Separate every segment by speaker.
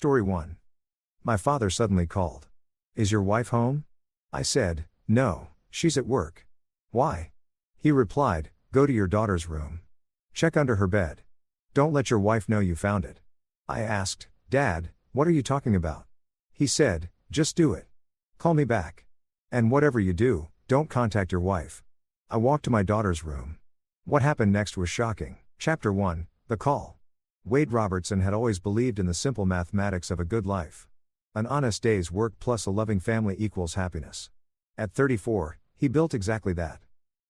Speaker 1: Story 1. My father suddenly called. Is your wife home? I said, no, she's at work. Why? He replied, go to your daughter's room. Check under her bed. Don't let your wife know you found it. I asked, Dad, what are you talking about? He said, just do it. Call me back. And whatever you do, don't contact your wife. I walked to my daughter's room. What happened next was shocking. Chapter 1, The Call. Wade Robertson had always believed in the simple mathematics of a good life. An honest day's work plus a loving family equals happiness. At 34, he built exactly that.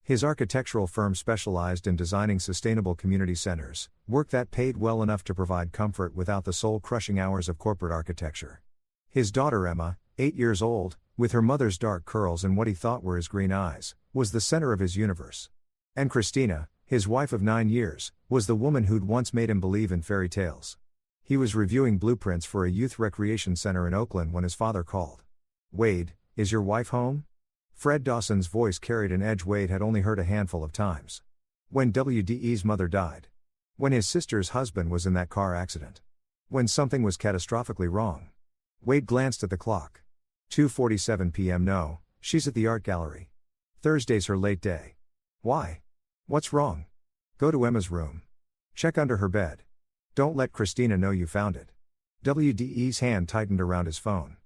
Speaker 1: His architectural firm specialized in designing sustainable community centers, work that paid well enough to provide comfort without the soul-crushing hours of corporate architecture. His daughter Emma, 8 years old, with her mother's dark curls and what he thought were his green eyes, was the center of his universe. And Christina, his wife of 9 years, was the woman who'd once made him believe in fairy tales. He was reviewing blueprints for a youth recreation center in Oakland when his father called. Wade, is your wife home? Fred Dawson's voice carried an edge Wade had only heard a handful of times. When WDE's mother died. When his sister's husband was in that car accident. When something was catastrophically wrong. Wade glanced at the clock. 2:47 p.m. No, she's at the art gallery. Thursday's her late day. Why? What's wrong? Go to Emma's room. Check under her bed. Don't let Christina know you found it. WDE's hand tightened around his phone.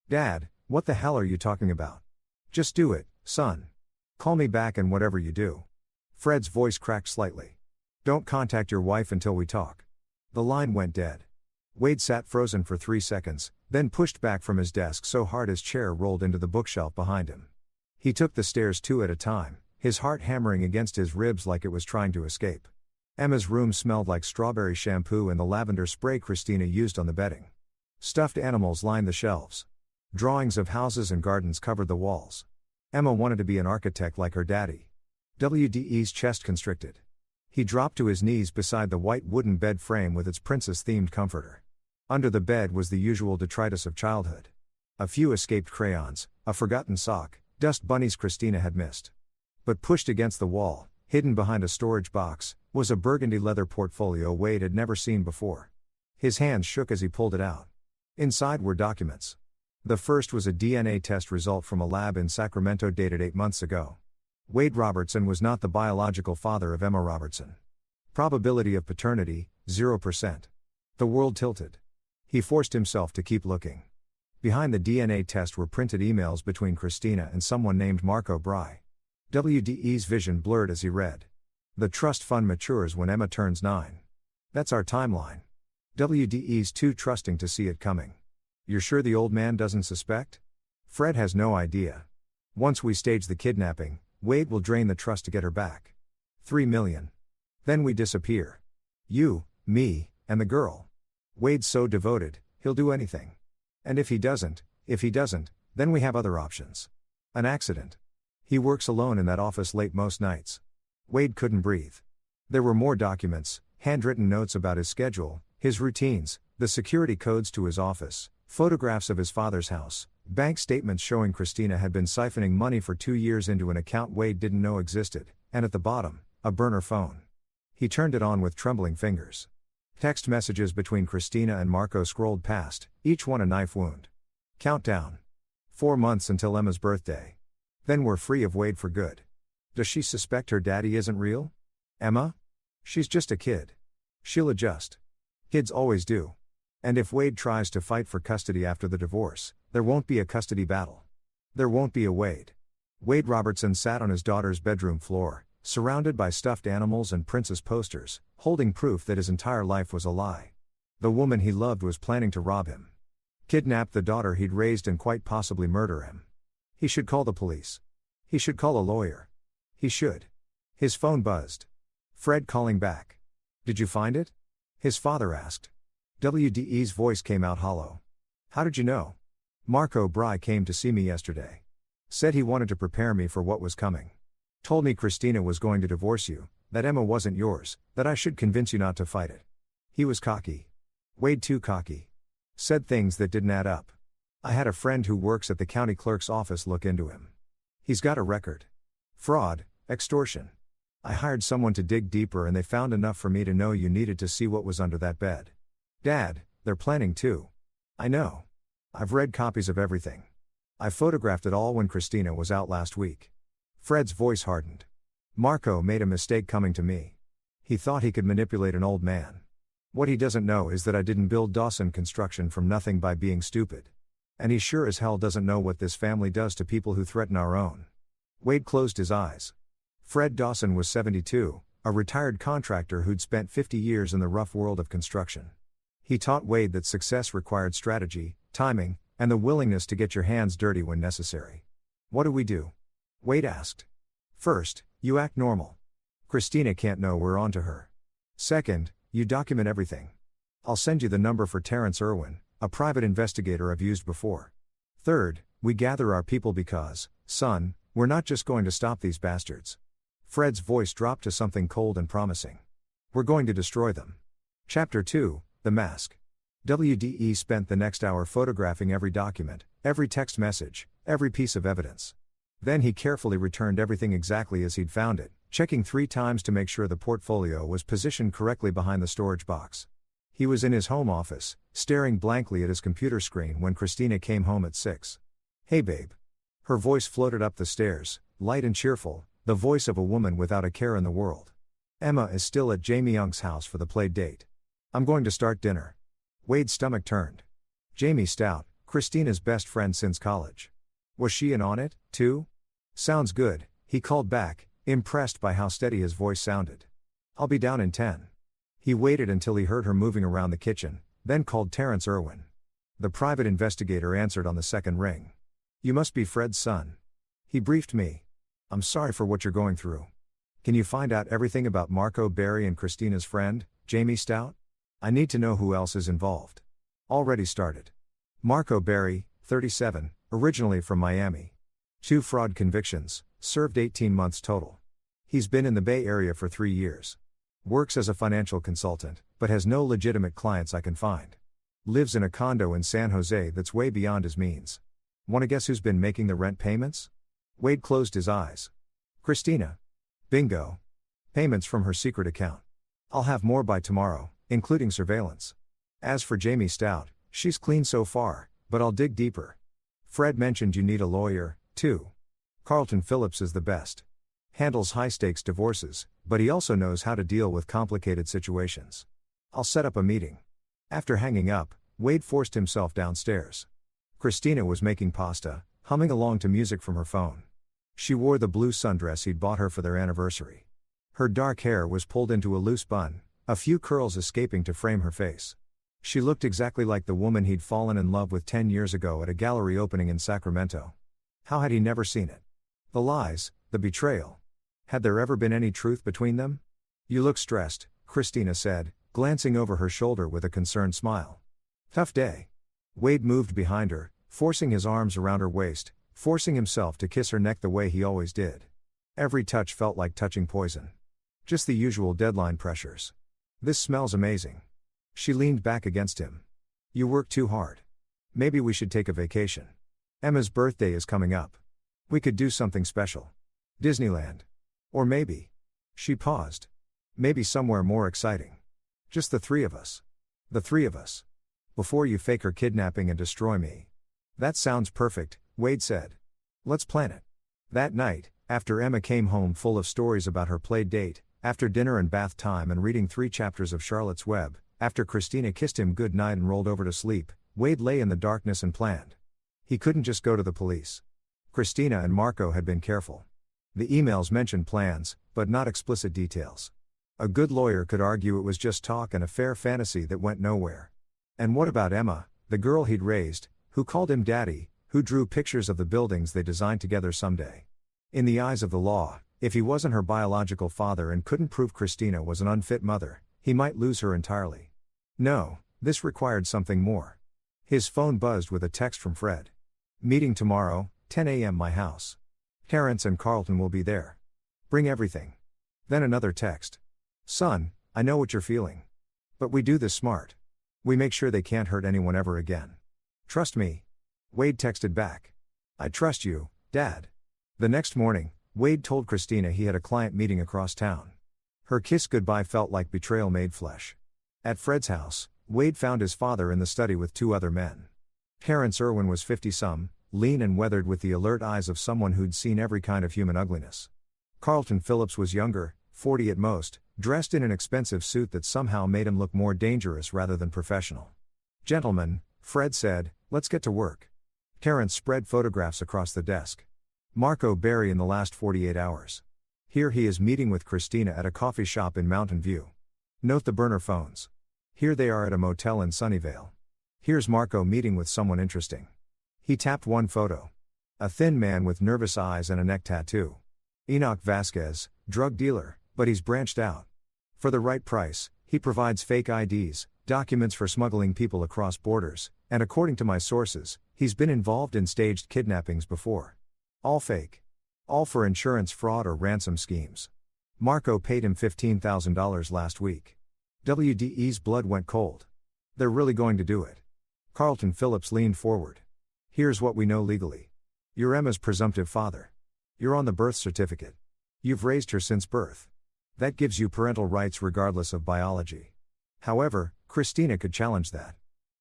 Speaker 1: Dad, what the hell are you talking about? Just do it, son. Call me back and whatever you do. Fred's voice cracked slightly. Don't contact your wife until we talk. The line went dead. Wade sat frozen for 3 seconds, then pushed back from his desk so hard his chair rolled into the bookshelf behind him. He took the stairs 2 at a time, his heart hammering against his ribs like it was trying to escape. Emma's room smelled like strawberry shampoo and the lavender spray Christina used on the bedding. Stuffed animals lined the shelves. Drawings of houses and gardens covered the walls. Emma wanted to be an architect like her daddy. WDE's chest constricted. He dropped to his knees beside the white wooden bed frame with its princess-themed comforter. Under the bed was the usual detritus of childhood. A few escaped crayons, a forgotten sock, dust bunnies Christina had missed. But pushed against the wall, hidden behind a storage box, was a burgundy leather portfolio Wade had never seen before. His hands shook as he pulled it out. Inside were documents. The first was a DNA test result from a lab in Sacramento dated 8 months ago. Wade Robertson was not the biological father of Emma Robertson. Probability of paternity, 0%. The world tilted. He forced himself to keep looking. Behind the DNA test were printed emails between Christina and someone named Marco Bry. WDE's vision blurred as he read. The trust fund matures when Emma turns 9. That's our timeline. WDE's too trusting to see it coming. You're sure the old man doesn't suspect? Fred has no idea. Once we stage the kidnapping, Wade will drain the trust to get her back. 3 million. Then we disappear. You, me, and the girl. Wade's so devoted, he'll do anything. And if he doesn't, then we have other options. An accident. He works alone in that office late most nights. Wade couldn't breathe. There were more documents, handwritten notes about his schedule, his routines, the security codes to his office, photographs of his father's house, bank statements showing Christina had been siphoning money for 2 years into an account Wade didn't know existed, and at the bottom, a burner phone. He turned it on with trembling fingers. Text messages between Christina and Marco scrolled past, each one a knife wound. Countdown. 4 months until Emma's birthday. Then we're free of Wade for good. Does she suspect her daddy isn't real? Emma? She's just a kid. She'll adjust. Kids always do. And if Wade tries to fight for custody after the divorce, there won't be a custody battle. There won't be a Wade. Wade Robertson sat on his daughter's bedroom floor, surrounded by stuffed animals and princess posters, holding proof that his entire life was a lie. The woman he loved was planning to rob him. Kidnap the daughter he'd raised and quite possibly murder him. He should call the police. He should call a lawyer. He should. His phone buzzed. Fred calling back. Did you find it? His father asked. WDE's voice came out hollow. How did you know? Marco Bry came to see me yesterday. Said he wanted to prepare me for what was coming. Told me Christina was going to divorce you, that Emma wasn't yours, that I should convince you not to fight it. He was cocky. Way too cocky. Said things that didn't add up. I had a friend who works at the county clerk's office look into him. He's got a record. Fraud, extortion. I hired someone to dig deeper and they found enough for me to know you needed to see what was under that bed. Dad, they're planning too. I know. I've read copies of everything. I photographed it all when Christina was out last week. Fred's voice hardened. Marco made a mistake coming to me. He thought he could manipulate an old man. What he doesn't know is that I didn't build Dawson Construction from nothing by being stupid. And he sure as hell doesn't know what this family does to people who threaten our own. Wade closed his eyes. Fred Dawson was 72, a retired contractor who'd spent 50 years in the rough world of construction. He taught Wade that success required strategy, timing, and the willingness to get your hands dirty when necessary. What do we do? Wade asked. First, you act normal. Christina can't know we're on to her. Second, you document everything. I'll send you the number for Terrence Irwin, a private investigator I've used before. Third, we gather our people because, son, we're not just going to stop these bastards. Fred's voice dropped to something cold and promising. We're going to destroy them. Chapter 2, The Mask. WDE spent the next hour photographing every document, every text message, every piece of evidence. Then he carefully returned everything exactly as he'd found it, checking 3 times to make sure the portfolio was positioned correctly behind the storage box. He was in his home office, staring blankly at his computer screen when Christina came home at 6. Hey babe. Her voice floated up the stairs, light and cheerful, the voice of a woman without a care in the world. Emma is still at Jamie Young's house for the play date. I'm going to start dinner. Wade's stomach turned. Jamie Stout, Christina's best friend since college. Was she in on it, too? Sounds good, he called back, impressed by how steady his voice sounded. I'll be down in 10. He waited until he heard her moving around the kitchen, then called Terrence Irwin. The private investigator answered on the second ring. You must be Fred's son. He briefed me. I'm sorry for what you're going through. Can you find out everything about Marco Berry and Christina's friend, Jamie Stout? I need to know who else is involved. Already started. Marco Berry, 37, originally from Miami. 2 fraud convictions, served 18 months total. He's been in the Bay Area for 3 years. Works as a financial consultant, but has no legitimate clients I can find. Lives in a condo in San Jose that's way beyond his means. Want to guess who's been making the rent payments? Wade closed his eyes. Christina. Bingo. Payments from her secret account. I'll have more by tomorrow, including surveillance. As for Jamie Stout, she's clean so far, but I'll dig deeper. Fred mentioned you need a lawyer, too. Carlton Phillips is the best. Handles high-stakes divorces, but he also knows how to deal with complicated situations. I'll set up a meeting. After hanging up, Wade forced himself downstairs. Christina was making pasta, humming along to music from her phone. She wore the blue sundress he'd bought her for their anniversary. Her dark hair was pulled into a loose bun, a few curls escaping to frame her face. She looked exactly like the woman he'd fallen in love with 10 years ago at a gallery opening in Sacramento. How had he never seen it? The lies, the betrayal. Had there ever been any truth between them? You look stressed, Christina said, glancing over her shoulder with a concerned smile. Tough day. Wade moved behind her, forcing his arms around her waist, forcing himself to kiss her neck the way he always did. Every touch felt like touching poison. Just the usual deadline pressures. This smells amazing. She leaned back against him. You work too hard. Maybe we should take a vacation. Emma's birthday is coming up. We could do something special. Disneyland. Or maybe. She paused. Maybe somewhere more exciting. Just the 3 of us. The 3 of us. Before you fake her kidnapping and destroy me. That sounds perfect, Wade said. Let's plan it. That night, after Emma came home full of stories about her play date, after dinner and bath time and reading 3 chapters of Charlotte's Web, after Christina kissed him good night and rolled over to sleep, Wade lay in the darkness and planned. He couldn't just go to the police. Christina and Marco had been careful. The emails mentioned plans, but not explicit details. A good lawyer could argue it was just talk and a fair fantasy that went nowhere. And what about Emma, the girl he'd raised, who called him daddy, who drew pictures of the buildings they designed together someday? In the eyes of the law, if he wasn't her biological father and couldn't prove Christina was an unfit mother, he might lose her entirely. No, this required something more. His phone buzzed with a text from Fred. Meeting tomorrow, 10 a.m. my house. Terrence and Carlton will be there. Bring everything. Then another text. Son, I know what you're feeling. But we do this smart. We make sure they can't hurt anyone ever again. Trust me. Wade texted back. I trust you, Dad. The next morning, Wade told Christina he had a client meeting across town. Her kiss goodbye felt like betrayal made flesh. At Fred's house, Wade found his father in the study with 2 other men. Terrence Irwin was 50-some, lean and weathered with the alert eyes of someone who'd seen every kind of human ugliness. Carlton Phillips was younger, 40 at most, dressed in an expensive suit that somehow made him look more dangerous rather than professional. "Gentlemen," Fred said, "let's get to work." Terrence spread photographs across the desk. Marco Berry in the last 48 hours. Here he is meeting with Christina at a coffee shop in Mountain View. Note the burner phones. Here they are at a motel in Sunnyvale. Here's Marco meeting with someone interesting. He tapped one photo. A thin man with nervous eyes and a neck tattoo. Enoch Vasquez, drug dealer, but he's branched out. For the right price, he provides fake IDs, documents for smuggling people across borders, and according to my sources, he's been involved in staged kidnappings before. All fake. All for insurance fraud or ransom schemes. Marco paid him $15,000 last week. WDE's blood went cold. They're really going to do it. Carlton Phillips leaned forward. Here's what we know legally. You're Emma's presumptive father. You're on the birth certificate. You've raised her since birth. That gives you parental rights regardless of biology. However, Christina could challenge that.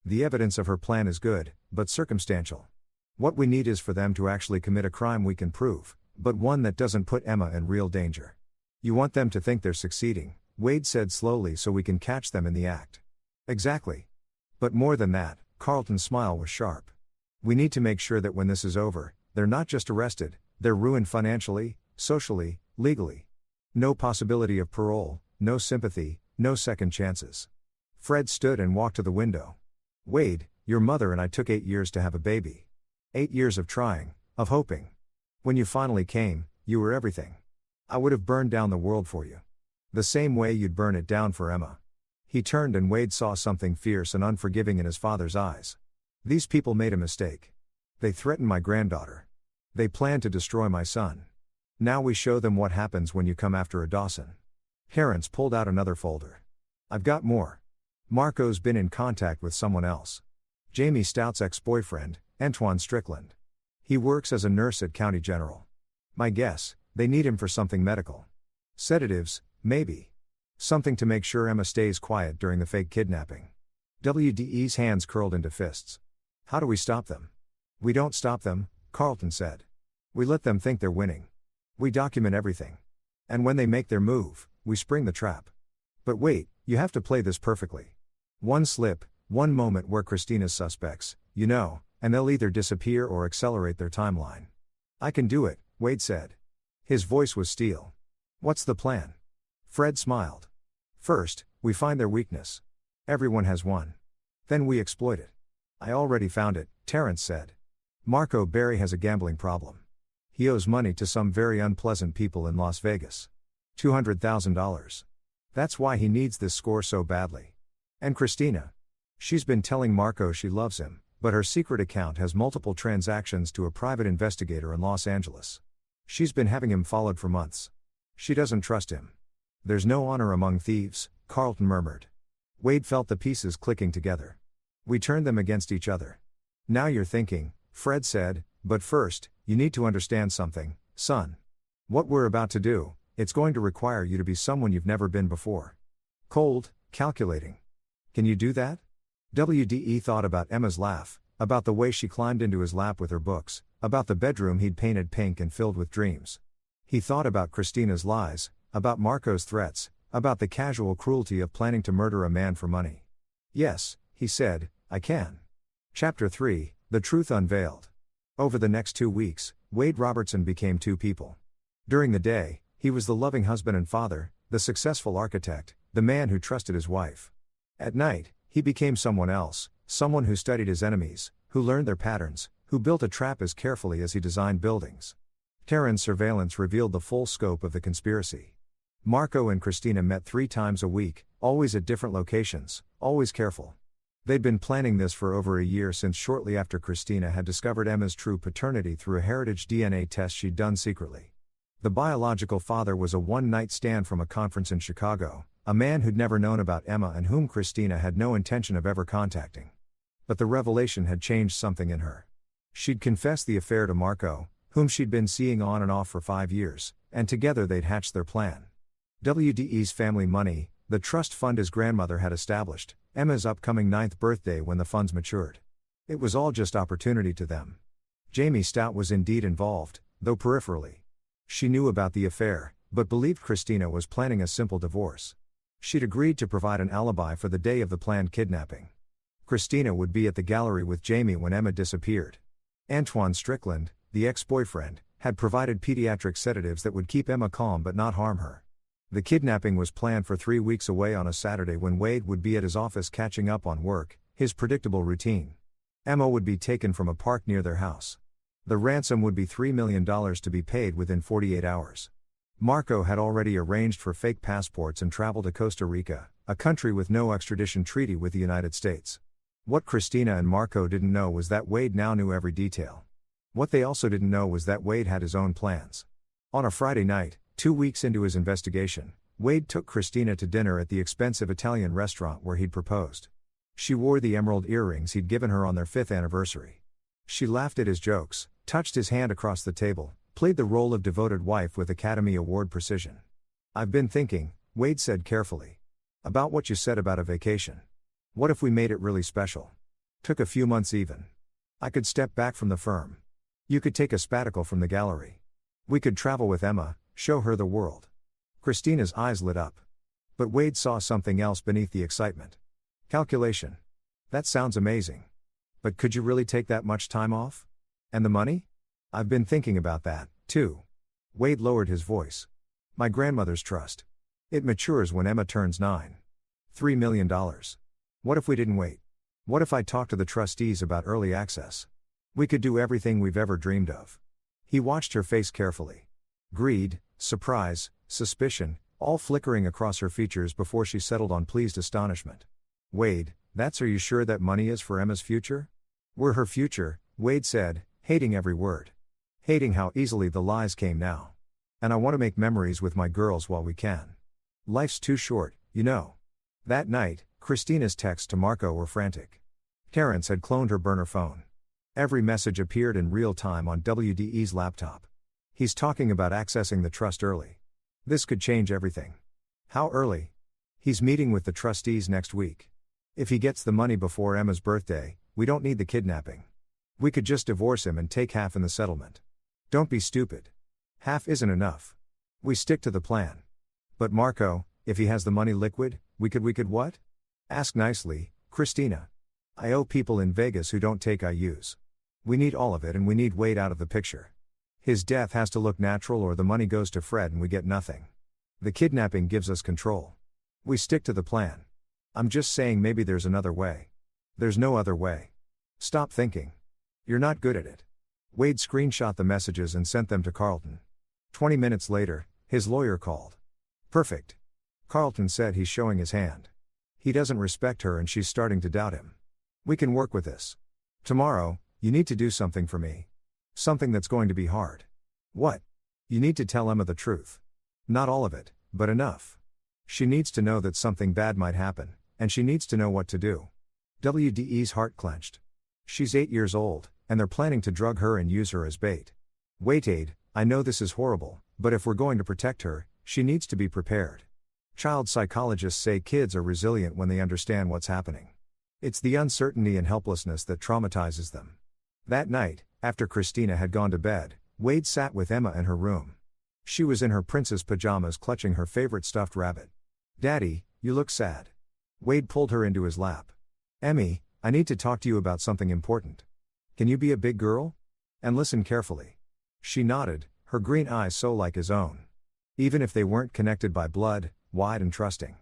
Speaker 1: The evidence of her plan is good, but circumstantial. What we need is for them to actually commit a crime we can prove, but one that doesn't put Emma in real danger. You want them to think they're succeeding, Wade said slowly, so we can catch them in the act. Exactly. But more than that, Carlton's smile was sharp. We need to make sure that when this is over, they're not just arrested, they're ruined financially, socially, legally. No possibility of parole, no sympathy, no second chances. Fred stood and walked to the window. Wade, your mother and I took 8 years to have a baby. 8 years of trying, of hoping. When you finally came, you were everything. I would have burned down the world for you. The same way you'd burn it down for Emma. He turned and Wade saw something fierce and unforgiving in his father's eyes. These people made a mistake. They threatened my granddaughter. They planned to destroy my son. Now we show them what happens when you come after a Dawson. Terrence pulled out another folder. I've got more. Marco's been in contact with someone else. Jamie Stout's ex-boyfriend, Antoine Strickland. He works as a nurse at County General. My guess, they need him for something medical. Sedatives, maybe. Something to make sure Emma stays quiet during the fake kidnapping. WDE's hands curled into fists. How do we stop them? We don't stop them, Carlton said. We let them think they're winning. We document everything. And when they make their move, we spring the trap. But wait, you have to play this perfectly. One slip, one moment where Christina's suspects, and they'll either disappear or accelerate their timeline. I can do it, Wade said. His voice was steel. What's the plan? Fred smiled. First, we find their weakness. Everyone has one. Then we exploit it. I already found it, Terrence said. Marco Berry has a gambling problem. He owes money to some very unpleasant people in Las Vegas. $200,000. That's why he needs this score so badly. And Christina. She's been telling Marco she loves him, but her secret account has multiple transactions to a private investigator in Los Angeles. She's been having him followed for months. She doesn't trust him. There's no honor among thieves, Carlton murmured. Wade felt the pieces clicking together. We turned them against each other. Now you're thinking, Fred said, but first, you need to understand something, son. What we're about to do, it's going to require you to be someone you've never been before. Cold, calculating. Can you do that? WDE thought about Emma's laugh, about the way she climbed into his lap with her books, about the bedroom he'd painted pink and filled with dreams. He thought about Christina's lies, about Marco's threats, about the casual cruelty of planning to murder a man for money. Yes, he said, I can. Chapter 3, The Truth Unveiled. Over the next 2 weeks, Wade Robertson became two people. During the day, he was the loving husband and father, the successful architect, the man who trusted his wife. At night, he became someone else, someone who studied his enemies, who learned their patterns, who built a trap as carefully as he designed buildings. Terran's surveillance revealed the full scope of the conspiracy. Marco and Christina met 3 times a week, always at different locations, always careful. They'd been planning this for over a year, since shortly after Christina had discovered Emma's true paternity through a heritage DNA test she'd done secretly. The biological father was a one-night stand from a conference in Chicago, a man who'd never known about Emma and whom Christina had no intention of ever contacting. But the revelation had changed something in her. She'd confessed the affair to Marco, whom she'd been seeing on and off for 5 years, and together they'd hatched their plan. WDE's family money, the trust fund his grandmother had established, Emma's upcoming 9th birthday when the funds matured. It was all just opportunity to them. Jamie Stout was indeed involved, though peripherally. She knew about the affair, but believed Christina was planning a simple divorce. She'd agreed to provide an alibi for the day of the planned kidnapping. Christina would be at the gallery with Jamie when Emma disappeared. Antoine Strickland, the ex-boyfriend, had provided pediatric sedatives that would keep Emma calm but not harm her. The kidnapping was planned for 3 weeks away on a Saturday when Wade would be at his office catching up on work, his predictable routine. Emma would be taken from a park near their house. The ransom would be $3 million to be paid within 48 hours. Marco had already arranged for fake passports and travel to Costa Rica, a country with no extradition treaty with the United States. What Christina and Marco didn't know was that Wade now knew every detail. What they also didn't know was that Wade had his own plans. On a Friday night, 2 weeks into his investigation, Wade took Christina to dinner at the expensive Italian restaurant where he'd proposed. She wore the emerald earrings he'd given her on their 5th anniversary. She laughed at his jokes, touched his hand across the table, played the role of devoted wife with Academy Award precision. "I've been thinking," Wade said carefully, "about what you said about a vacation. What if we made it really special? Took a few months even. I could step back from the firm. You could take a sabbatical from the gallery. We could travel with Emma, show her the world." Christina's eyes lit up. But Wade saw something else beneath the excitement. Calculation. That sounds amazing. But could you really take that much time off? And the money? I've been thinking about that, too. Wade lowered his voice. My grandmother's trust. It matures when Emma turns 9. $3 million. What if we didn't wait? What if I talked to the trustees about early access? We could do everything we've ever dreamed of. He watched her face carefully. Greed, surprise, suspicion, all flickering across her features before she settled on pleased astonishment. Wade, are you sure that money is for Emma's future? We're her future, Wade said, hating every word. Hating how easily the lies came now. And I want to make memories with my girls while we can. Life's too short, you know. That night, Christina's texts to Marco were frantic. Terrence had cloned her burner phone. Every message appeared in real time on WDE's laptop. He's talking about accessing the trust early. This could change everything. How early? He's meeting with the trustees next week. If he gets the money before Emma's birthday, we don't need the kidnapping. We could just divorce him and take half in the settlement. Don't be stupid. Half isn't enough. We stick to the plan. But Marco, if he has the money liquid, we could what? Ask nicely, Christina. I owe people in Vegas who don't take IUs. We need all of it and we need Wade out of the picture. His death has to look natural or the money goes to Fred and we get nothing. The kidnapping gives us control. We stick to the plan. I'm just saying maybe there's another way. There's no other way. Stop thinking. You're not good at it. Wade screenshot the messages and sent them to Carlton. 20 minutes later, his lawyer called. Perfect. Carlton said he's showing his hand. He doesn't respect her and she's starting to doubt him. We can work with this. Tomorrow, you need to do something for me. Something that's going to be hard. What? You need to tell Emma the truth. Not all of it, but enough. She needs to know that something bad might happen, and she needs to know what to do. WDE's heart clenched. She's 8 years old, and they're planning to drug her and use her as bait. Wait, Aid, I know this is horrible, but if we're going to protect her, she needs to be prepared. Child psychologists say kids are resilient when they understand what's happening. It's the uncertainty and helplessness that traumatizes them. That night, after Christina had gone to bed, Wade sat with Emma in her room. She was in her princess pajamas clutching her favorite stuffed rabbit. Daddy, you look sad. Wade pulled her into his lap. Emmy, I need to talk to you about something important. Can you be a big girl? And listen carefully. She nodded, her green eyes so like his own. Even if they weren't connected by blood, wide and trusting.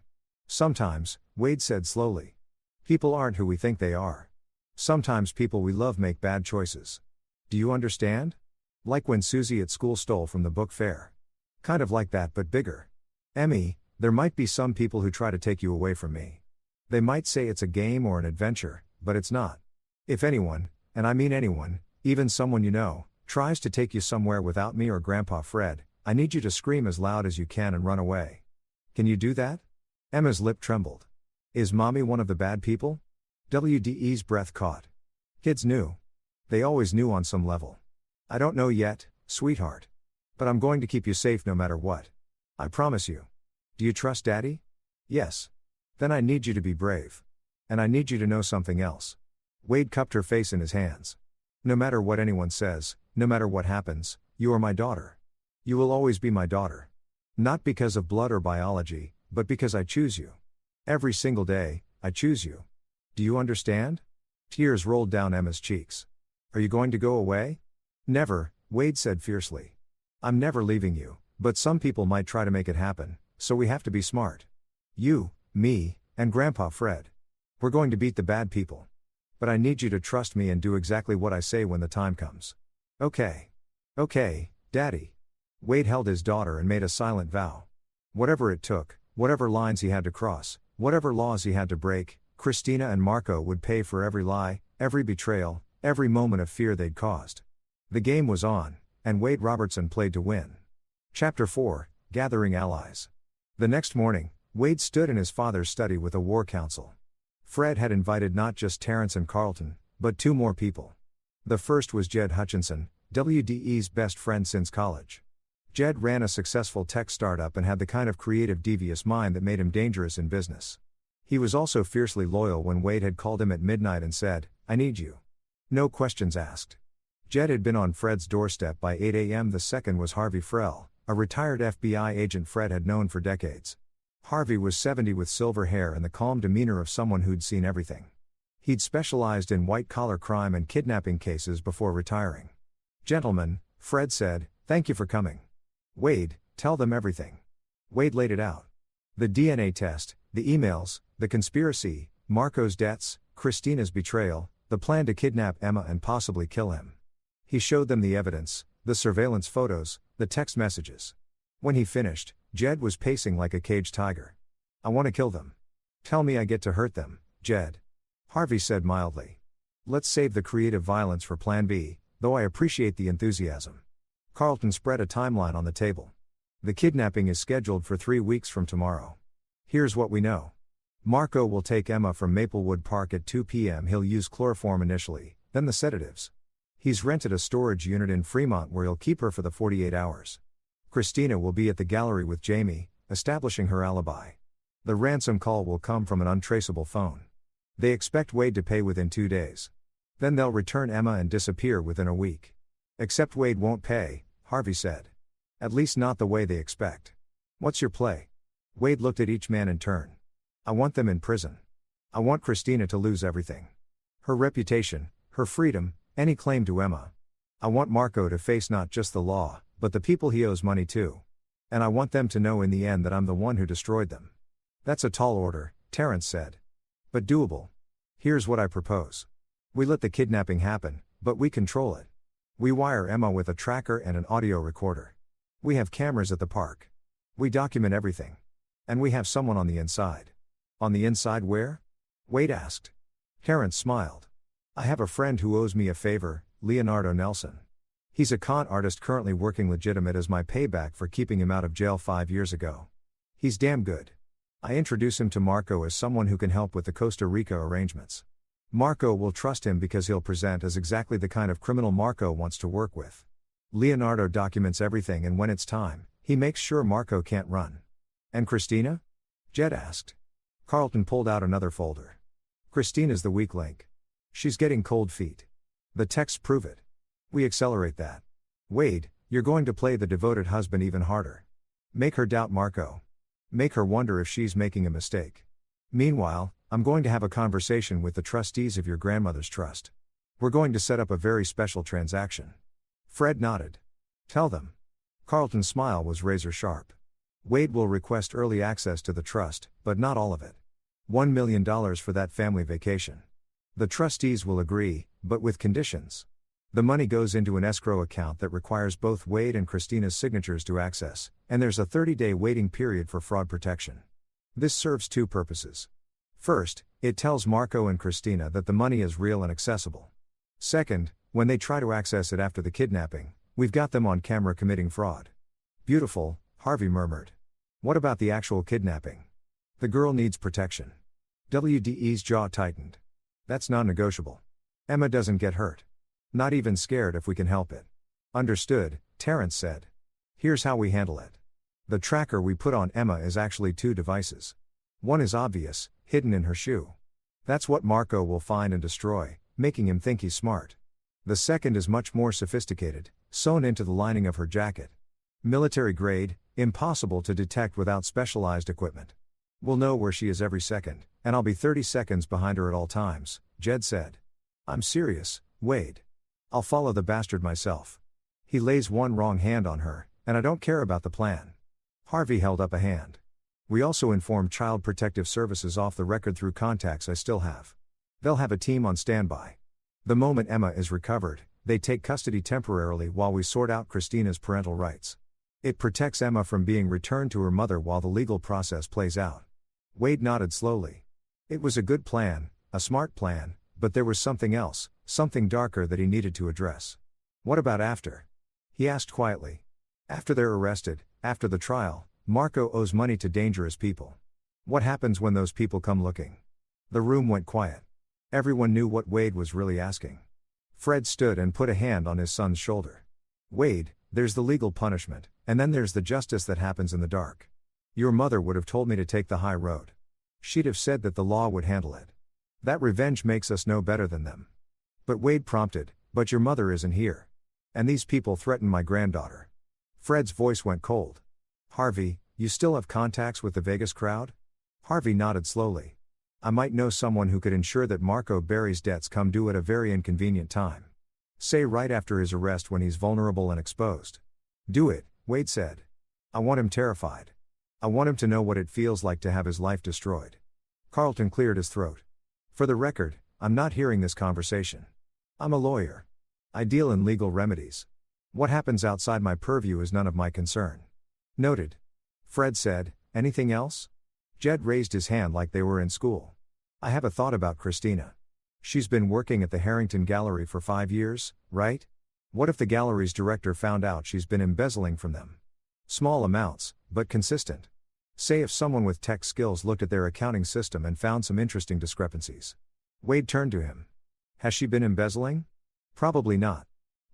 Speaker 1: Sometimes, Wade said slowly. People aren't who we think they are. Sometimes people we love make bad choices. Do you understand? Like when Susie at school stole from the book fair. Kind of like that but bigger. Emmy, there might be some people who try to take you away from me. They might say it's a game or an adventure, but it's not. If anyone, and I mean anyone, even someone you know, tries to take you somewhere without me or Grandpa Fred, I need you to scream as loud as you can and run away. Can you do that? Emma's lip trembled. Is Mommy one of the bad people? WDE's breath caught. Kids knew. They always knew on some level. I don't know yet, sweetheart. But I'm going to keep you safe no matter what. I promise you. Do you trust Daddy? Yes. Then I need you to be brave. And I need you to know something else. Wade cupped her face in his hands. No matter what anyone says, no matter what happens, you are my daughter. You will always be my daughter. Not because of blood or biology, but because I choose you. Every single day, I choose you. Do you understand? Tears rolled down Emma's cheeks. Are you going to go away? Never, Wade said fiercely. I'm never leaving you, but some people might try to make it happen, so we have to be smart. You, me, and Grandpa Fred. We're going to beat the bad people. But I need you to trust me and do exactly what I say when the time comes. Okay. Okay, Daddy. Wade held his daughter and made a silent vow. Whatever it took, whatever lines he had to cross, whatever laws he had to break, Christina and Marco would pay for every lie, every betrayal, every moment of fear they'd caused. The game was on, and Wade Robertson played to win. Chapter 4, Gathering Allies. The next morning, Wade stood in his father's study with a war council. Fred had invited not just Terrence and Carlton, but 2 more people. The first was Jed Hutchinson, WDE's best friend since college. Jed ran a successful tech startup and had the kind of creative, devious mind that made him dangerous in business. He was also fiercely loyal when Wade had called him at midnight and said, "I need you." No questions asked. Jed had been on Fred's doorstep by 8 a.m. The second was Harvey Frell, a retired FBI agent Fred had known for decades. Harvey was 70 with silver hair and the calm demeanor of someone who'd seen everything. He'd specialized in white-collar crime and kidnapping cases before retiring. "Gentlemen," Fred said, "thank you for coming. Wade, tell them everything." Wade laid it out. The DNA test, the emails, the conspiracy, Marco's debts, Christina's betrayal, the plan to kidnap Emma and possibly kill him. He showed them the evidence, the surveillance photos, the text messages. When he finished, Jed was pacing like a caged tiger. "I want to kill them. Tell me I get to hurt them, Jed." Harvey said mildly. "Let's save the creative violence for Plan B, though I appreciate the enthusiasm." Carlton spread a timeline on the table. "The kidnapping is scheduled for 3 weeks from tomorrow. Here's what we know. Marco will take Emma from Maplewood Park at 2 p.m. He'll use chloroform initially, then the sedatives. He's rented a storage unit in Fremont where he'll keep her for the 48 hours. Christina will be at the gallery with Jamie, establishing her alibi. The ransom call will come from an untraceable phone. They expect Wade to pay within 2 days. Then they'll return Emma and disappear within a week. Except Wade won't pay," Harvey said. "At least not the way they expect. What's your play?" Wade looked at each man in turn. "I want them in prison. I want Christina to lose everything. Her reputation, her freedom, any claim to Emma. I want Marco to face not just the law, but the people he owes money to. And I want them to know in the end that I'm the one who destroyed them." "That's a tall order," Terrence said. "But doable. Here's what I propose. We let the kidnapping happen, but we control it. We wire Emma with a tracker and an audio recorder. We have cameras at the park. We document everything. And we have someone on the inside." "On the inside where?" Wade asked. Terrence smiled. "I have a friend who owes me a favor, Leonardo Nelson. He's a con artist currently working legitimate as my payback for keeping him out of jail 5 years ago. He's damn good. I introduce him to Marco as someone who can help with the Costa Rica arrangements. Marco will trust him because he'll present as exactly the kind of criminal Marco wants to work with. Leonardo documents everything and when it's time, he makes sure Marco can't run." "And Christina?" Jed asked. Carlton pulled out another folder. "Christina's the weak link. She's getting cold feet. The texts prove it. We accelerate that. Wade, you're going to play the devoted husband even harder. Make her doubt Marco. Make her wonder if she's making a mistake. Meanwhile, I'm going to have a conversation with the trustees of your grandmother's trust. We're going to set up a very special transaction." Fred nodded. "Tell them." Carlton's smile was razor sharp. "Wade will request early access to the trust, but not all of it. $1 million for that family vacation. The trustees will agree, but with conditions. The money goes into an escrow account that requires both Wade and Christina's signatures to access, and there's a 30-day waiting period for fraud protection. This serves 2 purposes. First, it tells Marco and Christina that the money is real and accessible. Second, when they try to access it after the kidnapping, we've got them on camera committing fraud." "Beautiful," Harvey murmured. "What about the actual kidnapping?" "The girl needs protection." WDE's jaw tightened. "That's non-negotiable. Emma doesn't get hurt. Not even scared if we can help it." "Understood," Terrence said. "Here's how we handle it. The tracker we put on Emma is actually 2 devices. One is obvious, hidden in her shoe. That's what Marco will find and destroy, making him think he's smart. The second is much more sophisticated, sewn into the lining of her jacket. Military grade, impossible to detect without specialized equipment. We'll know where she is every second, and I'll be 30 seconds behind her at all times, Jed said. I'm serious, Wade. I'll follow the bastard myself. He lays one wrong hand on her, and I don't care about the plan. Harvey held up a hand. We also informed Child Protective Services off the record through contacts I still have. They'll have a team on standby. The moment Emma is recovered, they take custody temporarily while we sort out Christina's parental rights. It protects Emma from being returned to her mother while the legal process plays out. Wade nodded slowly. It was a good plan, a smart plan, but there was something else, something darker that he needed to address. What about after? He asked quietly. After they're arrested, after the trial, Marco owes money to dangerous people. What happens when those people come looking? The room went quiet. Everyone knew what Wade was really asking. Fred stood and put a hand on his son's shoulder. Wade, there's the legal punishment, and then there's the justice that happens in the dark. Your mother would have told me to take the high road. She'd have said that the law would handle it. That revenge makes us no better than them. But Wade prompted, but your mother isn't here. And these people threaten my granddaughter. Fred's voice went cold. Harvey, you still have contacts with the Vegas crowd? Harvey nodded slowly. I might know someone who could ensure that Marco Berry's debts come due at a very inconvenient time. Say right after his arrest when he's vulnerable and exposed. Do it, Wade said. I want him terrified. I want him to know what it feels like to have his life destroyed. Carlton cleared his throat. For the record, I'm not hearing this conversation. I'm a lawyer. I deal in legal remedies. What happens outside my purview is none of my concern. Noted. Fred said, anything else? Jed raised his hand like they were in school. I have a thought about Christina. She's been working at the Harrington Gallery for 5 years, right? What if the gallery's director found out she's been embezzling from them? Small amounts, but consistent. Say if someone with tech skills looked at their accounting system and found some interesting discrepancies. Wade turned to him. Has she been embezzling? Probably not.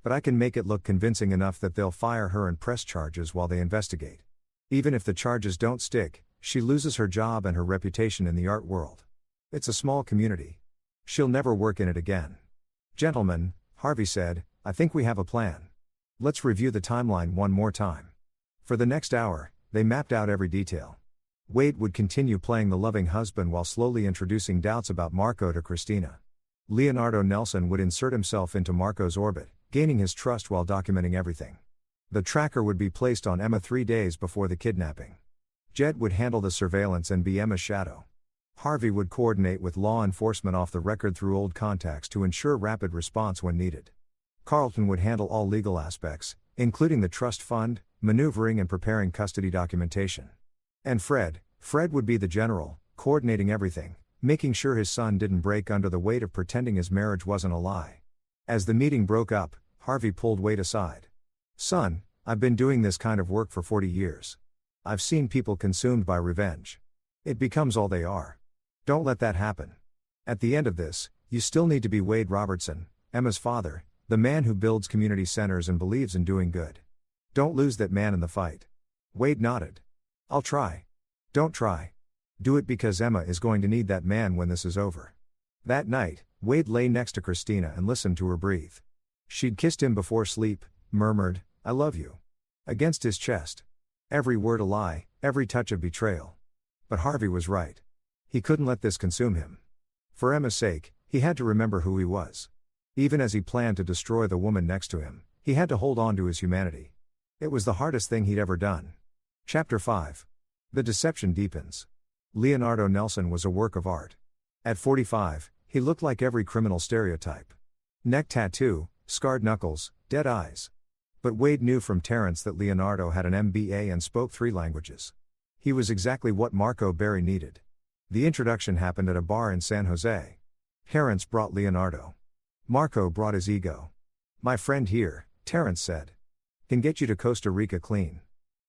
Speaker 1: But I can make it look convincing enough that they'll fire her and press charges while they investigate. Even if the charges don't stick, she loses her job and her reputation in the art world. It's a small community. She'll never work in it again. Gentlemen, Harvey said, I think we have a plan. Let's review the timeline one more time. For the next hour, they mapped out every detail. Wade would continue playing the loving husband while slowly introducing doubts about Marco to Christina. Leonardo Nelson would insert himself into Marco's orbit, gaining his trust while documenting everything. The tracker would be placed on Emma 3 days before the kidnapping. Jed would handle the surveillance and be Emma's shadow. Harvey would coordinate with law enforcement off the record through old contacts to ensure rapid response when needed. Carlton would handle all legal aspects, including the trust fund, maneuvering and preparing custody documentation. And Fred would be the general, coordinating everything, making sure his son didn't break under the weight of pretending his marriage wasn't a lie. As the meeting broke up, Harvey pulled Wade aside. Son, I've been doing this kind of work for 40 years. I've seen people consumed by revenge. It becomes all they are. Don't let that happen. At the end of this, you still need to be Wade Robertson, Emma's father, the man who builds community centers and believes in doing good. Don't lose that man in the fight. Wade nodded. I'll try. Don't try. Do it because Emma is going to need that man when this is over. That night, Wade lay next to Christina and listened to her breathe. She'd kissed him before sleep, murmured, I love you. Against his chest. Every word a lie, every touch of betrayal. But Harvey was right. He couldn't let this consume him. For Emma's sake, he had to remember who he was. Even as he planned to destroy the woman next to him, he had to hold on to his humanity. It was the hardest thing he'd ever done. Chapter 5. The deception deepens. Leonardo Nelson was a work of art. At 45, he looked like every criminal stereotype. Neck tattoo, scarred knuckles, dead eyes. But Wade knew from Terrence that Leonardo had an MBA and spoke 3 languages. He was exactly what Marco Berry needed. The introduction happened at a bar in San Jose. Terrence brought Leonardo. Marco brought his ego. My friend here, Terrence said, can get you to Costa Rica clean.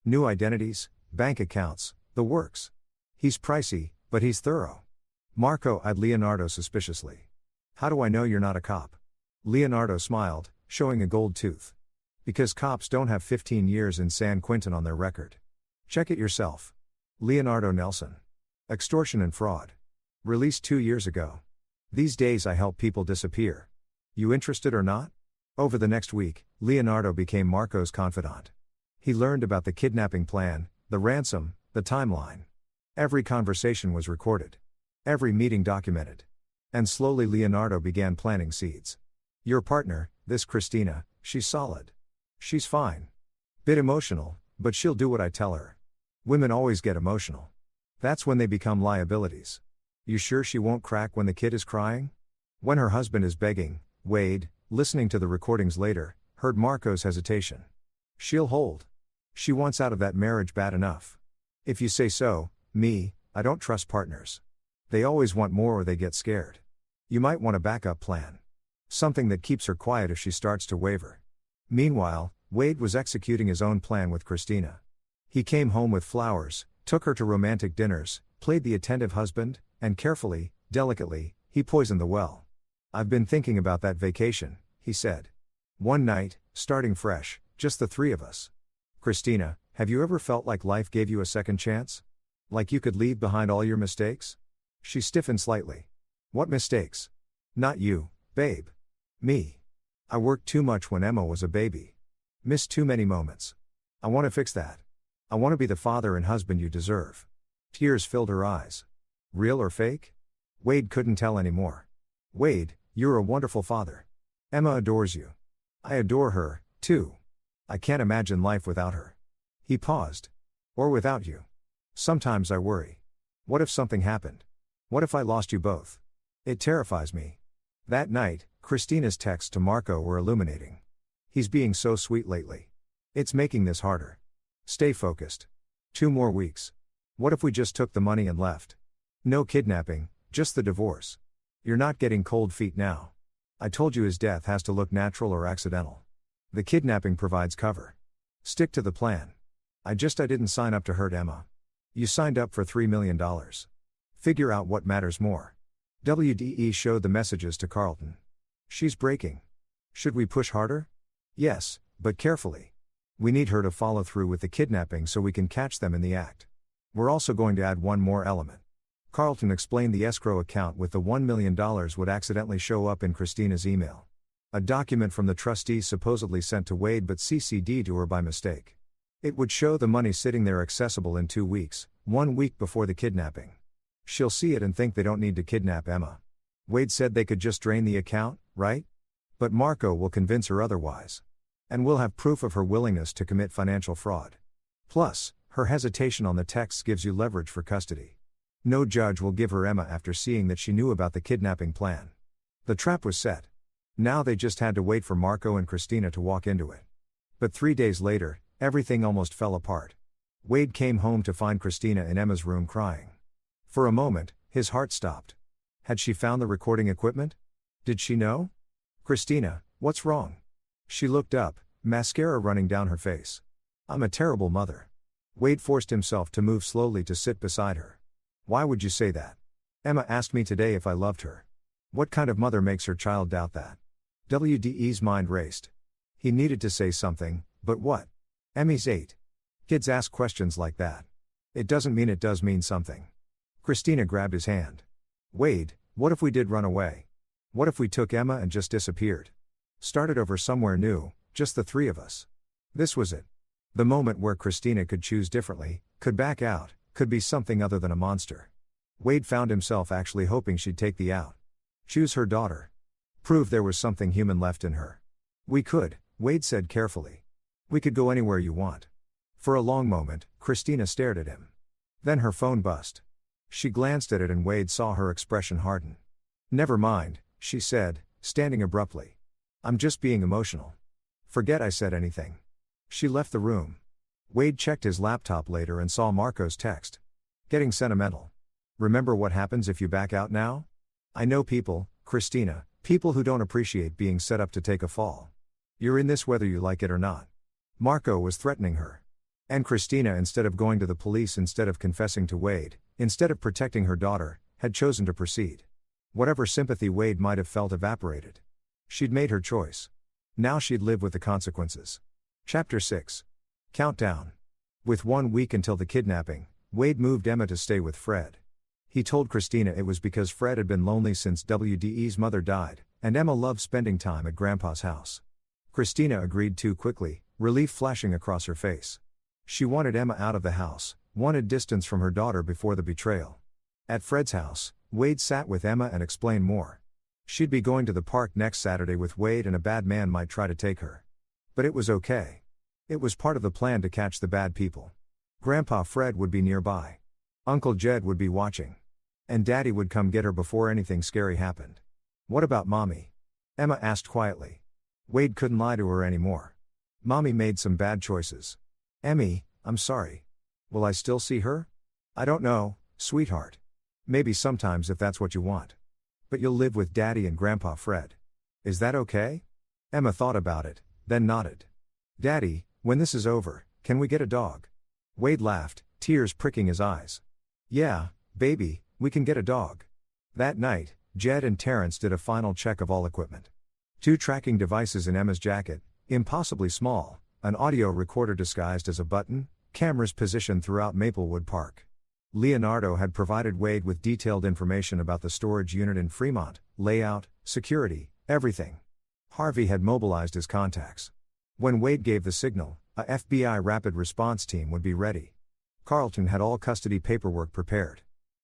Speaker 1: New identities, bank accounts, the works. He's pricey, but he's thorough. Marco eyed Leonardo suspiciously. How do I know you're not a cop? Leonardo smiled, showing a gold tooth. Because cops don't have 15 years in San Quentin on their record. Check it yourself. Leonardo Nelson. Extortion and fraud. Released 2 years ago. These days I help people disappear. You interested or not? Over the next week, Leonardo became Marco's confidant. He learned about the kidnapping plan, the ransom, the timeline. Every conversation was recorded. Every meeting documented. And slowly Leonardo began planting seeds. Your partner, this Christina, she's solid. She's fine. Bit emotional, but she'll do what I tell her. Women always get emotional. That's when they become liabilities. You sure she won't crack when the kid is crying? When her husband is begging, Wade, listening to the recordings later, heard Marco's hesitation. She'll hold. She wants out of that marriage bad enough. If you say so, I don't trust partners. They always want more or they get scared. You might want a backup plan. Something that keeps her quiet if she starts to waver. Meanwhile, Wade was executing his own plan with Christina. He came home with flowers, took her to romantic dinners, played the attentive husband, and carefully, delicately, he poisoned the well. I've been thinking about that vacation, he said. One night, starting fresh, just the three of us. Christina, have you ever felt like life gave you a second chance? Like you could leave behind all your mistakes? She stiffened slightly. What mistakes? Not you, babe. Me. I worked too much when Emma was a baby. Missed too many moments. I want to fix that. I want to be the father and husband you deserve. Tears filled her eyes. Real or fake? Wade couldn't tell anymore. Wade, you're a wonderful father. Emma adores you. I adore her, too. I can't imagine life without her. He paused. Or without you. Sometimes I worry. What if something happened? What if I lost you both? It terrifies me. That night, Christina's texts to Marco were illuminating. He's being so sweet lately. It's making this harder. Stay focused. 2 more weeks. What if we just took the money and left? No kidnapping, just the divorce. You're not getting cold feet now. I told you his death has to look natural or accidental. The kidnapping provides cover. Stick to the plan. I didn't sign up to hurt Emma. You signed up for $3 million. Figure out what matters more. WDE showed the messages to Carlton. She's breaking. Should we push harder? Yes, but carefully. We need her to follow through with the kidnapping so we can catch them in the act. We're also going to add one more element. Carlton explained the escrow account with the $1 million would accidentally show up in Christina's email. A document from the trustees supposedly sent to Wade but CC'd to her by mistake. It would show the money sitting there accessible in 2 weeks, 1 week before the kidnapping. She'll see it and think they don't need to kidnap Emma. Wade said they could just drain the account, right? But Marco will convince her otherwise. And we'll have proof of her willingness to commit financial fraud. Plus, her hesitation on the texts gives you leverage for custody. No judge will give her Emma after seeing that she knew about the kidnapping plan. The trap was set. Now they just had to wait for Marco and Christina to walk into it. But 3 days later, everything almost fell apart. Wade came home to find Christina in Emma's room crying. For a moment, his heart stopped. Had she found the recording equipment? Did she know? Christina, what's wrong? She looked up, mascara running down her face. I'm a terrible mother. Wade forced himself to move slowly to sit beside her. Why would you say that? Emma asked me today if I loved her. What kind of mother makes her child doubt that? WDE's mind raced. He needed to say something, but what? Emmy's 8. Kids ask questions like that. It doesn't mean it does mean something. Christina grabbed his hand. Wade, what if we did run away? What if we took Emma and just disappeared? Started over somewhere new, just the 3 of us. This was it. The moment where Christina could choose differently, could back out, could be something other than a monster. Wade found himself actually hoping she'd take the out. Choose her daughter. Prove there was something human left in her. We could, Wade said carefully. We could go anywhere you want. For a long moment, Christina stared at him. Then her phone buzzed. She glanced at it and Wade saw her expression harden. Never mind, she said, standing abruptly. I'm just being emotional. Forget I said anything. She left the room. Wade checked his laptop later and saw Marco's text. Getting sentimental. Remember what happens if you back out now? I know people, Christina, people who don't appreciate being set up to take a fall. You're in this whether you like it or not. Marco was threatening her. And Christina, instead of going to the police, instead of confessing to Wade, instead of protecting her daughter, had chosen to proceed. Whatever sympathy Wade might have felt evaporated. She'd made her choice. Now she'd live with the consequences. Chapter 6. Countdown. With 1 week until the kidnapping, Wade moved Emma to stay with Fred. He told Christina it was because Fred had been lonely since WDE's mother died, and Emma loved spending time at Grandpa's house. Christina agreed too quickly, relief flashing across her face. She wanted Emma out of the house, wanted distance from her daughter before the betrayal. At Fred's house, Wade sat with Emma and explained more. She'd be going to the park next Saturday with Wade and a bad man might try to take her. But it was okay. It was part of the plan to catch the bad people. Grandpa Fred would be nearby. Uncle Jed would be watching. And Daddy would come get her before anything scary happened. What about Mommy? Emma asked quietly. Wade couldn't lie to her anymore. Mommy made some bad choices. Emmy, I'm sorry. Will I still see her? I don't know, sweetheart. Maybe sometimes if that's what you want. But you'll live with Daddy and Grandpa Fred. Is that okay? Emma thought about it, then nodded. Daddy, when this is over, can we get a dog? Wade laughed, tears pricking his eyes. Yeah, baby, we can get a dog. That night, Jed and Terrence did a final check of all equipment. 2 tracking devices in Emma's jacket, impossibly small, an audio recorder disguised as a button, cameras positioned throughout Maplewood Park. Leonardo had provided Wade with detailed information about the storage unit in Fremont, layout, security, everything. Harvey had mobilized his contacts. When Wade gave the signal, a FBI rapid response team would be ready. Carlton had all custody paperwork prepared.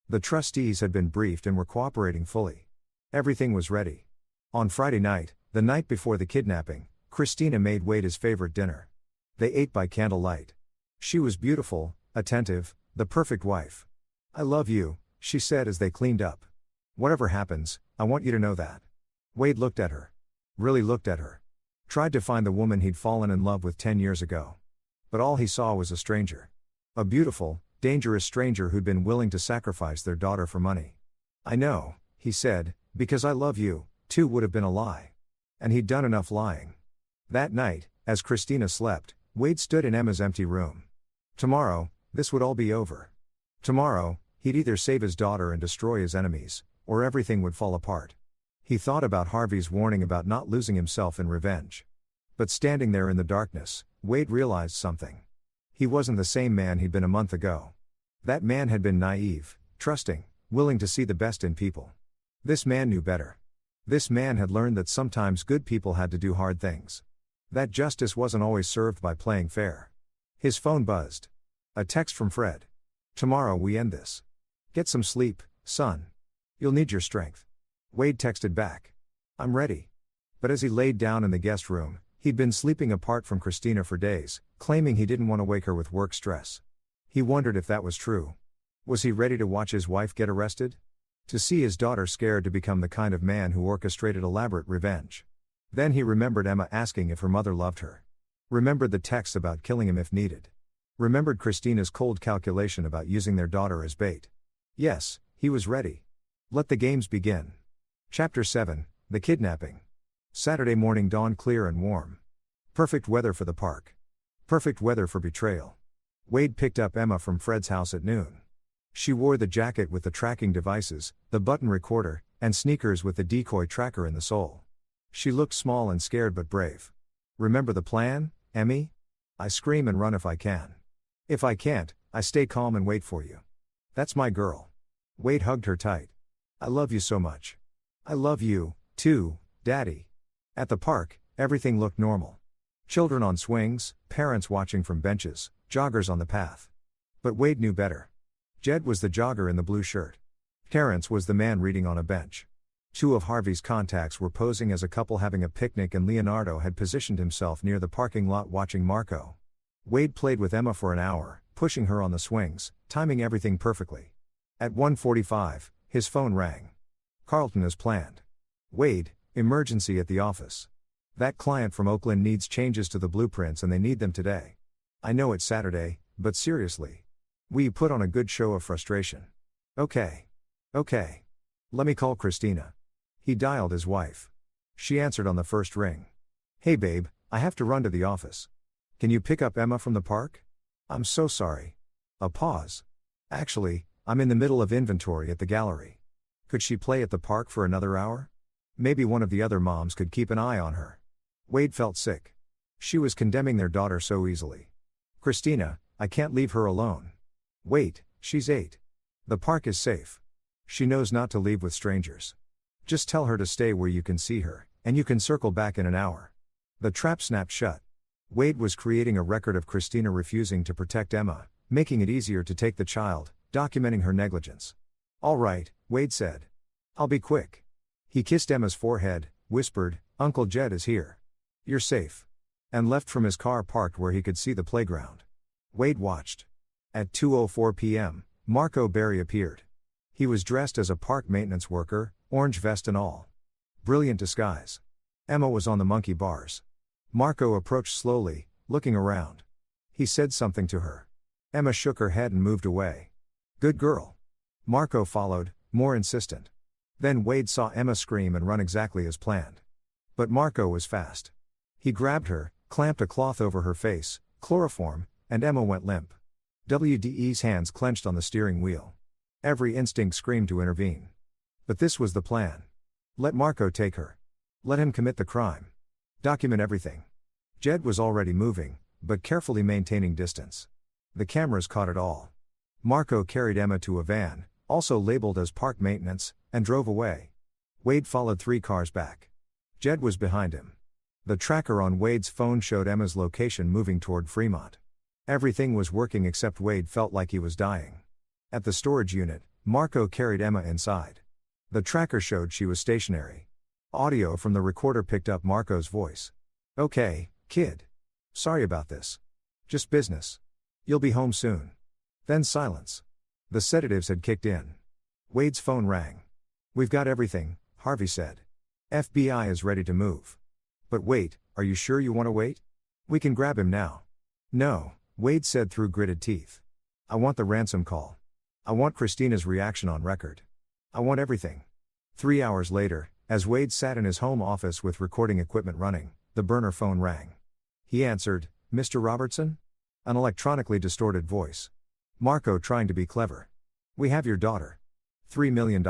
Speaker 1: The trustees had been briefed and were cooperating fully. Everything was ready. On Friday night, the night before the kidnapping, Christina made Wade his favorite dinner. They ate by candlelight. She was beautiful, attentive, the perfect wife. I love you, she said as they cleaned up. Whatever happens, I want you to know that. Wade looked at her. Really looked at her. Tried to find the woman he'd fallen in love with 10 years ago. But all he saw was a stranger. A beautiful, dangerous stranger who'd been willing to sacrifice their daughter for money. I know, he said, because I love you, too would have been a lie. And he'd done enough lying. That night, as Christina slept, Wade stood in Emma's empty room. Tomorrow, this would all be over. Tomorrow, he'd either save his daughter and destroy his enemies, or everything would fall apart. He thought about Harvey's warning about not losing himself in revenge. But standing there in the darkness, Wade realized something. He wasn't the same man he'd been a month ago. That man had been naive, trusting, willing to see the best in people. This man knew better. This man had learned that sometimes good people had to do hard things. That justice wasn't always served by playing fair. His phone buzzed. A text from Fred. Tomorrow we end this. Get some sleep, son. You'll need your strength. Wade texted back. I'm ready. But as he laid down in the guest room, he'd been sleeping apart from Christina for days, claiming he didn't want to wake her with work stress. He wondered if that was true. Was he ready to watch his wife get arrested? To see his daughter scared to become the kind of man who orchestrated elaborate revenge. Then he remembered Emma asking if her mother loved her. Remembered the texts about killing him if needed. Remembered Christina's cold calculation about using their daughter as bait. Yes, he was ready. Let the games begin. Chapter 7, The Kidnapping. Saturday morning dawned clear and warm. Perfect weather for the park. Perfect weather for betrayal. Wade picked up Emma from Fred's house at noon. She wore the jacket with the tracking devices, the button recorder, and sneakers with the decoy tracker in the sole. She looked small and scared but brave. Remember the plan, Emmy? I scream and run if I can. If I can't, I stay calm and wait for you. That's my girl. Wade hugged her tight. I love you so much. I love you, too, Daddy. At the park, everything looked normal. Children on swings, parents watching from benches, joggers on the path. But Wade knew better. Jed was the jogger in the blue shirt. Terrence was the man reading on a bench. 2 of Harvey's contacts were posing as a couple having a picnic, and Leonardo had positioned himself near the parking lot watching Marco. Wade played with Emma for an hour, pushing her on the swings, timing everything perfectly. At 1:45, his phone rang. Carlton as planned. Wade, emergency at the office. That client from Oakland needs changes to the blueprints and they need them today. I know it's Saturday, but seriously. We put on a good show of frustration. Okay. Let me call Christina. He dialed his wife. She answered on the first ring. Hey babe, I have to run to the office. Can you pick up Emma from the park? I'm so sorry. A pause. Actually, I'm in the middle of inventory at the gallery. Could she play at the park for another hour? Maybe one of the other moms could keep an eye on her. Wade felt sick. She was condemning their daughter so easily. Christina, I can't leave her alone. Wait, she's 8. The park is safe. She knows not to leave with strangers. Just tell her to stay where you can see her, and you can circle back in an hour. The trap snapped shut. Wade was creating a record of Christina refusing to protect Emma, making it easier to take the child, documenting her negligence. All right, Wade said. I'll be quick. He kissed Emma's forehead, whispered, Uncle Jed is here. You're safe. And left from his car parked where he could see the playground. Wade watched. At 2:04 p.m., Marco Berry appeared. He was dressed as a park maintenance worker, orange vest and all. Brilliant disguise. Emma was on the monkey bars. Marco approached slowly, looking around. He said something to her. Emma shook her head and moved away. Good girl. Marco followed, more insistent. Then Wade saw Emma scream and run exactly as planned. But Marco was fast. He grabbed her, clamped a cloth over her face, chloroform, and Emma went limp. WDE's hands clenched on the steering wheel. Every instinct screamed to intervene. But this was the plan. Let Marco take her. Let him commit the crime. Document everything. Jed was already moving, but carefully maintaining distance. The cameras caught it all. Marco carried Emma to a van, also labeled as park maintenance, and drove away. Wade followed 3 cars back. Jed was behind him. The tracker on Wade's phone showed Emma's location moving toward Fremont. Everything was working except Wade felt like he was dying. At the storage unit, Marco carried Emma inside. The tracker showed she was stationary. Audio from the recorder picked up Marco's voice. Okay, kid. Sorry about this. Just business. You'll be home soon. Then silence. The sedatives had kicked in. Wade's phone rang. We've got everything, Harvey said. FBI is ready to move. But wait, are you sure you want to wait? We can grab him now. No, Wade said through gritted teeth. I want the ransom call. I want Christina's reaction on record. I want everything. 3 hours later, as Wade sat in his home office with recording equipment running, the burner phone rang. He answered, Mr. Robertson? An electronically distorted voice. Marco trying to be clever. We have your daughter. $3 million.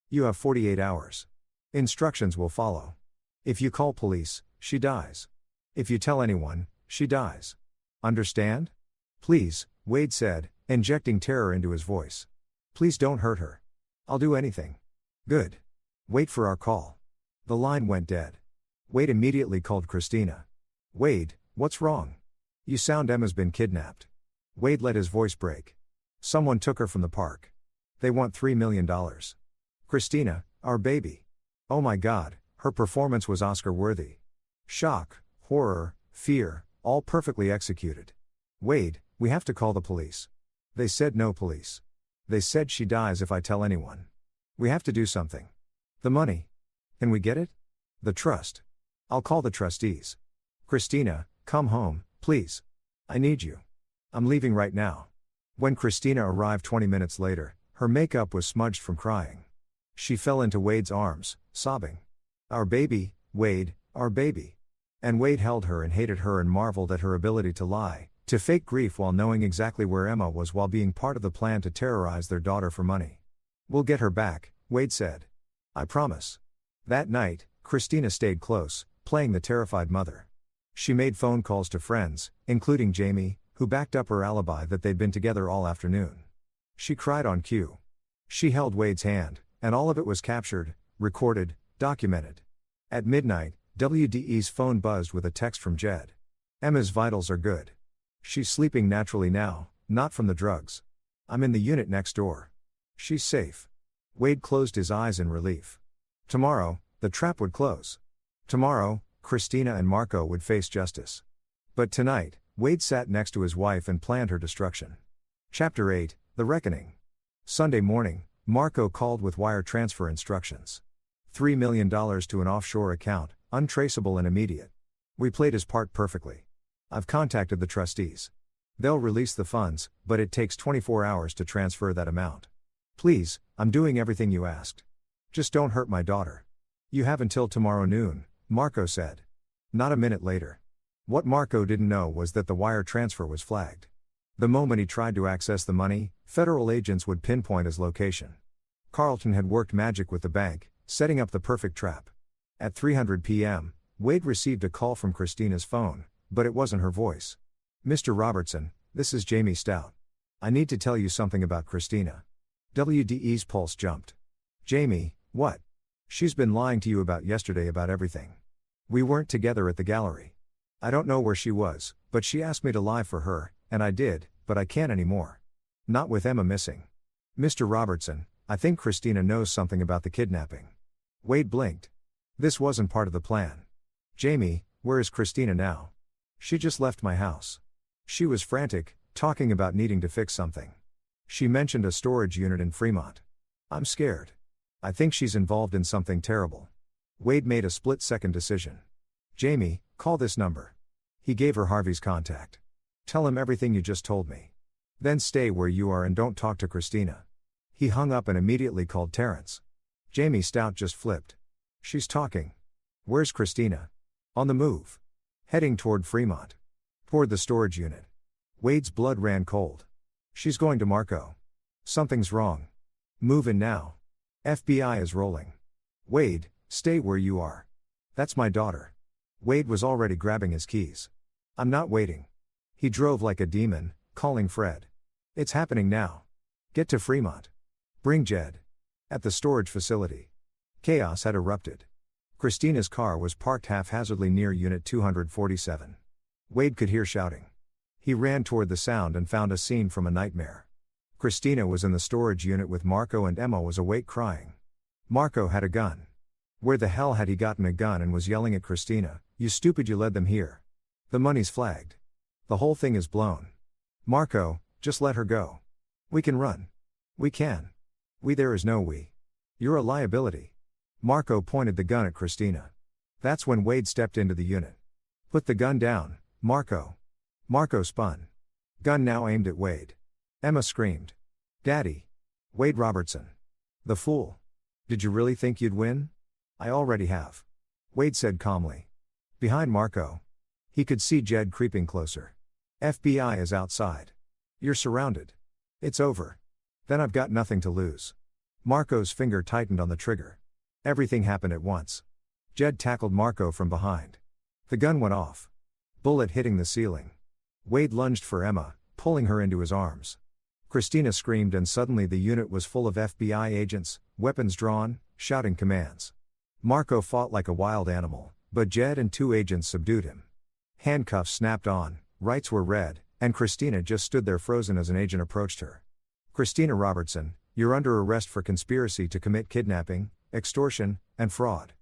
Speaker 1: You have 48 hours. Instructions will follow. If you call police, she dies. If you tell anyone, she dies. Understand? Please, Wade said, injecting terror into his voice. Please don't hurt her. I'll do anything. Good. Wait for our call. The line went dead. Wade immediately called Christina. Wade, what's wrong? You sound Emma's been kidnapped. Wade let his voice break. Someone took her from the park. They want $3 million. Christina, our baby. Oh my God, her performance was Oscar-worthy. Shock, horror, fear, all perfectly executed. Wade, we have to call the police. They said no police. They said she dies if I tell anyone. We have to do something. The money. Can we get it? The trust. I'll call the trustees. Christina, come home, please. I need you. I'm leaving right now. When Christina arrived 20 minutes later, her makeup was smudged from crying. She fell into Wade's arms, sobbing. Our baby, Wade, our baby. And Wade held her and hated her and marveled at her ability to lie, to fake grief while knowing exactly where Emma was while being part of the plan to terrorize their daughter for money. We'll get her back, Wade said. I promise. That night, Christina stayed close, playing the terrified mother. She made phone calls to friends, including Jamie, who backed up her alibi that they'd been together all afternoon. She cried on cue. She held Wade's hand, and all of it was captured, recorded, documented. At midnight, WDE's phone buzzed with a text from Jed. Emma's vitals are good. She's sleeping naturally now, not from the drugs. I'm in the unit next door. She's safe. Wade closed his eyes in relief. Tomorrow, the trap would close. Tomorrow, Christina and Marco would face justice. But tonight, Wade sat next to his wife and planned her destruction. Chapter 8, The Reckoning. Sunday morning, Marco called with wire transfer instructions. $3 million to an offshore account, untraceable and immediate. We played his part perfectly. I've contacted the trustees. They'll release the funds, but it takes 24 hours to transfer that amount. Please, I'm doing everything you asked. Just don't hurt my daughter. You have until tomorrow noon, Marco said. Not a minute later. What Marco didn't know was that the wire transfer was flagged. The moment he tried to access the money, federal agents would pinpoint his location. Carlton had worked magic with the bank, setting up the perfect trap. At 3:00 p.m., Wade received a call from Christina's phone, but it wasn't her voice. Mr. Robertson, this is Jamie Stout. I need to tell you something about Christina. WDE's pulse jumped. Jamie, what? She's been lying to you about yesterday about everything. We weren't together at the gallery. I don't know where she was, but she asked me to lie for her, and I did, but I can't anymore. Not with Emma missing. Mr. Robertson, I think Christina knows something about the kidnapping. Wade blinked. This wasn't part of the plan. Jamie, where is Christina now? She just left my house. She was frantic, talking about needing to fix something. She mentioned a storage unit in Fremont. I'm scared. I think she's involved in something terrible. Wade made a split-second decision. Jamie, call this number. He gave her Harvey's contact. Tell him everything you just told me. Then stay where you are and don't talk to Christina. He hung up and immediately called Terrence. Jamie Stout just flipped. She's talking. Where's Christina? On the move. Heading toward Fremont. Toward the storage unit. Wade's blood ran cold. She's going to Marco. Something's wrong. Move in now. FBI is rolling. Wade, stay where you are. That's my daughter. Wade was already grabbing his keys. I'm not waiting. He drove like a demon, calling Fred. It's happening now. Get to Fremont. Bring Jed. At the storage facility. Chaos had erupted. Christina's car was parked haphazardly near Unit 247. Wade could hear shouting. He ran toward the sound and found a scene from a nightmare. Christina was in the storage unit with Marco and Emma was awake crying. Marco had a gun. Where the hell had he gotten a gun and was yelling at Christina, "You stupid, you led them here. The money's flagged. The whole thing is blown. Marco, just let her go. We can run. We can. There is no we. You're a liability." Marco pointed the gun at Christina. That's when Wade stepped into the unit. Put the gun down, Marco. Marco spun. Gun now aimed at Wade. Emma screamed. Daddy. Wade Robertson. The fool. Did you really think you'd win? I already have. Wade said calmly. Behind Marco. He could see Jed creeping closer. FBI is outside. You're surrounded. It's over. Then I've got nothing to lose. Marco's finger tightened on the trigger. Everything happened at once. Jed tackled Marco from behind. The gun went off. Bullet hitting the ceiling. Wade lunged for Emma, pulling her into his arms. Christina screamed and suddenly the unit was full of FBI agents, weapons drawn, shouting commands. Marco fought like a wild animal, but Jed and 2 agents subdued him. Handcuffs snapped on, rights were read, and Christina just stood there frozen as an agent approached her. Christina Robertson, you're under arrest for conspiracy to commit kidnapping, extortion, and fraud.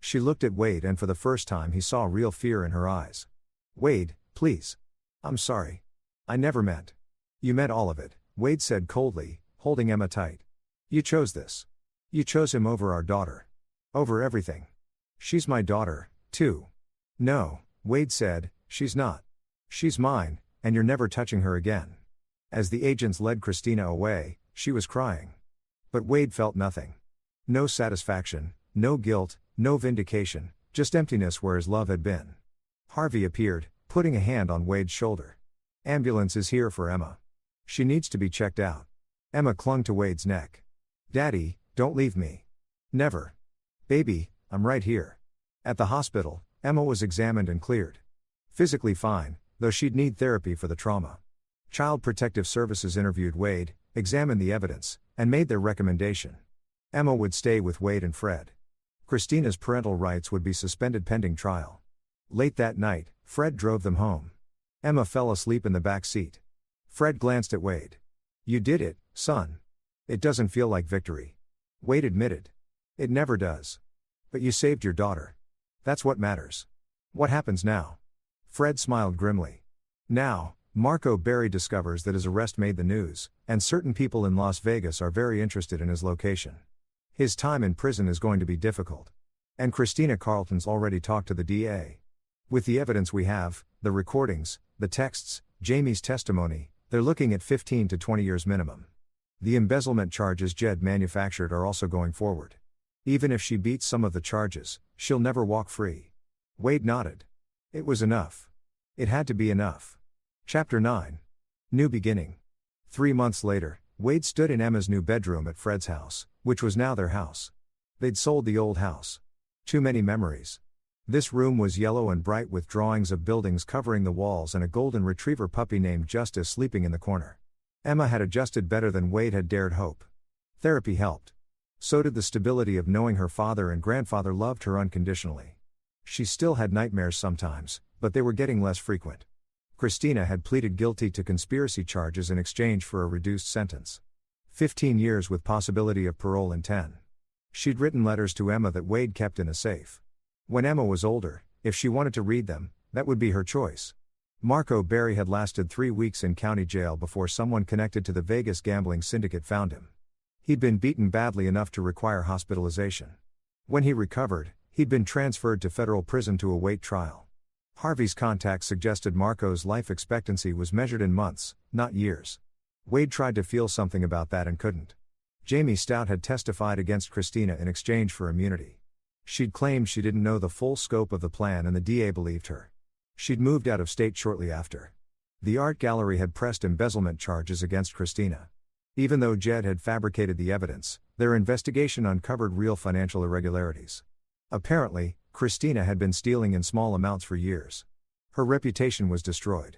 Speaker 1: She looked at Wade and for the first time he saw real fear in her eyes. Wade, please. I'm sorry. I never meant. You meant all of it, Wade said coldly, holding Emma tight. You chose this. You chose him over our daughter. Over everything. She's my daughter, too. No, Wade said, she's not. She's mine, and you're never touching her again. As the agents led Christina away, she was crying. But Wade felt nothing. No satisfaction, no guilt, no vindication, just emptiness where his love had been. Harvey appeared, putting a hand on Wade's shoulder. Ambulance is here for Emma. She needs to be checked out. Emma clung to Wade's neck. Daddy, don't leave me. Never. Baby, I'm right here. At the hospital, Emma was examined and cleared. Physically fine, though she'd need therapy for the trauma. Child Protective Services interviewed Wade, examined the evidence, and made their recommendation. Emma would stay with Wade and Fred. Christina's parental rights would be suspended pending trial. Late that night, Fred drove them home. Emma fell asleep in the back seat. Fred glanced at Wade. You did it, son. It doesn't feel like victory. Wade admitted. It never does. But you saved your daughter. That's what matters. What happens now? Fred smiled grimly. Now, Marco Berry discovers that his arrest made the news, and certain people in Las Vegas are very interested in his location. His time in prison is going to be difficult. And Christina Carlton's already talked to the DA. With the evidence we have, the recordings, the texts, Jamie's testimony, they're looking at 15 to 20 years minimum. The embezzlement charges Jed manufactured are also going forward. Even if she beats some of the charges, she'll never walk free. Wade nodded. It was enough. It had to be enough. Chapter 9. New Beginning. 3 months later, Wade stood in Emma's new bedroom at Fred's house, which was now their house. They'd sold the old house. Too many memories. This room was yellow and bright with drawings of buildings covering the walls and a golden retriever puppy named Justice sleeping in the corner. Emma had adjusted better than Wade had dared hope. Therapy helped. So did the stability of knowing her father and grandfather loved her unconditionally. She still had nightmares sometimes, but they were getting less frequent. Christina had pleaded guilty to conspiracy charges in exchange for a reduced sentence. 15 years with possibility of parole in 10. She'd written letters to Emma that Wade kept in a safe. When Emma was older, if she wanted to read them, that would be her choice. Marco Berry had lasted 3 weeks in county jail before someone connected to the Vegas gambling syndicate found him. He'd been beaten badly enough to require hospitalization. When he recovered, he'd been transferred to federal prison to await trial. Harvey's contacts suggested Marco's life expectancy was measured in months, not years. Wade tried to feel something about that and couldn't. Jamie Stout had testified against Christina in exchange for immunity. She'd claimed she didn't know the full scope of the plan and the DA believed her. She'd moved out of state shortly after. The art gallery had pressed embezzlement charges against Christina. Even though Jed had fabricated the evidence, their investigation uncovered real financial irregularities. Apparently, Christina had been stealing in small amounts for years. Her reputation was destroyed.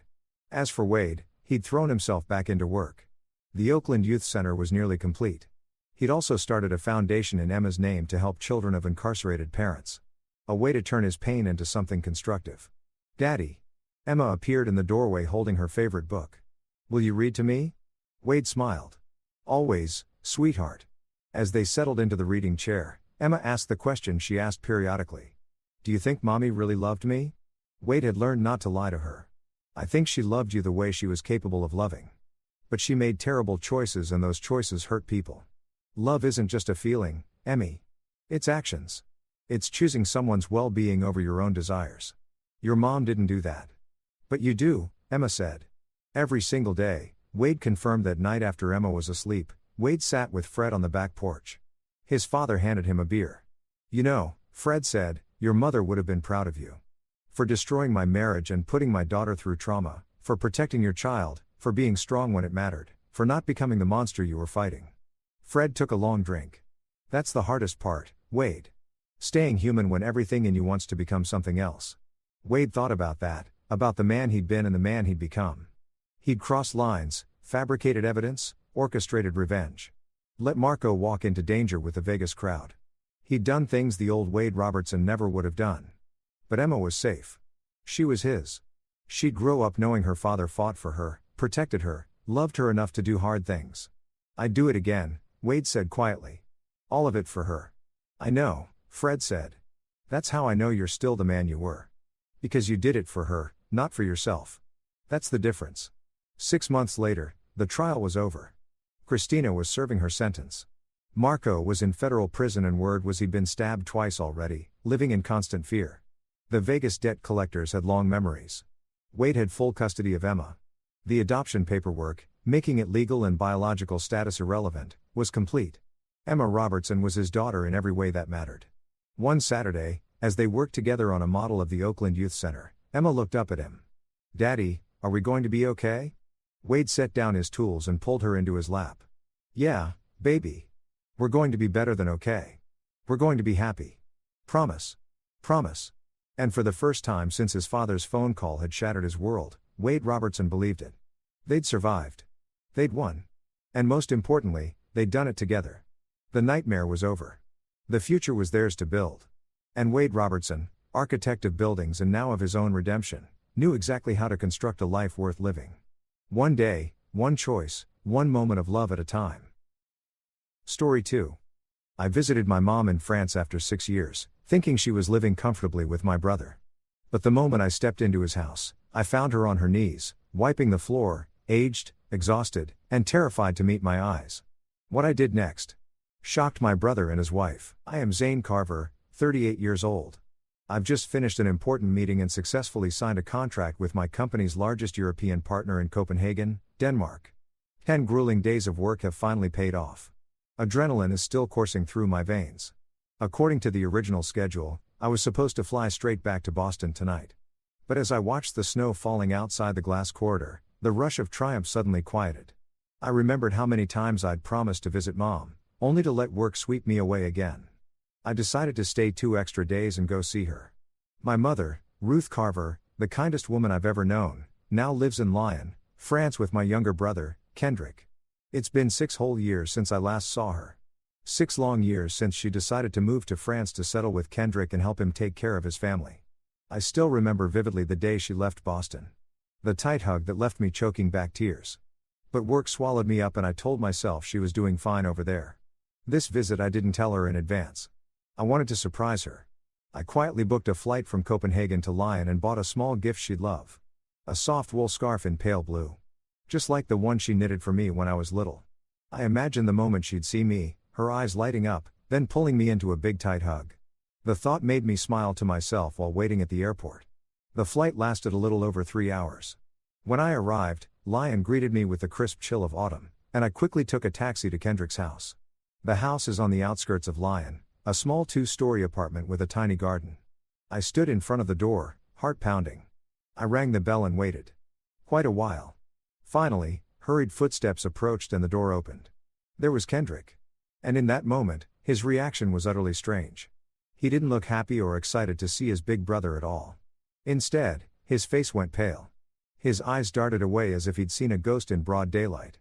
Speaker 1: As for Wade, he'd thrown himself back into work. The Oakland Youth Center was nearly complete. He'd also started a foundation in Emma's name to help children of incarcerated parents. A way to turn his pain into something constructive. "Daddy." Emma appeared in the doorway holding her favorite book. "Will you read to me?" Wade smiled. "Always, sweetheart." As they settled into the reading chair, Emma asked the question she asked periodically. "Do you think Mommy really loved me?" Wade had learned not to lie to her. "I think she loved you the way she was capable of loving. But she made terrible choices and those choices hurt people. Love isn't just a feeling, Emmy. It's actions. It's choosing someone's well-being over your own desires. Your mom didn't do that. But you do," Emma said. Every single day, Wade confirmed that night after Emma was asleep, Wade sat with Fred on the back porch. His father handed him a beer. "You know," Fred said, "your mother would have been proud of you. For destroying my marriage and putting my daughter through trauma, for protecting your child, for being strong when it mattered, for not becoming the monster you were fighting." Fred took a long drink. "That's the hardest part, Wade. Staying human when everything in you wants to become something else." Wade thought about that, about the man he'd been and the man he'd become. He'd crossed lines, fabricated evidence, orchestrated revenge. Let Marco walk into danger with the Vegas crowd. He'd done things the old Wade Robertson never would have done. But Emma was safe. She was his. She'd grow up knowing her father fought for her, protected her, loved her enough to do hard things. "I'd do it again," Wade said quietly. "All of it for her." "I know," Fred said. "That's how I know you're still the man you were. Because you did it for her, not for yourself. That's the difference." 6 months later, the trial was over. Christina was serving her sentence. Marco was in federal prison and word was he'd been stabbed twice already, living in constant fear. The Vegas debt collectors had long memories. Wade had full custody of Emma. The adoption paperwork, making it legal and biological status irrelevant, was complete. Emma Robertson was his daughter in every way that mattered. One Saturday, as they worked together on a model of the Oakland Youth Center, Emma looked up at him. "Daddy, are we going to be okay?" Wade set down his tools and pulled her into his lap. "Yeah, baby. We're going to be better than okay. We're going to be happy. Promise. Promise." And for the first time since his father's phone call had shattered his world, Wade Robertson believed it. They'd survived. They'd won. And most importantly, they'd done it together. The nightmare was over. The future was theirs to build. And Wade Robertson, architect of buildings and now of his own redemption, knew exactly how to construct a life worth living. One day, one choice, one moment of love at a time. Story 2. I visited my mom in France after 6 years, thinking she was living comfortably with my brother. But the moment I stepped into his house, I found her on her knees, wiping the floor, aged, exhausted, and terrified to meet my eyes. What I did next shocked my brother and his wife. I am Zane Carver, 38 years old. I've just finished an important meeting and successfully signed a contract with my company's largest European partner in Copenhagen, Denmark. 10 grueling days of work have finally paid off. Adrenaline is still coursing through my veins. According to the original schedule, I was supposed to fly straight back to Boston tonight. But as I watched the snow falling outside the glass corridor, the rush of triumph suddenly quieted. I remembered how many times I'd promised to visit Mom, only to let work sweep me away again. I decided to stay 2 extra days and go see her. My mother, Ruth Carver, the kindest woman I've ever known, now lives in Lyon, France with my younger brother, Kendrick. It's been 6 whole years since I last saw her. 6 long years since she decided to move to France to settle with Kendrick and help him take care of his family. I still remember vividly the day she left Boston. The tight hug that left me choking back tears. But work swallowed me up and I told myself she was doing fine over there. This visit I didn't tell her in advance. I wanted to surprise her. I quietly booked a flight from Copenhagen to Lyon and bought a small gift she'd love. A soft wool scarf in pale blue. Just like the one she knitted for me when I was little. I imagined the moment she'd see me, her eyes lighting up, then pulling me into a big tight hug. The thought made me smile to myself while waiting at the airport. The flight lasted a little over 3 hours. When I arrived, Lyon greeted me with the crisp chill of autumn, and I quickly took a taxi to Kendrick's house. The house is on the outskirts of Lyon, a small 2-story apartment with a tiny garden. I stood in front of the door, heart pounding. I rang the bell and waited. Quite a while. Finally, hurried footsteps approached and the door opened. There was Kendrick. And in that moment, his reaction was utterly strange. He didn't look happy or excited to see his big brother at all. Instead, his face went pale. His eyes darted away as if he'd seen a ghost in broad daylight.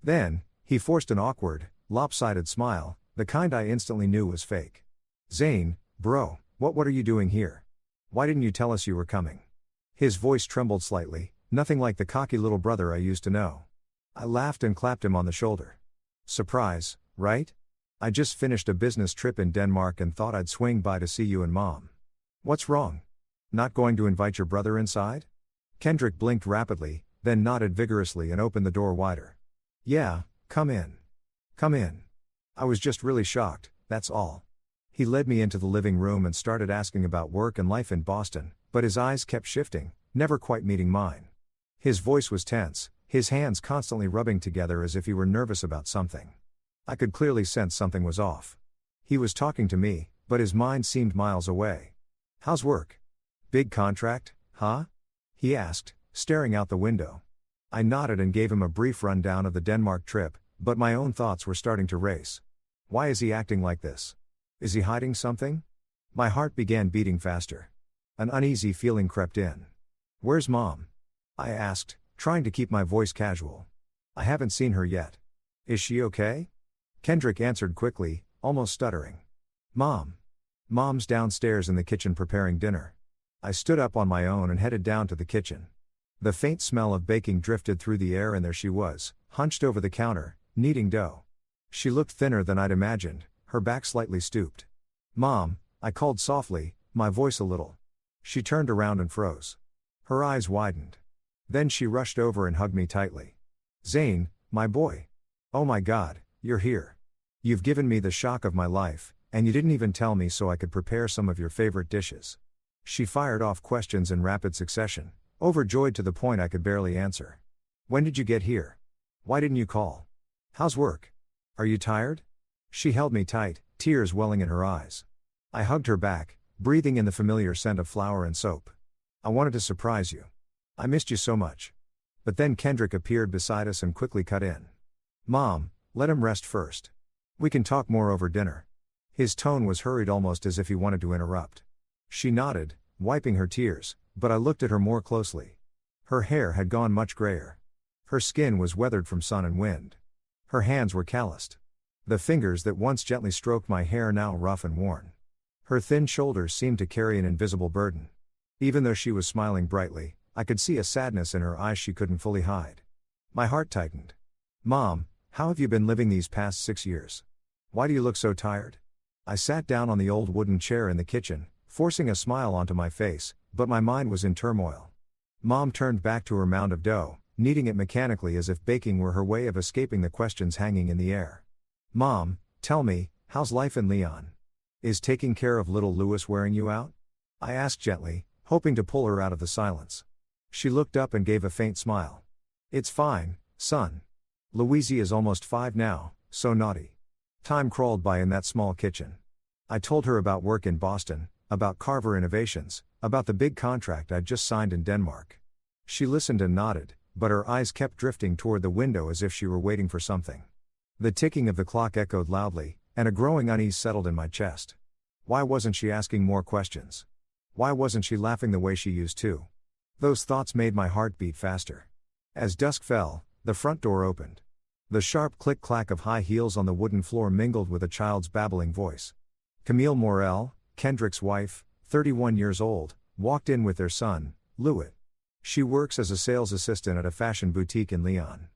Speaker 1: Then, he forced an awkward, lopsided smile, the kind I instantly knew was fake. "Zane, bro, what are you doing here? Why didn't you tell us you were coming?" His voice trembled slightly, nothing like the cocky little brother I used to know. I laughed and clapped him on the shoulder. "Surprise, right? I just finished a business trip in Denmark and thought I'd swing by to see you and Mom. What's wrong? Not going to invite your brother inside?" Kendrick blinked rapidly, then nodded vigorously and opened the door wider. "Yeah, come in. Come in. I was just really shocked, that's all." He led me into the living room and started asking about work and life in Boston, but his eyes kept shifting, never quite meeting mine. His voice was tense, his hands constantly rubbing together as if he were nervous about something. I could clearly sense something was off. He was talking to me, but his mind seemed miles away. "How's work? Big contract, huh?" he asked, staring out the window. I nodded and gave him a brief rundown of the Denmark trip, but my own thoughts were starting to race. Why is he acting like this? Is he hiding something? My heart began beating faster. An uneasy feeling crept in. "Where's Mom?" I asked, trying to keep my voice casual. "I haven't seen her yet. Is she okay?" Kendrick answered quickly, almost stuttering. Mom's downstairs in the kitchen preparing dinner." I stood up on my own and headed down to the kitchen. The faint smell of baking drifted through the air and there she was, hunched over the counter, kneading dough. She looked thinner than I'd imagined, her back slightly stooped. "Mom," I called softly, my voice a little. She turned around and froze. Her eyes widened. Then she rushed over and hugged me tightly. "Zane, my boy. Oh my God, you're here. You've given me the shock of my life, and you didn't even tell me so I could prepare some of your favorite dishes." She fired off questions in rapid succession, overjoyed to the point I could barely answer. "When did you get here? Why didn't you call? How's work? Are you tired?" She held me tight, tears welling in her eyes. I hugged her back, breathing in the familiar scent of flour and soap. "I wanted to surprise you. I missed you so much." But then Kendrick appeared beside us and quickly cut in. "Mom, let him rest first. We can talk more over dinner." His tone was hurried almost as if he wanted to interrupt. She nodded, wiping her tears, but I looked at her more closely. Her hair had gone much grayer. Her skin was weathered from sun and wind. Her hands were calloused. The fingers that once gently stroked my hair now rough and worn. Her thin shoulders seemed to carry an invisible burden. Even though she was smiling brightly, I could see a sadness in her eyes she couldn't fully hide. My heart tightened. "Mom, how have you been living these past 6 years? Why do you look so tired?" I sat down on the old wooden chair in the kitchen, forcing a smile onto my face, but my mind was in turmoil. Mom turned back to her mound of dough, kneading it mechanically as if baking were her way of escaping the questions hanging in the air. "Mom, tell me, how's life in Lyon? Is taking care of little Louis wearing you out?" I asked gently, hoping to pull her out of the silence. She looked up and gave a faint smile. "It's fine, son. Louisie is almost 5 now, so naughty." Time crawled by in that small kitchen. I told her about work in Boston, about Carver Innovations, about the big contract I'd just signed in Denmark. She listened and nodded, but her eyes kept drifting toward the window as if she were waiting for something. The ticking of the clock echoed loudly, and a growing unease settled in my chest. Why wasn't she asking more questions? Why wasn't she laughing the way she used to? Those thoughts made my heart beat faster. As dusk fell, the front door opened. The sharp click-clack of high heels on the wooden floor mingled with a child's babbling voice. Camille Morel, Kendrick's wife, 31 years old, walked in with their son, Louis. She works as a sales assistant at a fashion boutique in Lyon.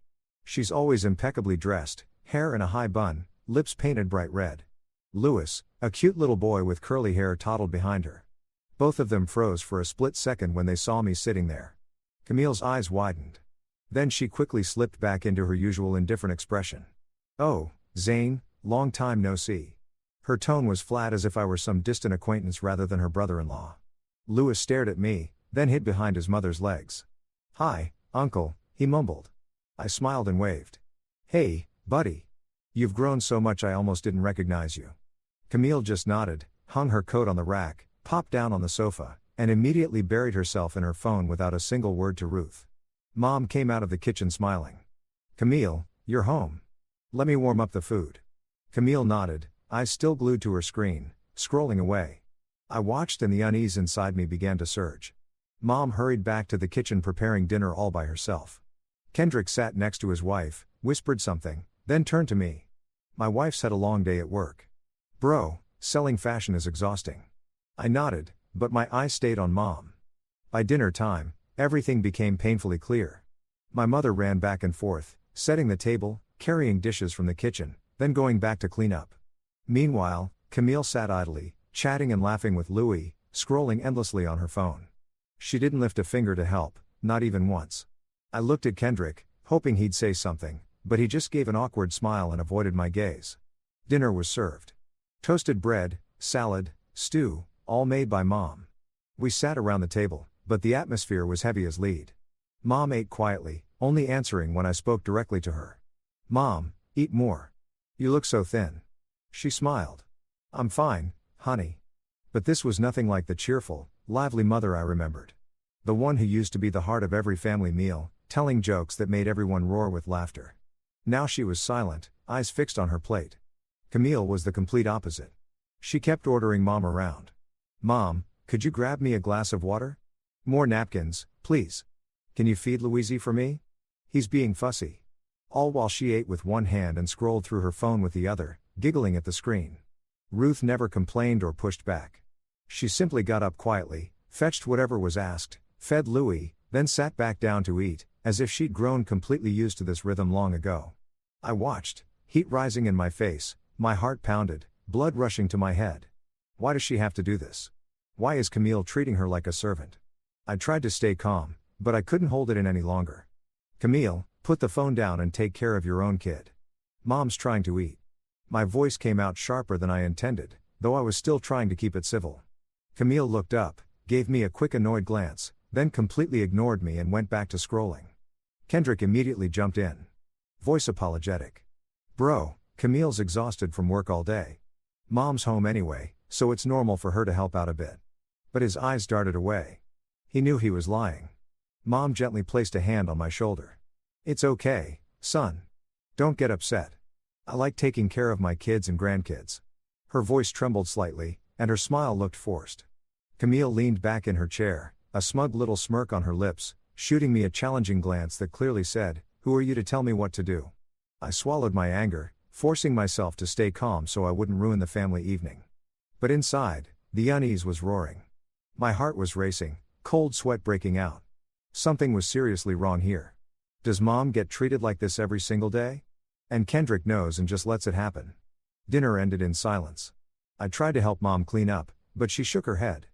Speaker 1: She's always impeccably dressed, hair in a high bun, lips painted bright red. Louis, a cute little boy with curly hair, toddled behind her. Both of them froze for a split second when they saw me sitting there. Camille's eyes widened. Then she quickly slipped back into her usual indifferent expression. "Oh, Zane, long time no see." Her tone was flat, as if I were some distant acquaintance rather than her brother-in-law. Louis stared at me, then hid behind his mother's legs. "Hi, uncle," he mumbled. I smiled and waved. "Hey, buddy. You've grown so much I almost didn't recognize you." Camille just nodded, hung her coat on the rack, popped down on the sofa, and immediately buried herself in her phone without a single word to Ruth. Mom came out of the kitchen smiling. "Camille, you're home. Let me warm up the food." Camille nodded, eyes still glued to her screen, scrolling away. I watched and the unease inside me began to surge. Mom hurried back to the kitchen preparing dinner all by herself. Kendrick sat next to his wife, whispered something, then turned to me. "My wife's had a long day at work. Bro, selling fashion is exhausting." I nodded, but my eyes stayed on Mom. By dinner time, everything became painfully clear. My mother ran back and forth, setting the table, carrying dishes from the kitchen, then going back to clean up. Meanwhile, Camille sat idly, chatting and laughing with Louis, scrolling endlessly on her phone. She didn't lift a finger to help, not even once. I looked at Kendrick, hoping he'd say something, but he just gave an awkward smile and avoided my gaze. Dinner was served. Toasted bread, salad, stew, all made by Mom. We sat around the table, but the atmosphere was heavy as lead. Mom ate quietly, only answering when I spoke directly to her. "Mom, eat more. You look so thin." She smiled. "I'm fine, honey." But this was nothing like the cheerful, lively mother I remembered. The one who used to be the heart of every family meal, telling jokes that made everyone roar with laughter. Now she was silent, eyes fixed on her plate. Camille was the complete opposite. She kept ordering Mom around. "Mom, could you grab me a glass of water? More napkins, please. Can you feed Louise for me? He's being fussy." All while she ate with one hand and scrolled through her phone with the other, giggling at the screen. Ruth never complained or pushed back. She simply got up quietly, fetched whatever was asked, fed Louis, then sat back down to eat, as if she'd grown completely used to this rhythm long ago. I watched, heat rising in my face, my heart pounded, blood rushing to my head. Why does she have to do this? Why is Camille treating her like a servant? I tried to stay calm, but I couldn't hold it in any longer. "Camille, put the phone down and take care of your own kid. Mom's trying to eat." My voice came out sharper than I intended, though I was still trying to keep it civil. Camille looked up, gave me a quick annoyed glance, then completely ignored me and went back to scrolling. Kendrick immediately jumped in. Voice apologetic. "Bro, Camille's exhausted from work all day. Mom's home anyway, so it's normal for her to help out a bit." But his eyes darted away. He knew he was lying. Mom gently placed a hand on my shoulder. "It's okay, son. Don't get upset. I like taking care of my kids and grandkids." Her voice trembled slightly, and her smile looked forced. Camille leaned back in her chair, a smug little smirk on her lips, shooting me a challenging glance that clearly said, "Who are you to tell me what to do?" I swallowed my anger, forcing myself to stay calm so I wouldn't ruin the family evening. But inside, the unease was roaring. My heart was racing, cold sweat breaking out. Something was seriously wrong here. Does Mom get treated like this every single day? And Kendrick knows and just lets it happen. Dinner ended in silence. I tried to help Mom clean up, but she shook her head.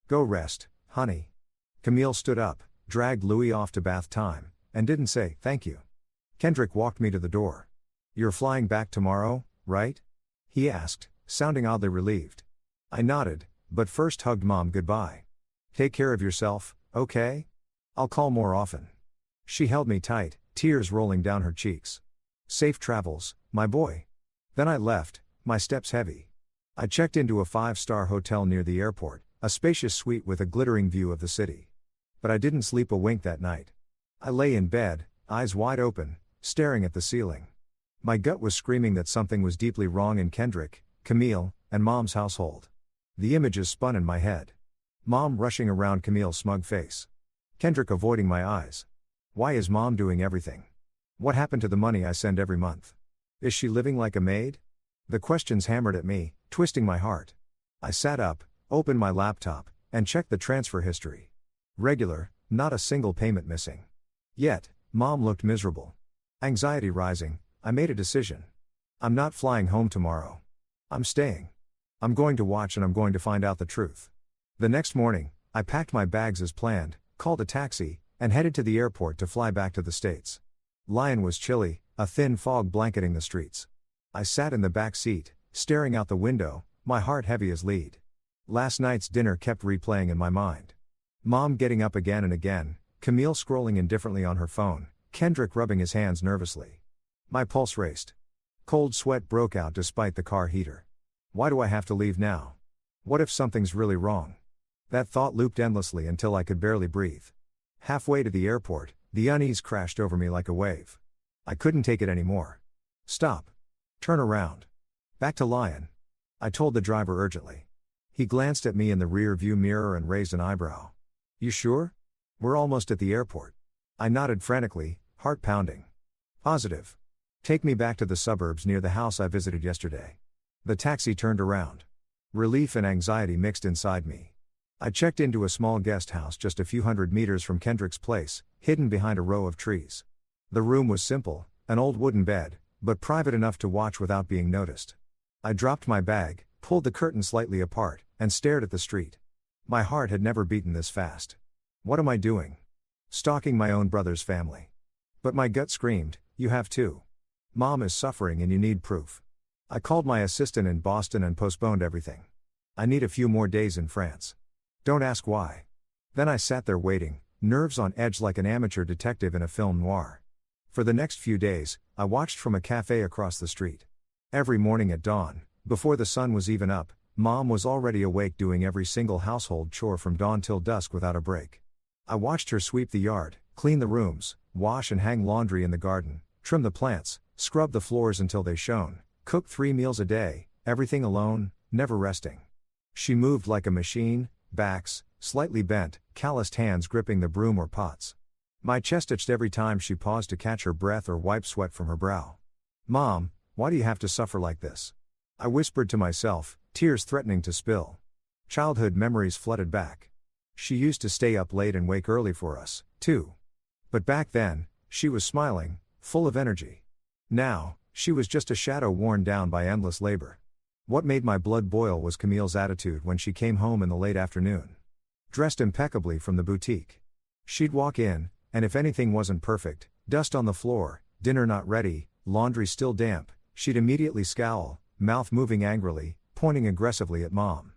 Speaker 1: "Go rest, honey." Camille stood up, dragged Louis off to bath time, and didn't say, "Thank you." Kendrick walked me to the door. "You're flying back tomorrow, right?" he asked, sounding oddly relieved. I nodded, but first hugged Mom goodbye. "Take care of yourself, okay? I'll call more often." She held me tight, tears rolling down her cheeks. "Safe travels, my boy." Then I left, my steps heavy. I checked into a 5-star hotel near the airport, a spacious suite with a glittering view of the city. But I didn't sleep a wink that night. I lay in bed, eyes wide open, staring at the ceiling. My gut was screaming that something was deeply wrong in Kendrick, Camille, and Mom's household. The images spun in my head. Mom rushing around Camille's smug face. Kendrick avoiding my eyes. Why is Mom doing everything? What happened to the money I send every month? Is she living like a maid? The questions hammered at me, twisting my heart. I sat up, opened my laptop, and checked the transfer history. Regular, not a single payment missing. Yet, Mom looked miserable. Anxiety rising, I made a decision. I'm not flying home tomorrow. I'm staying. I'm going to watch and I'm going to find out the truth. The next morning, I packed my bags as planned, called a taxi, and headed to the airport to fly back to the States. Lyon was chilly, a thin fog blanketing the streets. I sat in the back seat, staring out the window, my heart heavy as lead. Last night's dinner kept replaying in my mind. Mom getting up again and again, Camille scrolling indifferently on her phone, Kendrick rubbing his hands nervously. My pulse raced. Cold sweat broke out despite the car heater. Why do I have to leave now? What if something's really wrong? That thought looped endlessly until I could barely breathe. Halfway to the airport, the unease crashed over me like a wave. I couldn't take it anymore. Stop. Turn around. Back to Lyon. I told the driver urgently. He glanced at me in the rear view mirror and raised an eyebrow. You sure? We're almost at the airport. I nodded frantically, heart pounding. Positive. Take me back to the suburbs near the house I visited yesterday. The taxi turned around. Relief and anxiety mixed inside me. I checked into a small guest house just a few hundred meters from Kendrick's place, hidden behind a row of trees. The room was simple, an old wooden bed, but private enough to watch without being noticed. I dropped my bag, pulled the curtain slightly apart, and stared at the street. My heart had never beaten this fast. What am I doing? Stalking my own brother's family. But my gut screamed, you have too. Mom is suffering and you need proof. I called my assistant in Boston and postponed everything. I need a few more days in France. Don't ask why. Then I sat there waiting, nerves on edge like an amateur detective in a film noir. For the next few days, I watched from a cafe across the street. Every morning at dawn, before the sun was even up, Mom was already awake doing every single household chore from dawn till dusk without a break. I watched her sweep the yard, clean the rooms, wash and hang laundry in the garden, trim the plants, scrub the floors until they shone, cook 3 meals a day, everything alone, never resting. She moved like a machine, backs, slightly bent, calloused hands gripping the broom or pots. My chest itched every time she paused to catch her breath or wipe sweat from her brow. Mom, why do you have to suffer like this? I whispered to myself, tears threatening to spill. Childhood memories flooded back. She used to stay up late and wake early for us, too. But back then, she was smiling, full of energy. Now, she was just a shadow worn down by endless labor. What made my blood boil was Camille's attitude when she came home in the late afternoon. Dressed impeccably from the boutique. She'd walk in, and if anything wasn't perfect, dust on the floor, dinner not ready, laundry still damp, she'd immediately scowl, mouth moving angrily, pointing aggressively at Mom.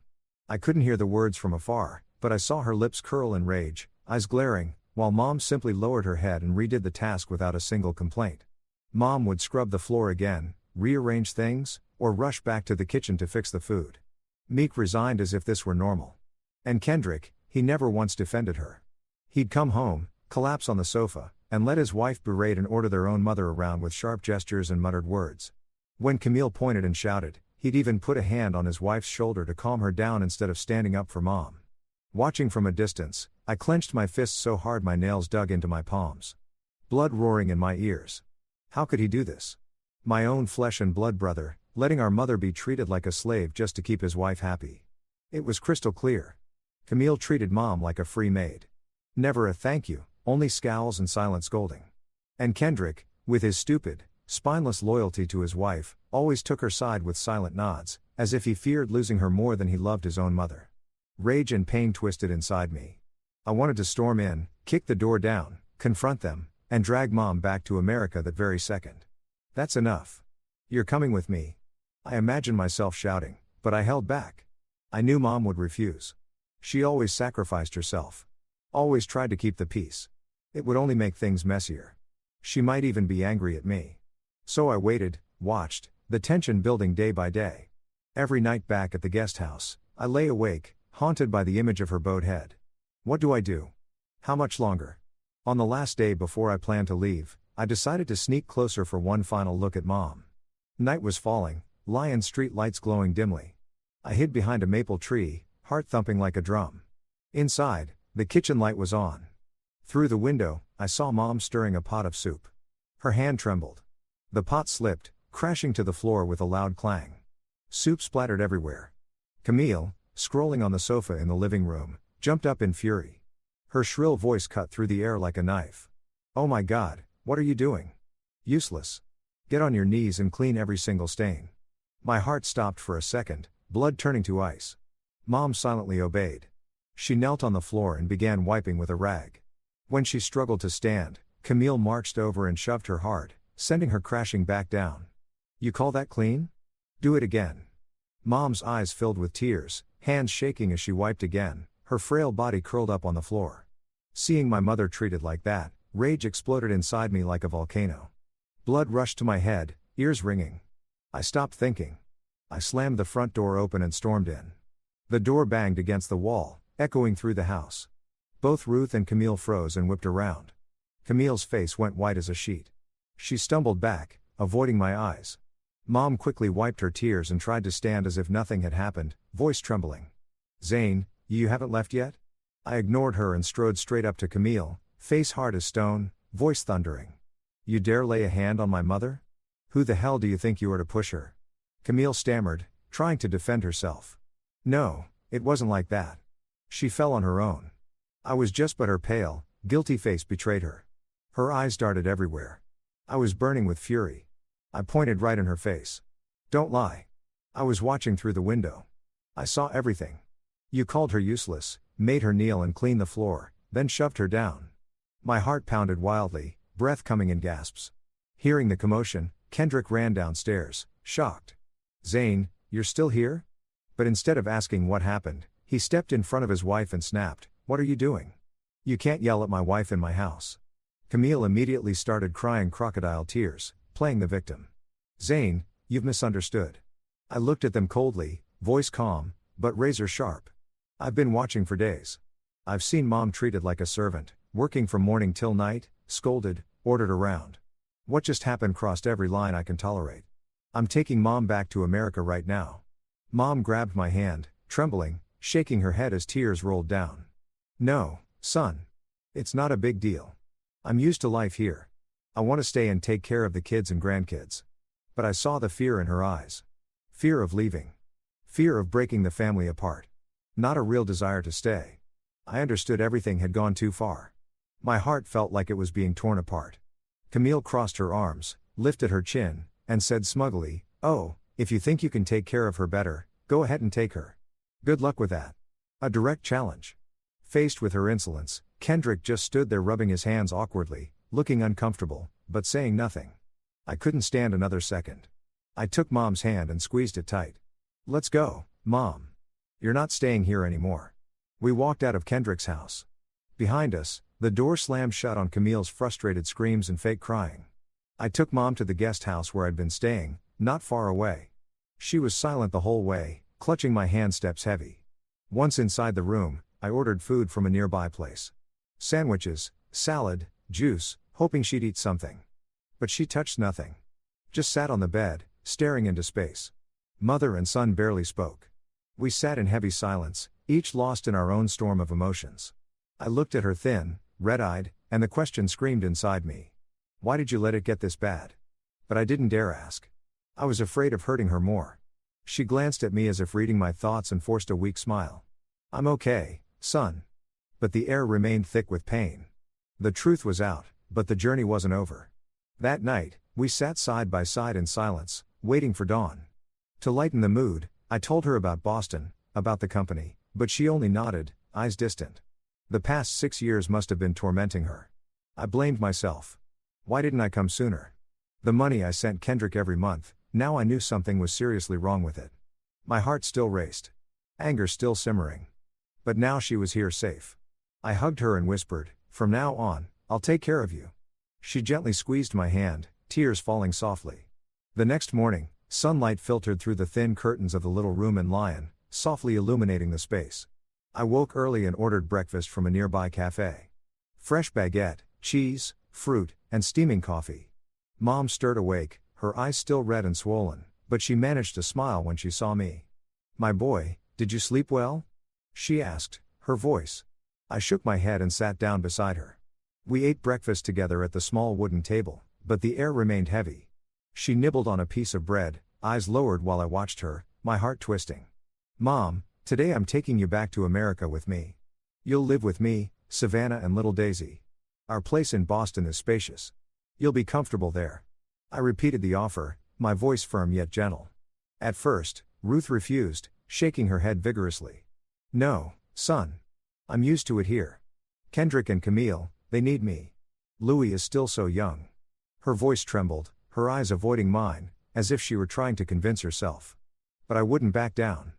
Speaker 1: I couldn't hear the words from afar, but I saw her lips curl in rage, eyes glaring, while Mom simply lowered her head and redid the task without a single complaint. Mom would scrub the floor again, rearrange things, or rush back to the kitchen to fix the food. Meek resigned as if this were normal. And Kendrick, he never once defended her. He'd come home, collapse on the sofa, and let his wife berate and order their own mother around with sharp gestures and muttered words. When Camille pointed and shouted, he'd even put a hand on his wife's shoulder to calm her down instead of standing up for Mom. Watching from a distance, I clenched my fists so hard my nails dug into my palms. Blood roaring in my ears. How could he do this? My own flesh and blood brother, letting our mother be treated like a slave just to keep his wife happy. It was crystal clear. Camille treated Mom like a free maid. Never a thank you, only scowls and silent scolding. And Kendrick, with his stupid, spineless loyalty to his wife, always took her side with silent nods, as if he feared losing her more than he loved his own mother. Rage and pain twisted inside me. I wanted to storm in, kick the door down, confront them, and drag Mom back to America that very second. That's enough. You're coming with me. I imagined myself shouting, but I held back. I knew Mom would refuse. She always sacrificed herself. Always tried to keep the peace. It would only make things messier. She might even be angry at me. So I waited, watched, the tension building day by day. Every night back at the guest house, I lay awake, haunted by the image of her bowed head. What do I do? How much longer? On the last day before I planned to leave, I decided to sneak closer for one final look at Mom. Night was falling, Lyon street lights glowing dimly. I hid behind a maple tree, heart thumping like a drum. Inside, the kitchen light was on. Through the window, I saw Mom stirring a pot of soup. Her hand trembled. The pot slipped, crashing to the floor with a loud clang. Soup splattered everywhere. Camille, scrolling on the sofa in the living room, jumped up in fury. Her shrill voice cut through the air like a knife. "Oh my God, what are you doing? Useless. Get on your knees and clean every single stain." My heart stopped for a second, blood turning to ice. Mom silently obeyed. She knelt on the floor and began wiping with a rag. When she struggled to stand, Camille marched over and shoved her hard, sending her crashing back down. "You call that clean? Do it again." Mom's eyes filled with tears, hands shaking as she wiped again, her frail body curled up on the floor. Seeing my mother treated like that, rage exploded inside me like a volcano. Blood rushed to my head, ears ringing. I stopped thinking. I slammed the front door open and stormed in. The door banged against the wall, echoing through the house. Both Ruth and Camille froze and whipped around. Camille's face went white as a sheet. She stumbled back, avoiding my eyes. Mom quickly wiped her tears and tried to stand as if nothing had happened, voice trembling. "Zane, you haven't left yet?" I ignored her and strode straight up to Camille, face hard as stone, voice thundering. "You dare lay a hand on my mother? Who the hell do you think you are to push her?" Camille stammered, trying to defend herself. "No, it wasn't like that. She fell on her own. I was just but her pale, guilty face betrayed her." Her eyes darted everywhere. I was burning with fury. I pointed right in her face. "Don't lie. I was watching through the window. I saw everything. You called her useless, made her kneel and clean the floor, then shoved her down." My heart pounded wildly, breath coming in gasps. Hearing the commotion, Kendrick ran downstairs, shocked. "Zane, you're still here?" But instead of asking what happened, he stepped in front of his wife and snapped, "What are you doing? You can't yell at my wife in my house." Camille immediately started crying crocodile tears, playing the victim. "Zane, you've misunderstood." I looked at them coldly, voice calm, but razor sharp. "I've been watching for days. I've seen Mom treated like a servant, working from morning till night, scolded, ordered around. What just happened crossed every line I can tolerate. I'm taking Mom back to America right now." Mom grabbed my hand, trembling, shaking her head as tears rolled down. "No, son. It's not a big deal. I'm used to life here. I want to stay and take care of the kids and grandkids." But I saw the fear in her eyes. Fear of leaving. Fear of breaking the family apart. Not a real desire to stay. I understood everything had gone too far. My heart felt like it was being torn apart. Camille crossed her arms, lifted her chin, and said smugly, "Oh, if you think you can take care of her better, go ahead and take her. Good luck with that." A direct challenge. Faced with her insolence, Kendrick just stood there rubbing his hands awkwardly, looking uncomfortable, but saying nothing. I couldn't stand another second. I took Mom's hand and squeezed it tight. "Let's go, Mom. You're not staying here anymore." We walked out of Kendrick's house. Behind us, the door slammed shut on Camille's frustrated screams and fake crying. I took Mom to the guest house where I'd been staying, not far away. She was silent the whole way, clutching my hand steps heavy. Once inside the room, I ordered food from a nearby place. Sandwiches, salad, juice, hoping she'd eat something. But she touched nothing. Just sat on the bed, staring into space. Mother and son barely spoke. We sat in heavy silence, each lost in our own storm of emotions. I looked at her thin, red-eyed, and the question screamed inside me. Why did you let it get this bad? But I didn't dare ask. I was afraid of hurting her more. She glanced at me as if reading my thoughts and forced a weak smile. "I'm okay, son." But the air remained thick with pain. The truth was out, but the journey wasn't over. That night, we sat side by side in silence, waiting for dawn. To lighten the mood, I told her about Boston, about the company, but she only nodded, eyes distant. The past 6 years must have been tormenting her. I blamed myself. Why didn't I come sooner? The money I sent Kendrick every month, now I knew something was seriously wrong with it. My heart still raced. Anger still simmering. But now she was here safe. I hugged her and whispered, "From now on, I'll take care of you." She gently squeezed my hand, tears falling softly. The next morning, sunlight filtered through the thin curtains of the little room in Lyon, softly illuminating the space. I woke early and ordered breakfast from a nearby cafe. Fresh baguette, cheese, fruit, and steaming coffee. Mom stirred awake, her eyes still red and swollen, but she managed to smile when she saw me. "My boy, did you sleep well?" she asked, her voice. I shook my head and sat down beside her. We ate breakfast together at the small wooden table, but the air remained heavy. She nibbled on a piece of bread, eyes lowered while I watched her, my heart twisting. Mom, today I'm taking you back to America with me. You'll live with me, Savannah and little Daisy. Our place in Boston is spacious. You'll be comfortable there. I repeated the offer, my voice firm yet gentle. At first, Ruth refused, shaking her head vigorously. No, son. I'm used to it here. Kendrick and Camille, they need me. Louis is still so young. Her voice trembled, her eyes avoiding mine, as if she were trying to convince herself. But I wouldn't back down.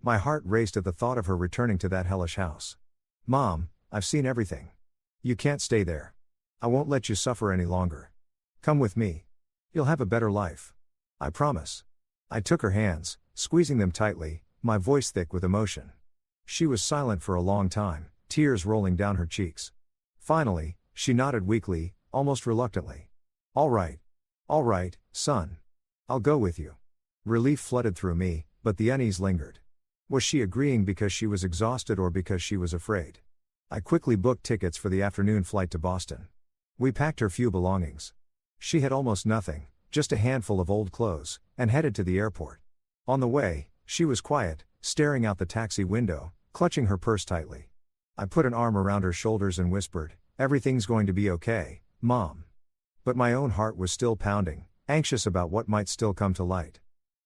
Speaker 1: My heart raced at the thought of her returning to that hellish house. Mom, I've seen everything. You can't stay there. I won't let you suffer any longer. Come with me. You'll have a better life. I promise. I took her hands, squeezing them tightly, my voice thick with emotion. She was silent for a long time, tears rolling down her cheeks. Finally, she nodded weakly, almost reluctantly. All right, son. I'll go with you. Relief flooded through me, but the unease lingered. Was she agreeing because she was exhausted or because she was afraid? I quickly booked tickets for the afternoon flight to Boston. We packed her few belongings. She had almost nothing, just a handful of old clothes, and headed to the airport. On the way, she was quiet, staring out the taxi window, clutching her purse tightly. I put an arm around her shoulders and whispered, "Everything's going to be okay, Mom." But my own heart was still pounding, anxious about what might still come to light.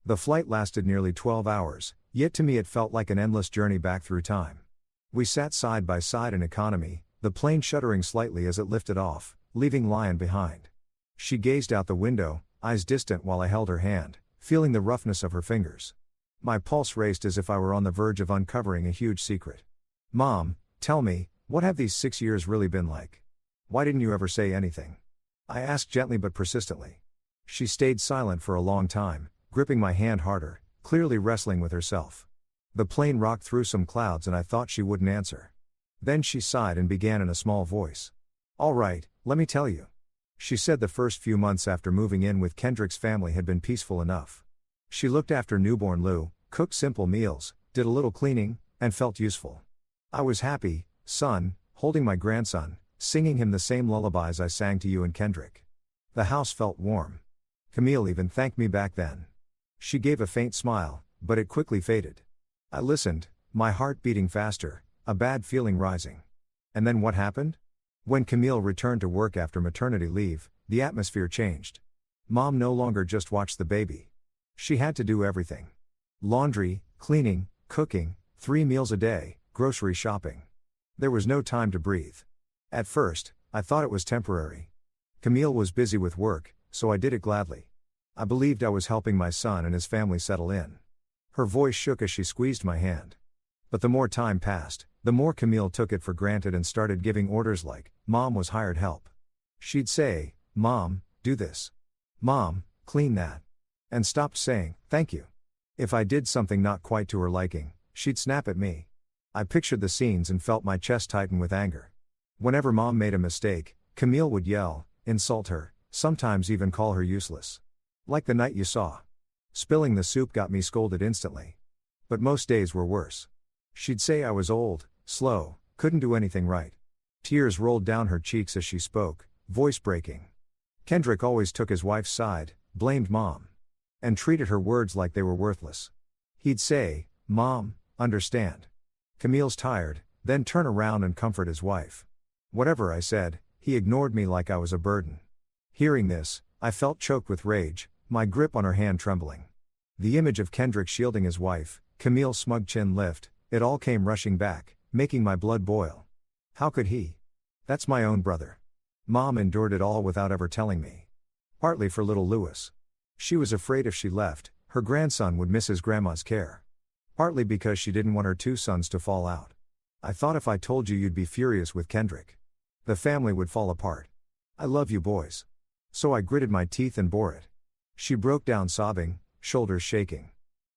Speaker 1: The flight lasted nearly 12 hours, yet to me it felt like an endless journey back through time. We sat side by side in economy, the plane shuddering slightly as it lifted off, leaving Lion behind. She gazed out the window, eyes distant while I held her hand, feeling the roughness of her fingers. My pulse raced as if I were on the verge of uncovering a huge secret. Mom, tell me, what have these 6 years really been like? Why didn't you ever say anything? I asked gently but persistently. She stayed silent for a long time, gripping my hand harder, clearly wrestling with herself. The plane rocked through some clouds and I thought she wouldn't answer. Then she sighed and began in a small voice. All right, let me tell you. She said the first few months after moving in with Kendrick's family had been peaceful enough. She looked after newborn Lou, cooked simple meals, did a little cleaning, and felt useful. I was happy, son, holding my grandson, singing him the same lullabies I sang to you and Kendrick. The house felt warm. Camille even thanked me back then. She gave a faint smile, but it quickly faded. I listened, my heart beating faster, a bad feeling rising. And then what happened? When Camille returned to work after maternity leave, the atmosphere changed. Mom no longer just watched the baby. She had to do everything. Laundry, cleaning, cooking, 3 meals a day, grocery shopping. There was no time to breathe. At first, I thought it was temporary. Camille was busy with work, so I did it gladly. I believed I was helping my son and his family settle in. Her voice shook as she squeezed my hand. But the more time passed, the more Camille took it for granted and started giving orders like, Mom was hired help. She'd say, Mom, do this. Mom, clean that. And stopped saying, thank you. If I did something not quite to her liking, she'd snap at me. I pictured the scenes and felt my chest tighten with anger. Whenever Mom made a mistake, Camille would yell, insult her, sometimes even call her useless. Like the night you saw. Spilling the soup got me scolded instantly. But most days were worse. She'd say I was old, slow, couldn't do anything right. Tears rolled down her cheeks as she spoke, voice breaking. Kendrick always took his wife's side, blamed Mom. And treated her words like they were worthless. He'd say, Mom, understand. Camille's tired, then turn around and comfort his wife. Whatever I said, he ignored me like I was a burden. Hearing this, I felt choked with rage, my grip on her hand trembling. The image of Kendrick shielding his wife, Camille's smug chin lift, it all came rushing back, making my blood boil. How could he? That's my own brother. Mom endured it all without ever telling me. Partly for little Louis. She was afraid if she left, her grandson would miss his grandma's care. Partly because she didn't want her 2 sons to fall out. I thought if I told you you'd be furious with Kendrick. The family would fall apart. I love you boys. So I gritted my teeth and bore it. She broke down sobbing, shoulders shaking.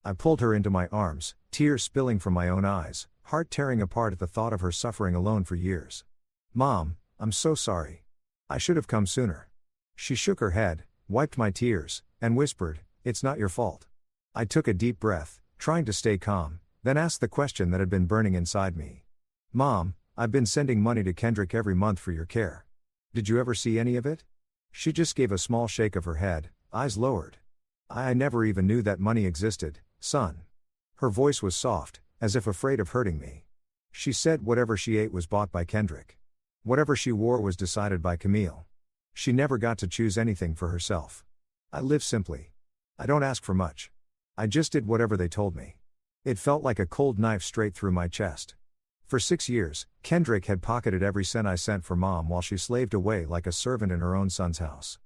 Speaker 1: I pulled her into my arms, tears spilling from my own eyes, heart tearing apart at the thought of her suffering alone for years. Mom, I'm so sorry. I should have come sooner. She shook her head, wiped my tears, and whispered, it's not your fault. I took a deep breath, trying to stay calm, then asked the question that had been burning inside me. Mom, I've been sending money to Kendrick every month for your care. Did you ever see any of it? She just gave a small shake of her head, eyes lowered. I never even knew that money existed, son. Her voice was soft, as if afraid of hurting me. She said whatever she ate was bought by Kendrick. Whatever she wore was decided by Camille. She never got to choose anything for herself. I live simply. I don't ask for much. I just did whatever they told me. It felt like a cold knife straight through my chest. For 6 years, Kendrick had pocketed every cent I sent for mom while she slaved away like a servant in her own son's house.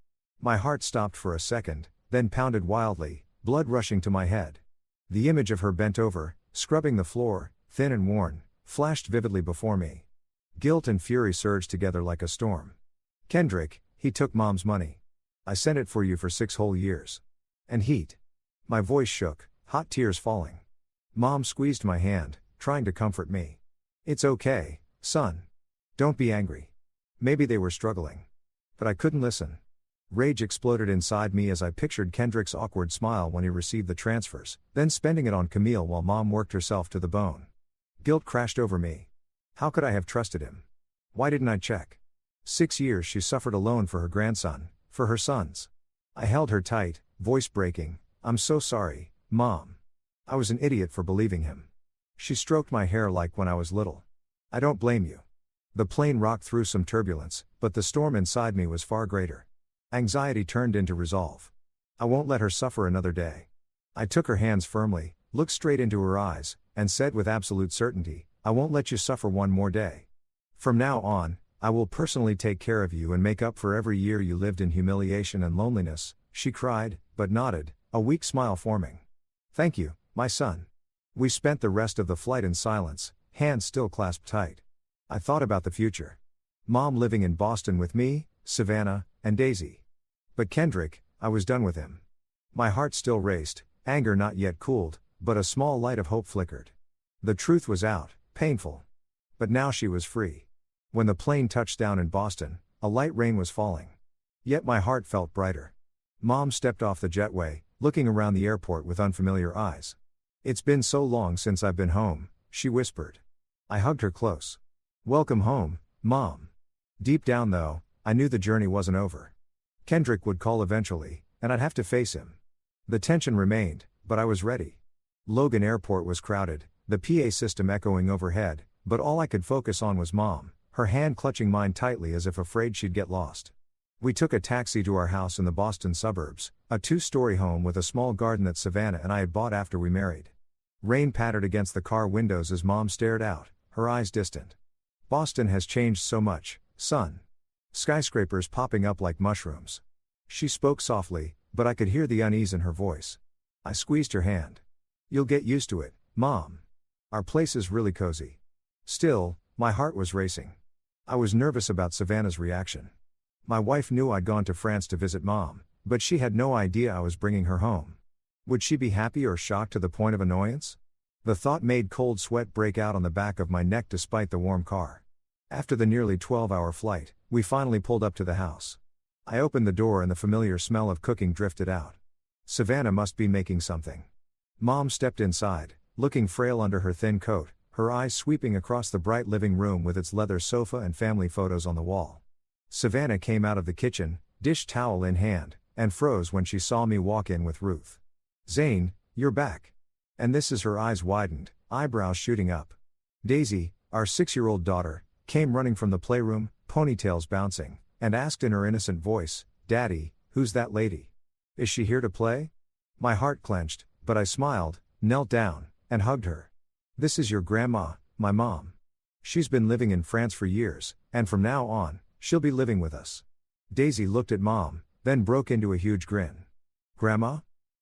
Speaker 1: My heart stopped for a second, then pounded wildly, blood rushing to my head. The image of her bent over, scrubbing the floor, thin and worn, flashed vividly before me. Guilt and fury surged together like a storm. Kendrick, he took mom's money. I sent it for you for 6 whole years. And heat. My voice shook, hot tears falling. Mom squeezed my hand, trying to comfort me. It's okay, son. Don't be angry. Maybe they were struggling. But I couldn't listen. Rage exploded inside me as I pictured Kendrick's awkward smile when he received the transfers, then spending it on Camille while mom worked herself to the bone. Guilt crashed over me. How could I have trusted him? Why didn't I check? 6 years she suffered alone for her grandson, for her sons. I held her tight, voice breaking. I'm so sorry, Mom. I was an idiot for believing him. She stroked my hair like when I was little. I don't blame you. The plane rocked through some turbulence, but the storm inside me was far greater. Anxiety turned into resolve. I won't let her suffer another day. I took her hands firmly, looked straight into her eyes, and said with absolute certainty, I won't let you suffer one more day. From now on, I will personally take care of you and make up for every year you lived in humiliation and loneliness, she cried, but nodded, a weak smile forming. Thank you, my son. We spent the rest of the flight in silence, hands still clasped tight. I thought about the future. Mom living in Boston with me, Savannah, and Daisy. But Kendrick, I was done with him. My heart still raced, anger not yet cooled, but a small light of hope flickered. The truth was out, painful. But now she was free. When the plane touched down in Boston, a light rain was falling. Yet my heart felt brighter. Mom stepped off the jetway, looking around the airport with unfamiliar eyes. It's been so long since I've been home, she whispered. I hugged her close. Welcome home, Mom. Deep down though, I knew the journey wasn't over. Kendrick would call eventually, and I'd have to face him. The tension remained, but I was ready. Logan Airport was crowded, the PA system echoing overhead, but all I could focus on was Mom, her hand clutching mine tightly as if afraid she'd get lost. We took a taxi to our house in the Boston suburbs, a 2-story home with a small garden that Savannah and I had bought after we married. Rain pattered against the car windows as Mom stared out, her eyes distant. Boston has changed so much, son. Skyscrapers popping up like mushrooms. She spoke softly, but I could hear the unease in her voice. I squeezed her hand. You'll get used to it, Mom. Our place is really cozy. Still, my heart was racing. I was nervous about Savannah's reaction. My wife knew I'd gone to France to visit Mom, but she had no idea I was bringing her home. Would she be happy or shocked to the point of annoyance? The thought made cold sweat break out on the back of my neck despite the warm car. After the nearly 12-hour flight, we finally pulled up to the house. I opened the door and the familiar smell of cooking drifted out. Savannah must be making something. Mom stepped inside, looking frail under her thin coat, her eyes sweeping across the bright living room with its leather sofa and family photos on the wall. Savannah came out of the kitchen, dish towel in hand, and froze when she saw me walk in with Ruth. Zane, you're back. And this is her eyes widened, eyebrows shooting up. Daisy, our 6-year-old daughter, came running from the playroom, ponytails bouncing, and asked in her innocent voice, Daddy, who's that lady? Is she here to play? My heart clenched, but I smiled, knelt down, and hugged her. This is your grandma, my mom. She's been living in France for years, and from now on, she'll be living with us. Daisy looked at Mom, then broke into a huge grin. Grandma?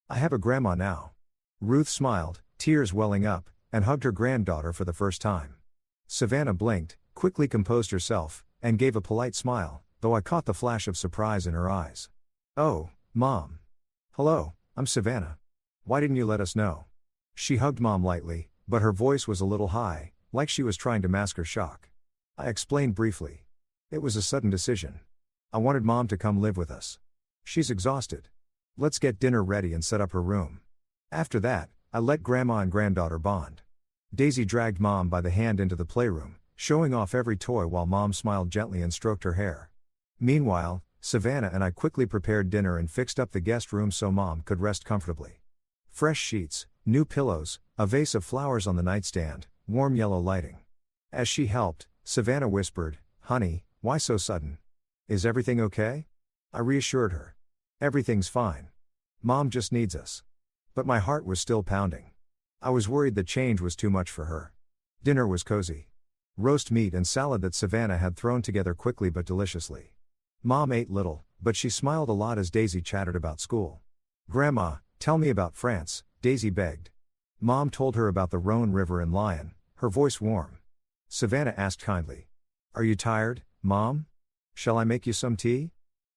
Speaker 1: I have a grandma now. Ruth smiled, tears welling up, and hugged her granddaughter for the first time. Savannah blinked, quickly composed herself, and gave a polite smile, though I caught the flash of surprise in her eyes. Oh, Mom. Hello, I'm Savannah. Why didn't you let us know? She hugged Mom lightly, but her voice was a little high, like she was trying to mask her shock. I explained briefly. It was a sudden decision. I wanted Mom to come live with us. She's exhausted. Let's get dinner ready and set up her room. After that, I let Grandma and granddaughter bond. Daisy dragged Mom by the hand into the playroom, showing off every toy while Mom smiled gently and stroked her hair. Meanwhile, Savannah and I quickly prepared dinner and fixed up the guest room so Mom could rest comfortably. Fresh sheets, new pillows, a vase of flowers on the nightstand, warm yellow lighting. As she helped, Savannah whispered, "Honey, why so sudden? Is everything okay?" I reassured her. "Everything's fine. Mom just needs us." But my heart was still pounding. I was worried the change was too much for her. Dinner was cozy. Roast meat and salad that Savannah had thrown together quickly but deliciously. Mom ate little, but she smiled a lot as Daisy chattered about school. "Grandma, tell me about France," Daisy begged. Mom told her about the Rhone River and Lyon, her voice warm. Savannah asked kindly, "Are you tired, Mom? Shall I make you some tea?"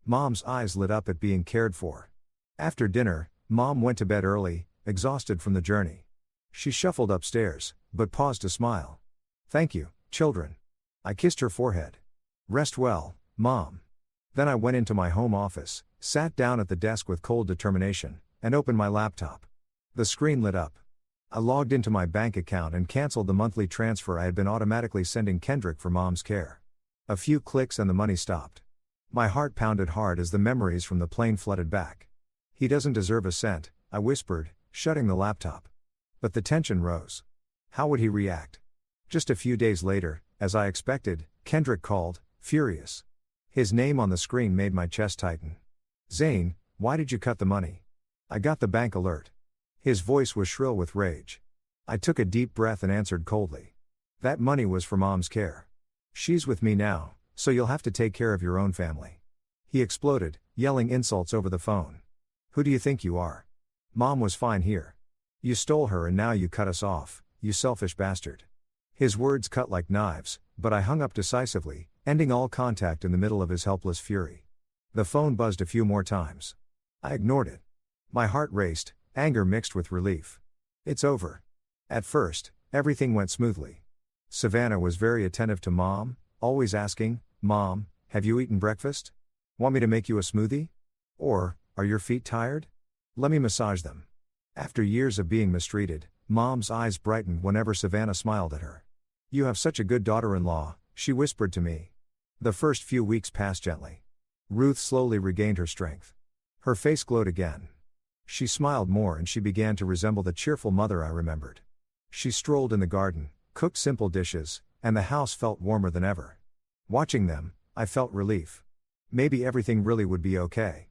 Speaker 1: Mom's eyes lit up at being cared for. After dinner, Mom went to bed early, exhausted from the journey. She shuffled upstairs, but paused to smile. "Thank you, children." I kissed her forehead. "Rest well, Mom." Then I went into my home office, sat down at the desk with cold determination, and opened my laptop. The screen lit up. I logged into my bank account and canceled the monthly transfer I had been automatically sending Kendrick for Mom's care. A few clicks and the money stopped. My heart pounded hard as the memories from the plane flooded back. "He doesn't deserve a cent," I whispered, shutting the laptop. But the tension rose. How would he react? Just a few days later, as I expected, Kendrick called, furious. His name on the screen made my chest tighten. "Zane, why did you cut the money?" I got the bank alert. His voice was shrill with rage. I took a deep breath and answered coldly. "That money was for Mom's care. She's with me now, so you'll have to take care of your own family." He exploded, yelling insults over the phone. "Who do you think you are? Mom was fine here. You stole her and now you cut us off, you selfish bastard." His words cut like knives, but I hung up decisively, ending all contact in the middle of his helpless fury. The phone buzzed a few more times. I ignored it. My heart raced, anger mixed with relief. It's over. At first, everything went smoothly. Savannah was very attentive to Mom, always asking, "Mom, have you eaten breakfast? Want me to make you a smoothie? Or, are your feet tired? Let me massage them." After years of being mistreated, Mom's eyes brightened whenever Savannah smiled at her. "You have such a good daughter-in-law," she whispered to me. The first few weeks passed gently. Ruth slowly regained her strength. Her face glowed again. She smiled more and she began to resemble the cheerful mother I remembered. She strolled in the garden, cooked simple dishes, and the house felt warmer than ever. Watching them, I felt relief. Maybe everything really would be okay.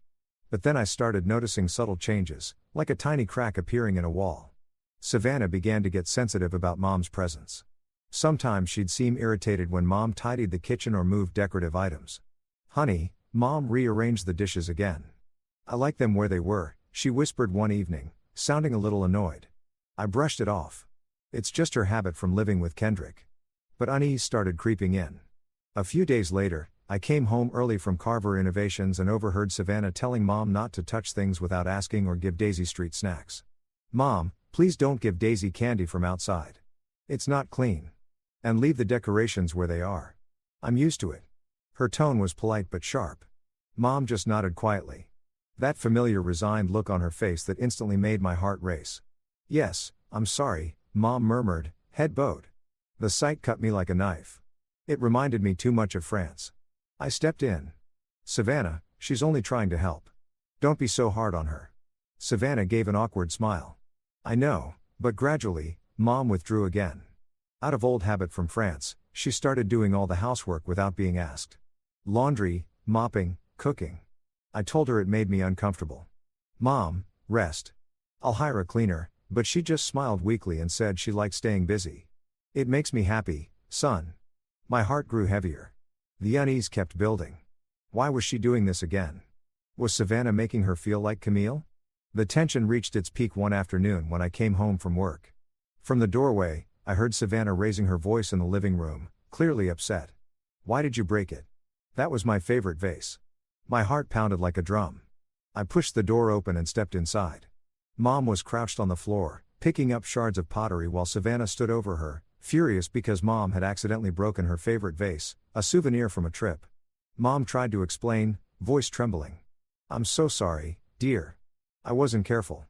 Speaker 1: But then I started noticing subtle changes, like a tiny crack appearing in a wall. Savannah began to get sensitive about Mom's presence. Sometimes she'd seem irritated when Mom tidied the kitchen or moved decorative items. "Honey, Mom rearranged the dishes again. I like them where they were," she whispered one evening, sounding a little annoyed. I brushed it off. It's just her habit from living with Kendrick. But unease started creeping in. A few days later, I came home early from Carver Innovations and overheard Savannah telling Mom not to touch things without asking or give Daisy street snacks. "Mom, please don't give Daisy candy from outside. It's not clean. And leave the decorations where they are. I'm used to it." Her tone was polite but sharp. Mom just nodded quietly. That familiar resigned look on her face that instantly made my heart race. "Yes, I'm sorry," Mom murmured, head bowed. The sight cut me like a knife. It reminded me too much of France. I stepped in. "Savannah, she's only trying to help. Don't be so hard on her." Savannah gave an awkward smile. "I know," but gradually, Mom withdrew again. Out of old habit from France, she started doing all the housework without being asked. Laundry, mopping, cooking. I told her it made me uncomfortable. "Mom, rest. I'll hire a cleaner," but she just smiled weakly and said she liked staying busy. "It makes me happy, son." My heart grew heavier. The unease kept building. Why was she doing this again? Was Savannah making her feel like Camille? The tension reached its peak one afternoon when I came home from work. From the doorway, I heard Savannah raising her voice in the living room, clearly upset. "Why did you break it? That was my favorite vase." My heart pounded like a drum. I pushed the door open and stepped inside. Mom was crouched on the floor, picking up shards of pottery while Savannah stood over her, furious because Mom had accidentally broken her favorite vase, a souvenir from a trip. Mom tried to explain, voice trembling. "I'm so sorry, dear. I wasn't careful.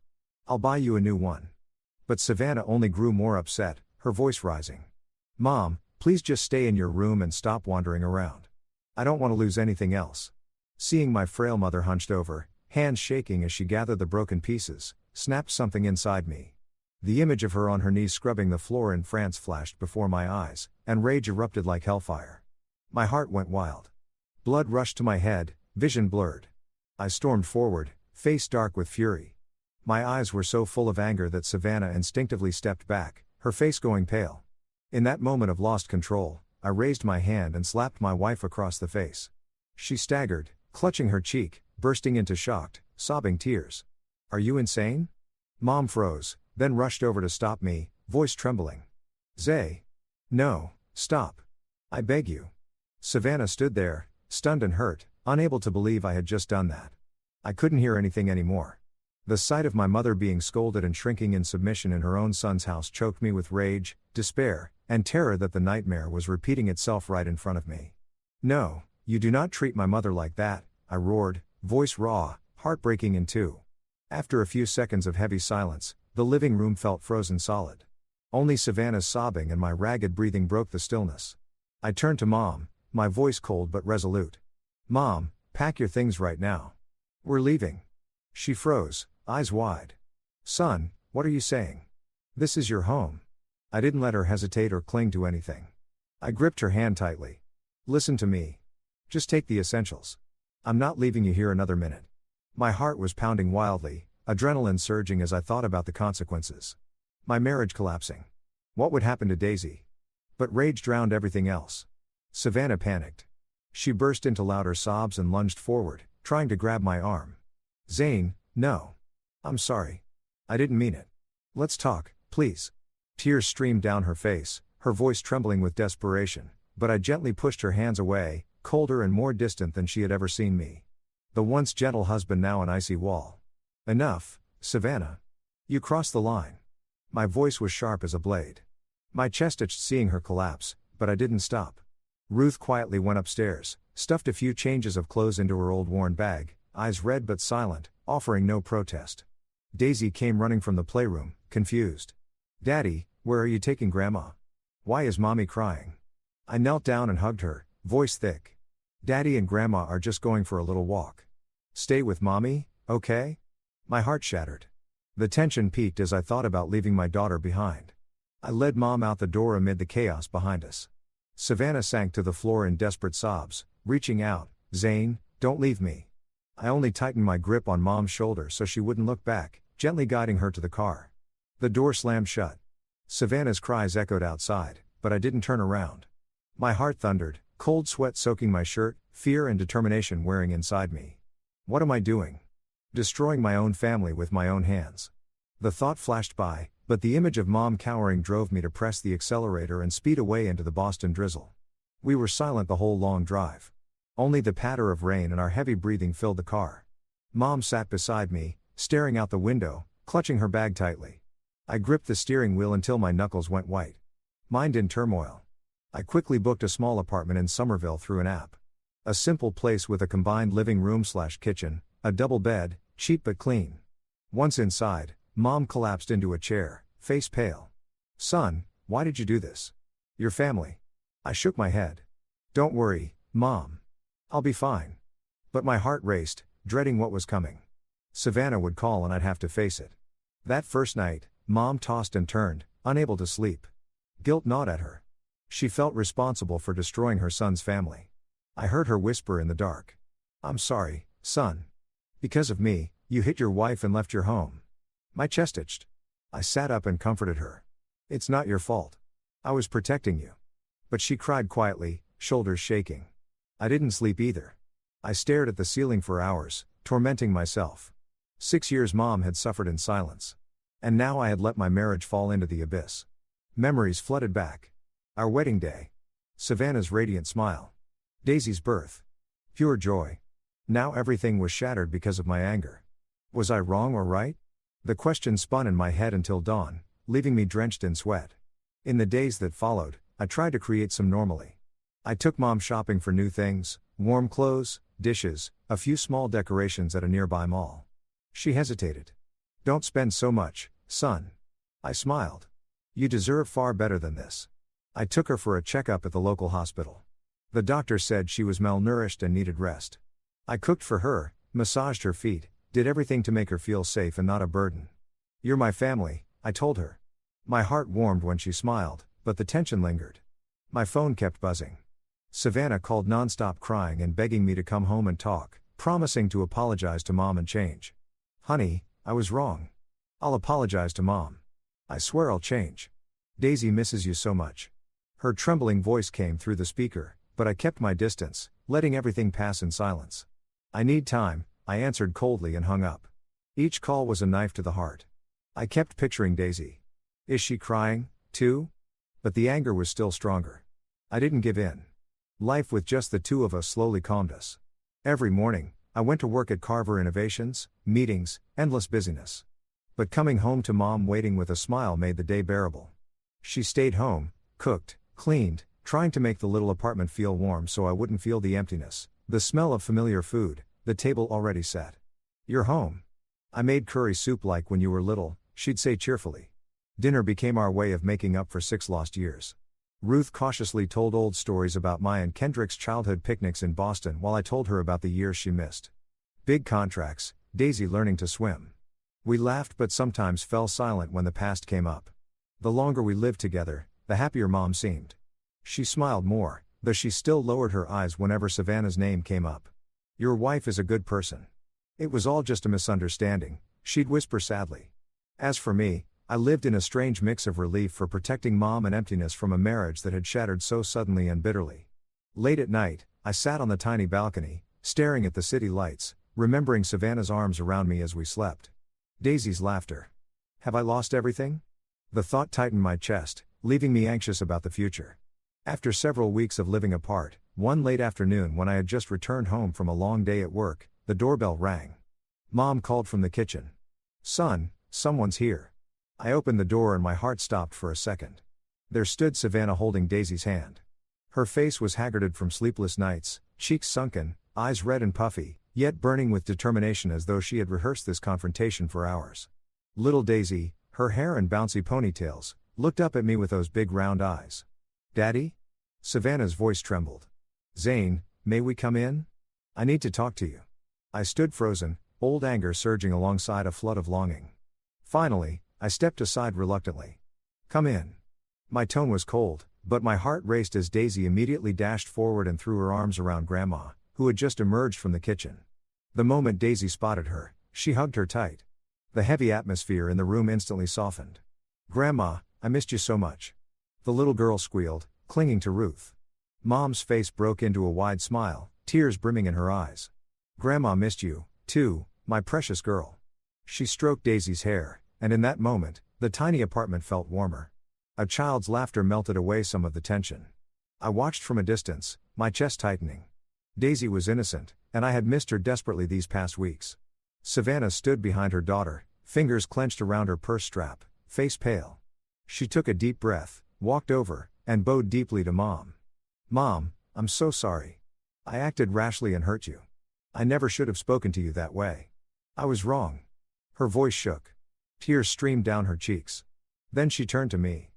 Speaker 1: I'll buy you a new one." But Savannah only grew more upset, her voice rising. "Mom, please just stay in your room and stop wandering around. I don't want to lose anything else." Seeing my frail mother hunched over, hands shaking as she gathered the broken pieces, snapped something inside me. The image of her on her knees scrubbing the floor in France flashed before my eyes, and rage erupted like hellfire. My heart went wild. Blood rushed to my head, vision blurred. I stormed forward, face dark with fury. My eyes were so full of anger that Savannah instinctively stepped back, her face going pale. In that moment of lost control, I raised my hand and slapped my wife across the face. She staggered, clutching her cheek, bursting into shocked, sobbing tears. "Are you insane?" Mom froze, then rushed over to stop me, voice trembling. "Zay. No, stop. I beg you." Savannah stood there, stunned and hurt, unable to believe I had just done that. I couldn't hear anything anymore. The sight of my mother being scolded and shrinking in submission in her own son's house choked me with rage, despair, and terror that the nightmare was repeating itself right in front of me. "No, you do not treat my mother like that," I roared, voice raw, heartbreaking in two. After a few seconds of heavy silence, the living room felt frozen solid. Only Savannah's sobbing and my ragged breathing broke the stillness. I turned to Mom, my voice cold but resolute. "Mom, pack your things right now. We're leaving." She froze, eyes wide. "Son, what are you saying? This is your home." I didn't let her hesitate or cling to anything. I gripped her hand tightly. "Listen to me. Just take the essentials. I'm not leaving you here another minute." My heart was pounding wildly, adrenaline surging as I thought about the consequences. My marriage collapsing. What would happen to Daisy? But rage drowned everything else. Savannah panicked. She burst into louder sobs and lunged forward, trying to grab my arm. "Zane, no. I'm sorry. I didn't mean it. Let's talk, please." Tears streamed down her face, her voice trembling with desperation, but I gently pushed her hands away, colder and more distant than she had ever seen me. The once gentle husband now an icy wall. "Enough, Savannah. You crossed the line." My voice was sharp as a blade. My chest itched seeing her collapse, but I didn't stop. Ruth quietly went upstairs, stuffed a few changes of clothes into her old worn bag, eyes red but silent, offering no protest. Daisy came running from the playroom, confused. "Daddy, where are you taking Grandma? Why is Mommy crying?" I knelt down and hugged her, voice thick. "Daddy and Grandma are just going for a little walk. Stay with Mommy, okay?" My heart shattered. The tension peaked as I thought about leaving my daughter behind. I led Mom out the door amid the chaos behind us. Savannah sank to the floor in desperate sobs, reaching out. "Zane, don't leave me." I only tightened my grip on Mom's shoulder so she wouldn't look back, gently guiding her to the car. The door slammed shut. Savannah's cries echoed outside, but I didn't turn around. My heart thundered, cold sweat soaking my shirt, fear and determination wearing inside me. What am I doing? Destroying my own family with my own hands. The thought flashed by, but the image of Mom cowering drove me to press the accelerator and speed away into the Boston drizzle. We were silent the whole long drive. Only the patter of rain and our heavy breathing filled the car. Mom sat beside me, staring out the window, clutching her bag tightly. I gripped the steering wheel until my knuckles went white. Mind in turmoil. I quickly booked a small apartment in Somerville through an app. A simple place with a combined living room/kitchen, a double bed, cheap but clean. Once inside, Mom collapsed into a chair, face pale. "Son, why did you do this? Your family." I shook my head. "Don't worry, Mom. I'll be fine." But my heart raced, dreading what was coming. Savannah would call and I'd have to face it. That first night, Mom tossed and turned, unable to sleep. Guilt gnawed at her. She felt responsible for destroying her son's family. I heard her whisper in the dark. "I'm sorry, son. Because of me, you hit your wife and left your home." My chest itched. I sat up and comforted her. "It's not your fault. I was protecting you." But she cried quietly, shoulders shaking. I didn't sleep either. I stared at the ceiling for hours, tormenting myself. 6 years Mom had suffered in silence. And now I had let my marriage fall into the abyss. Memories flooded back. Our wedding day. Savannah's radiant smile. Daisy's birth. Pure joy. Now everything was shattered because of my anger. Was I wrong or right? The question spun in my head until dawn, leaving me drenched in sweat. In the days that followed, I tried to create some normalcy. I took Mom shopping for new things, warm clothes, dishes, a few small decorations at a nearby mall. She hesitated. "Don't spend so much, son." I smiled. "You deserve far better than this." I took her for a checkup at the local hospital. The doctor said she was malnourished and needed rest. I cooked for her, massaged her feet, did everything to make her feel safe and not a burden. You're my family, I told her. My heart warmed when she smiled, but the tension lingered. My phone kept buzzing. Savannah called nonstop, crying and begging me to come home and talk, promising to apologize to Mom and change. Honey, I was wrong. I'll apologize to Mom. I swear I'll change. Daisy misses you so much. Her trembling voice came through the speaker, but I kept my distance, letting everything pass in silence. I need time, I answered coldly and hung up. Each call was a knife to the heart. I kept picturing Daisy. Is she crying, too? But the anger was still stronger. I didn't give in. Life with just the two of us slowly calmed us. Every morning, I went to work at Carver Innovations, meetings, endless busyness. But coming home to Mom waiting with a smile made the day bearable. She stayed home, cooked, cleaned, trying to make the little apartment feel warm so I wouldn't feel the emptiness, the smell of familiar food, the table already set. You're home. I made curry soup like when you were little, she'd say cheerfully. Dinner became our way of making up for 6 lost years. Ruth cautiously told old stories about my and Kendrick's childhood picnics in Boston while I told her about the years she missed. Big contracts, Daisy learning to swim. We laughed but sometimes fell silent when the past came up. The longer we lived together, the happier Mom seemed. She smiled more, though she still lowered her eyes whenever Savannah's name came up. Your wife is a good person. It was all just a misunderstanding, she'd whisper sadly. As for me, I lived in a strange mix of relief for protecting Mom and emptiness from a marriage that had shattered so suddenly and bitterly. Late at night, I sat on the tiny balcony, staring at the city lights, remembering Savannah's arms around me as we slept. Daisy's laughter. Have I lost everything? The thought tightened my chest, leaving me anxious about the future. After several weeks of living apart, one late afternoon when I had just returned home from a long day at work, the doorbell rang. Mom called from the kitchen. Son, someone's here. I opened the door and my heart stopped for a second. There stood Savannah holding Daisy's hand. Her face was haggarded from sleepless nights, cheeks sunken, eyes red and puffy, yet burning with determination as though she had rehearsed this confrontation for hours. Little Daisy, her hair in bouncy ponytails, looked up at me with those big round eyes. Daddy? Savannah's voice trembled. Zane, may we come in? I need to talk to you. I stood frozen, old anger surging alongside a flood of longing. Finally, I stepped aside reluctantly. Come in. My tone was cold, but my heart raced as Daisy immediately dashed forward and threw her arms around Grandma, who had just emerged from the kitchen. The moment Daisy spotted her, she hugged her tight. The heavy atmosphere in the room instantly softened. Grandma, I missed you so much. The little girl squealed, clinging to Ruth. Mom's face broke into a wide smile, tears brimming in her eyes. Grandma missed you, too, my precious girl. She stroked Daisy's hair, and in that moment, the tiny apartment felt warmer. A child's laughter melted away some of the tension. I watched from a distance, my chest tightening. Daisy was innocent, and I had missed her desperately these past weeks. Savannah stood behind her daughter, fingers clenched around her purse strap, face pale. She took a deep breath, walked over, and bowed deeply to Mom. Mom, I'm so sorry. I acted rashly and hurt you. I never should have spoken to you that way. I was wrong. Her voice shook. Tears streamed down her cheeks. Then she turned to me.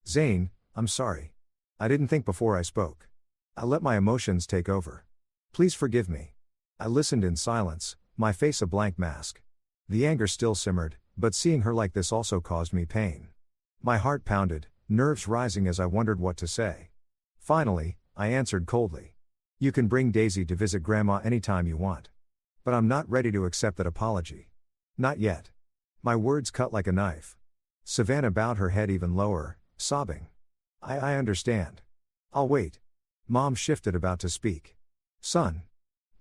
Speaker 1: Zane, I'm sorry. I didn't think before I spoke. I let my emotions take over. Please forgive me. I listened in silence, my face a blank mask. The anger still simmered, but seeing her like this also caused me pain. My heart pounded, nerves rising as I wondered what to say. Finally, I answered coldly. You can bring Daisy to visit Grandma anytime you want. But I'm not ready to accept that apology. Not yet. My words cut like a knife. Savannah bowed her head even lower, sobbing. I understand. I'll wait. Mom shifted about to speak. Son.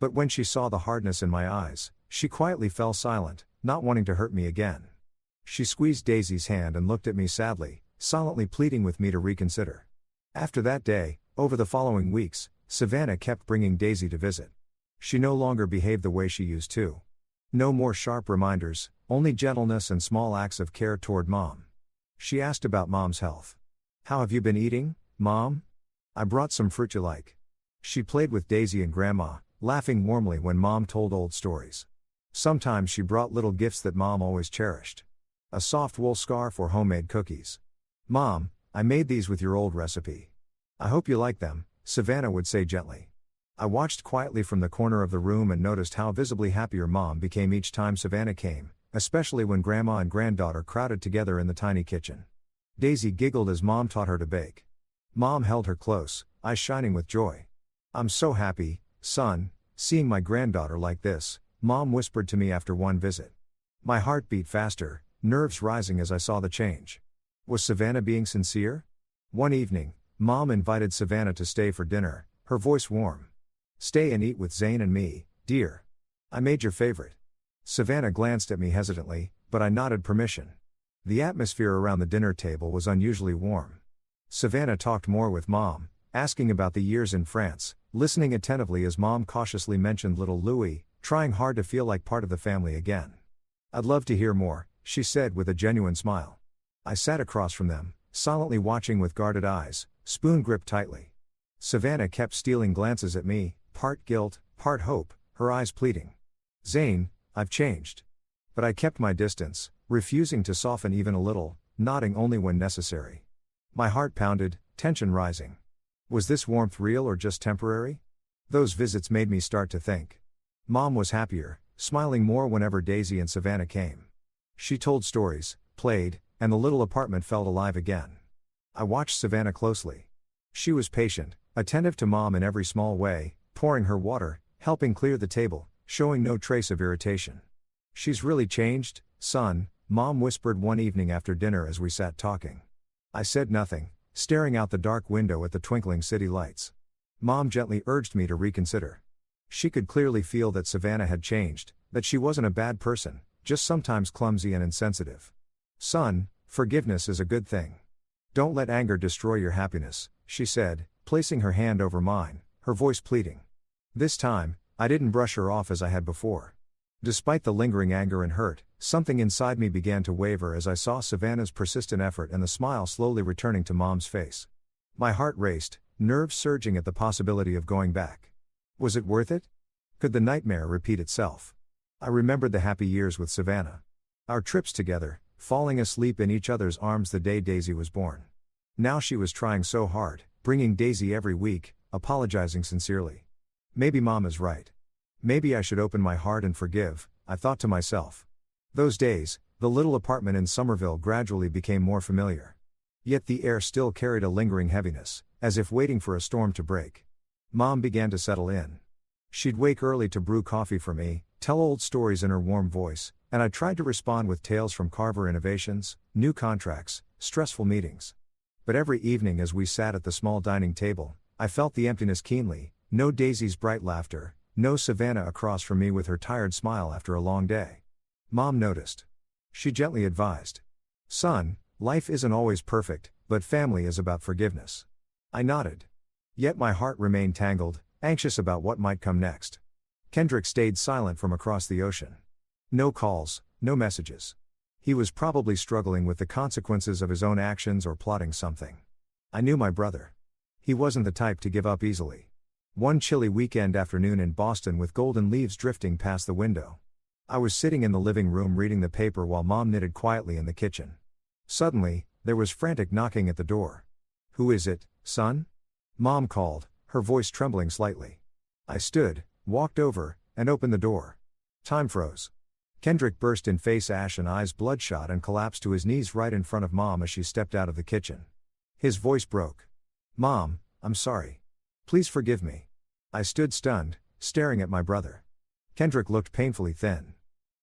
Speaker 1: But when she saw the hardness in my eyes, she quietly fell silent, not wanting to hurt me again. She squeezed Daisy's hand and looked at me sadly, silently pleading with me to reconsider. After that day, over the following weeks, Savannah kept bringing Daisy to visit. She no longer behaved the way she used to. No more sharp reminders, only gentleness and small acts of care toward Mom. She asked about Mom's health. How have you been eating, Mom? I brought some fruit you like. She played with Daisy and Grandma, laughing warmly when Mom told old stories. Sometimes she brought little gifts that Mom always cherished. A soft wool scarf or homemade cookies. Mom, I made these with your old recipe. I hope you like them, Savannah would say gently. I watched quietly from the corner of the room and noticed how visibly happier Mom became each time Savannah came, especially when Grandma and granddaughter crowded together in the tiny kitchen. Daisy giggled as Mom taught her to bake. Mom held her close, eyes shining with joy. "I'm so happy, son, seeing my granddaughter like this," Mom whispered to me after one visit. My heart beat faster, nerves rising as I saw the change. Was Savannah being sincere? One evening, Mom invited Savannah to stay for dinner, her voice warm. "Stay and eat with Zane and me, dear. I made your favorite." Savannah glanced at me hesitantly, but I nodded permission. The atmosphere around the dinner table was unusually warm. Savannah talked more with Mom, asking about the years in France, listening attentively as Mom cautiously mentioned little Louis, trying hard to feel like part of the family again. "I'd love to hear more," she said with a genuine smile. I sat across from them, silently watching with guarded eyes, spoon gripped tightly. Savannah kept stealing glances at me, part guilt, part hope, her eyes pleading. "Zane, I've changed." But I kept my distance, refusing to soften even a little, nodding only when necessary. My heart pounded, tension rising. Was this warmth real or just temporary? Those visits made me start to think. Mom was happier, smiling more whenever Daisy and Savannah came. She told stories, played, and the little apartment felt alive again. I watched Savannah closely. She was patient, attentive to Mom in every small way, pouring her water, helping clear the table, showing no trace of irritation. "She's really changed, son," Mom whispered one evening after dinner as we sat talking. I said nothing, staring out the dark window at the twinkling city lights. Mom gently urged me to reconsider. She could clearly feel that Savannah had changed, that she wasn't a bad person, just sometimes clumsy and insensitive. "Son, forgiveness is a good thing. Don't let anger destroy your happiness," she said, placing her hand over mine, her voice pleading. This time, I didn't brush her off as I had before. Despite the lingering anger and hurt, something inside me began to waver as I saw Savannah's persistent effort and the smile slowly returning to Mom's face. My heart raced, nerves surging at the possibility of going back. Was it worth it? Could the nightmare repeat itself? I remembered the happy years with Savannah. Our trips together, falling asleep in each other's arms the day Daisy was born. Now she was trying so hard, bringing Daisy every week, apologizing sincerely. Maybe Mom is right. Maybe I should open my heart and forgive, I thought to myself. Those days, the little apartment in Somerville gradually became more familiar. Yet the air still carried a lingering heaviness, as if waiting for a storm to break. Mom began to settle in. She'd wake early to brew coffee for me, tell old stories in her warm voice, and I tried to respond with tales from Carver innovations, new contracts, stressful meetings. But every evening as we sat at the small dining table, I felt the emptiness keenly, no Daisy's bright laughter, no Savannah across from me with her tired smile after a long day. Mom noticed. She gently advised. "Son, life isn't always perfect, but family is about forgiveness." I nodded. Yet my heart remained tangled, anxious about what might come next. Kendrick stayed silent from across the ocean. No calls, no messages. He was probably struggling with the consequences of his own actions or plotting something. I knew my brother. He wasn't the type to give up easily. One chilly weekend afternoon in Boston with golden leaves drifting past the window. I was sitting in the living room reading the paper while Mom knitted quietly in the kitchen. Suddenly, there was frantic knocking at the door. "Who is it, son?" Mom called, her voice trembling slightly. I stood, walked over, and opened the door. Time froze. Kendrick burst in face ash and eyes bloodshot and collapsed to his knees right in front of Mom as she stepped out of the kitchen. His voice broke. "Mom, I'm sorry. Please forgive me." I stood stunned, staring at my brother. Kendrick looked painfully thin.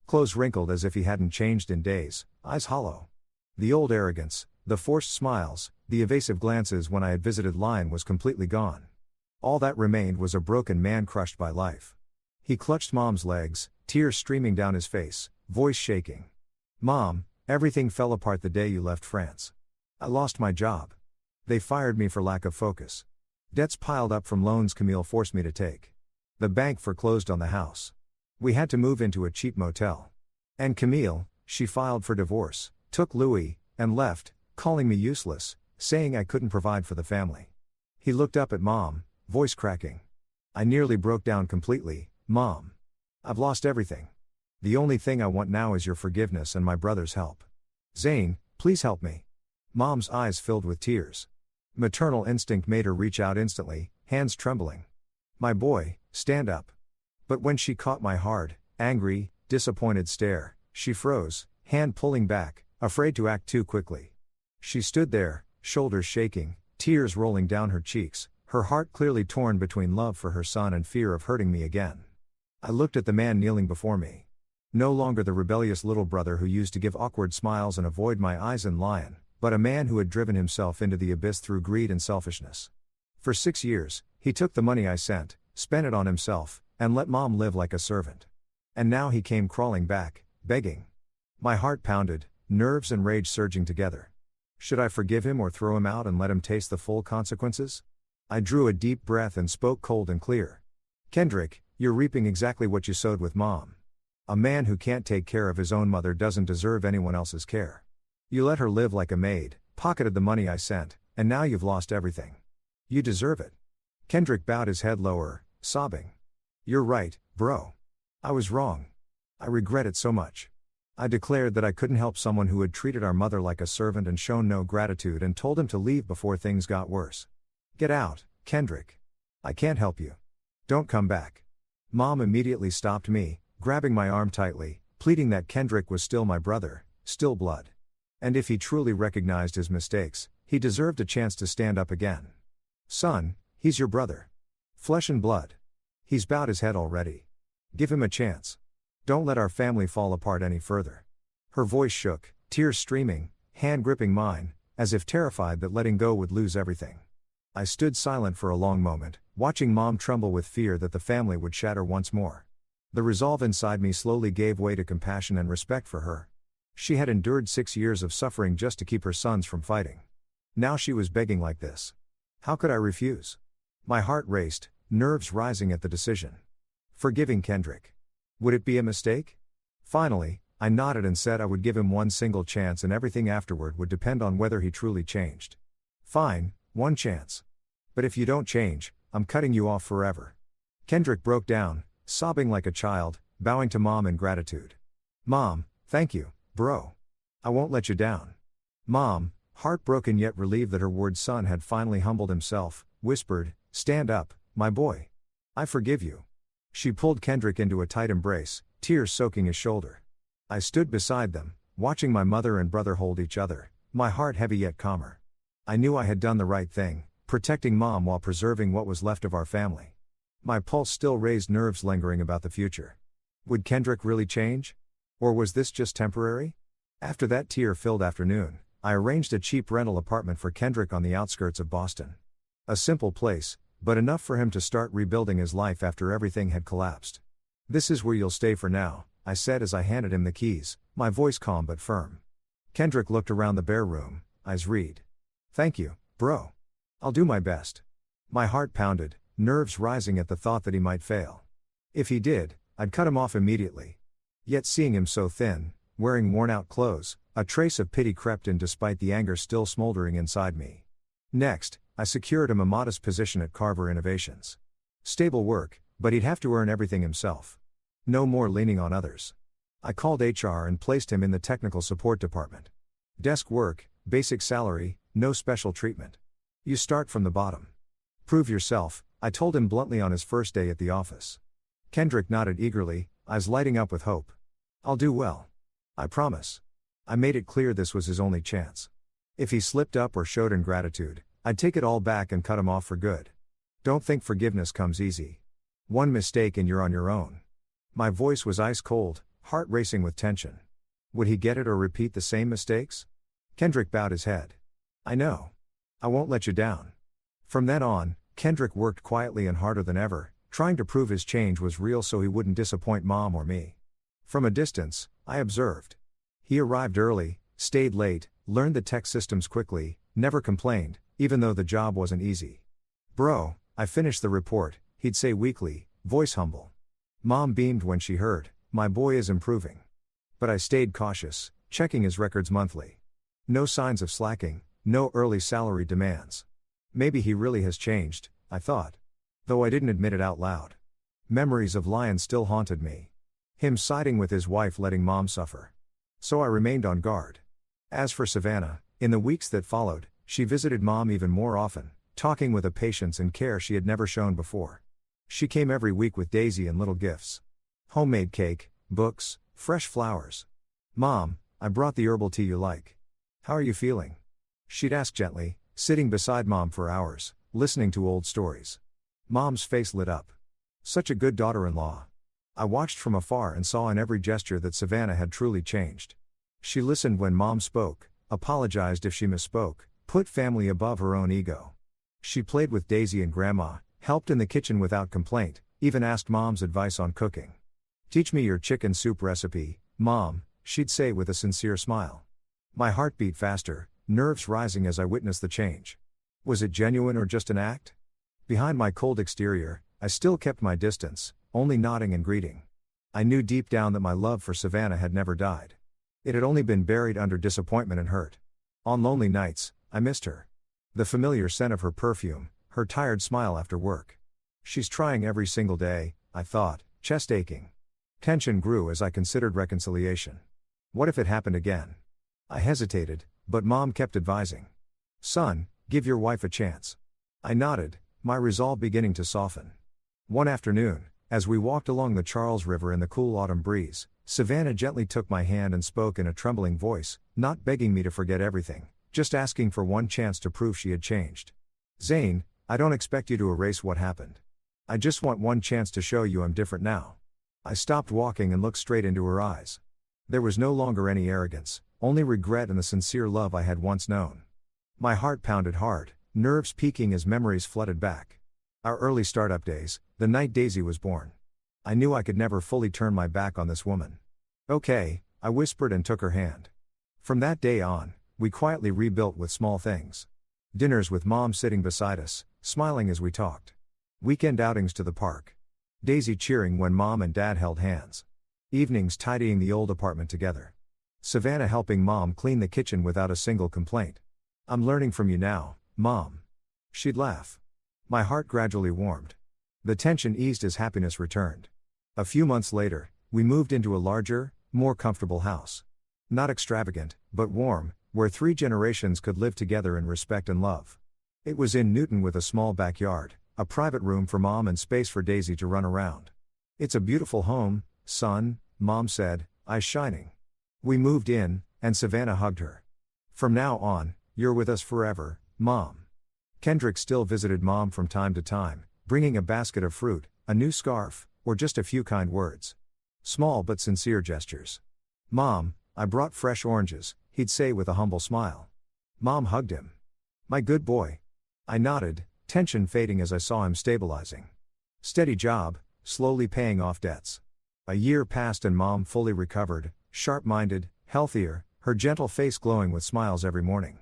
Speaker 1: Clothes wrinkled as if he hadn't changed in days, eyes hollow. The old arrogance, the forced smiles, the evasive glances when I had visited Lion was completely gone. All that remained was a broken man crushed by life. He clutched Mom's legs, tears streaming down his face, voice shaking. "Mom, everything fell apart the day you left France. I lost my job. They fired me for lack of focus. Debts piled up from loans Camille forced me to take. The bank foreclosed on the house. We had to move into a cheap motel. And Camille, she filed for divorce, took Louis, and left, calling me useless, saying I couldn't provide for the family." He looked up at Mom, voice cracking. I nearly broke down completely. "Mom. I've lost everything. The only thing I want now is your forgiveness and my brother's help. Zane, please help me." Mom's eyes filled with tears. Maternal instinct made her reach out instantly, hands trembling. My boy, stand up. But when she caught my hard, angry, disappointed stare, she froze, hand pulling back, afraid to act too quickly. She stood there, shoulders shaking, tears rolling down her cheeks, her heart clearly torn between love for her son and fear of hurting me again. I looked at the man kneeling before me. No longer the rebellious little brother who used to give awkward smiles and avoid my eyes and lion, but a man who had driven himself into the abyss through greed and selfishness. For 6 years, he took the money I sent, spent it on himself, and let mom live like a servant. And now he came crawling back, begging. My heart pounded, nerves and rage surging together. Should I forgive him or throw him out and let him taste the full consequences? I drew a deep breath and spoke cold and clear. Kendrick, you're reaping exactly what you sowed with mom. A man who can't take care of his own mother doesn't deserve anyone else's care. You let her live like a maid, pocketed the money I sent, and now you've lost everything. You deserve it. Kendrick bowed his head lower, sobbing. You're right, bro. I was wrong. I regret it so much. I declared that I couldn't help someone who had treated our mother like a servant and shown no gratitude, and told him to leave before things got worse. Get out, Kendrick. I can't help you. Don't come back. Mom immediately stopped me, grabbing my arm tightly, pleading that Kendrick was still my brother, still blood. And if he truly recognized his mistakes, he deserved a chance to stand up again. Son, he's your brother. Flesh and blood. He's bowed his head already. Give him a chance. Don't let our family fall apart any further. Her voice shook, tears streaming, hand gripping mine, as if terrified that letting go would lose everything. I stood silent for a long moment, watching mom tremble with fear that the family would shatter once more. The resolve inside me slowly gave way to compassion and respect for her. She had endured 6 years of suffering just to keep her sons from fighting. Now she was begging like this. How could I refuse? My heart raced, nerves rising at the decision. Forgiving Kendrick. Would it be a mistake? Finally, I nodded and said I would give him one single chance and everything afterward would depend on whether he truly changed. Fine, one chance. But if you don't change, I'm cutting you off forever. Kendrick broke down, sobbing like a child, bowing to mom in gratitude. Mom, thank you, bro. I won't let you down. Mom, heartbroken yet relieved that her ward son had finally humbled himself, whispered, stand up, my boy. I forgive you. She pulled Kendrick into a tight embrace, tears soaking his shoulder. I stood beside them, watching my mother and brother hold each other, my heart heavy yet calmer. I knew I had done the right thing, protecting mom while preserving what was left of our family. My pulse still raised, nerves lingering about the future. Would Kendrick really change? Or was this just temporary? After that tear-filled afternoon, I arranged a cheap rental apartment for Kendrick on the outskirts of Boston. A simple place, but enough for him to start rebuilding his life after everything had collapsed. This is where you'll stay for now, I said as I handed him the keys, my voice calm but firm. Kendrick looked around the bare room, eyes read. Thank you, bro. I'll do my best. My heart pounded, nerves rising at the thought that he might fail. If he did, I'd cut him off immediately. Yet seeing him so thin, wearing worn-out clothes, a trace of pity crept in despite the anger still smoldering inside me. Next, I secured him a modest position at Carver Innovations. Stable work, but he'd have to earn everything himself. No more leaning on others. I called HR and placed him in the technical support department. Desk work, basic salary, no special treatment. You start from the bottom. Prove yourself, I told him bluntly on his first day at the office. Kendrick nodded eagerly, eyes lighting up with hope. I'll do well. I promise. I made it clear this was his only chance. If he slipped up or showed ingratitude, I'd take it all back and cut him off for good. Don't think forgiveness comes easy. One mistake and you're on your own. My voice was ice cold, heart racing with tension. Would he get it or repeat the same mistakes? Kendrick bowed his head. I know. I won't let you down. From then on, Kendrick worked quietly and harder than ever, trying to prove his change was real so he wouldn't disappoint mom or me. From a distance, I observed. He arrived early, stayed late, learned the tech systems quickly, never complained, even though the job wasn't easy. Bro, I finished the report, he'd say weakly, voice humble. Mom beamed when she heard, my boy is improving. But I stayed cautious, checking his records monthly. No signs of slacking, no early salary demands. Maybe he really has changed, I thought. Though I didn't admit it out loud. Memories of Lion still haunted me. Him siding with his wife letting mom suffer. So I remained on guard. As for Savannah, in the weeks that followed, she visited mom even more often, talking with a patience and care she had never shown before. She came every week with Daisy and little gifts. Homemade cake, books, fresh flowers. "Mom, I brought the herbal tea you like. How are you feeling?" She'd ask gently, sitting beside Mom for hours, listening to old stories. Mom's face lit up. Such a good daughter-in-law. I watched from afar and saw in every gesture that Savannah had truly changed. She listened when Mom spoke, apologized if she misspoke, put family above her own ego. She played with Daisy and Grandma, helped in the kitchen without complaint, even asked Mom's advice on cooking. "Teach me your chicken soup recipe, Mom," she'd say with a sincere smile. My heart beat faster, nerves rising as I witnessed the change. Was it genuine or just an act? Behind my cold exterior, I still kept my distance, only nodding and greeting. I knew deep down that my love for Savannah had never died. It had only been buried under disappointment and hurt. On lonely nights, I missed her. The familiar scent of her perfume, her tired smile after work. She's trying every single day, I thought, chest aching. Tension grew as I considered reconciliation. What if it happened again? I hesitated, but Mom kept advising. "Son, give your wife a chance." I nodded, my resolve beginning to soften. One afternoon, as we walked along the Charles River in the cool autumn breeze, Savannah gently took my hand and spoke in a trembling voice, not begging me to forget everything, just asking for one chance to prove she had changed. "Zane, I don't expect you to erase what happened. I just want one chance to show you I'm different now." I stopped walking and looked straight into her eyes. There was no longer any arrogance, only regret and the sincere love I had once known. My heart pounded hard, nerves peaking as memories flooded back. Our early startup days, the night Daisy was born. I knew I could never fully turn my back on this woman. "Okay," I whispered and took her hand. From that day on, we quietly rebuilt with small things. Dinners with Mom sitting beside us, smiling as we talked. Weekend outings to the park. Daisy cheering when Mom and Dad held hands. Evenings tidying the old apartment together. Savannah helping Mom clean the kitchen without a single complaint. "I'm learning from you now, Mom." She'd laugh. My heart gradually warmed. The tension eased as happiness returned. A few months later, we moved into a larger, more comfortable house. Not extravagant, but warm, where 3 generations could live together in respect and love. It was in Newton with a small backyard, a private room for Mom and space for Daisy to run around. "It's a beautiful home, son," Mom said, eyes shining. We moved in, and Savannah hugged her. "From now on, you're with us forever, Mom." Kendrick still visited Mom from time to time, bringing a basket of fruit, a new scarf, or just a few kind words. Small but sincere gestures. "Mom, I brought fresh oranges," he'd say with a humble smile. Mom hugged him. "My good boy." I nodded, tension fading as I saw him stabilizing. Steady job, slowly paying off debts. A year passed and Mom fully recovered, sharp-minded, healthier, her gentle face glowing with smiles every morning.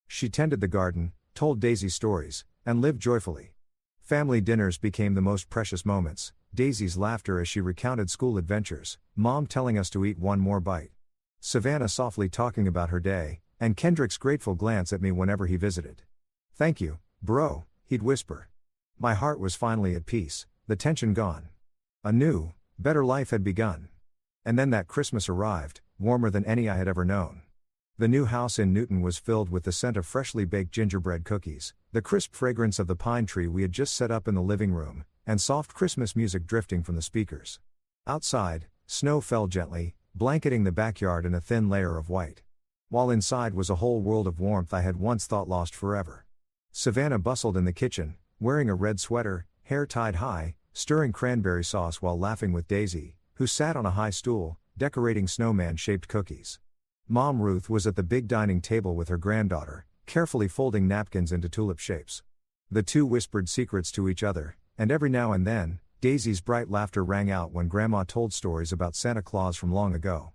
Speaker 1: She tended the garden, told Daisy stories, and lived joyfully. Family dinners became the most precious moments, Daisy's laughter as she recounted school adventures, Mom telling us to eat one more bite. Savannah softly talking about her day, and Kendrick's grateful glance at me whenever he visited. "Thank you, bro," he'd whisper. My heart was finally at peace, the tension gone. A new, better life had begun. And then that Christmas arrived, warmer than any I had ever known. The new house in Newton was filled with the scent of freshly baked gingerbread cookies, the crisp fragrance of the pine tree we had just set up in the living room, and soft Christmas music drifting from the speakers. Outside, snow fell gently, blanketing the backyard in a thin layer of white. While inside was a whole world of warmth I had once thought lost forever. Savannah bustled in the kitchen, wearing a red sweater, hair tied high, stirring cranberry sauce while laughing with Daisy, who sat on a high stool, decorating snowman-shaped cookies. Mom Ruth was at the big dining table with her granddaughter, carefully folding napkins into tulip shapes. The two whispered secrets to each other, and every now and then, Daisy's bright laughter rang out when Grandma told stories about Santa Claus from long ago.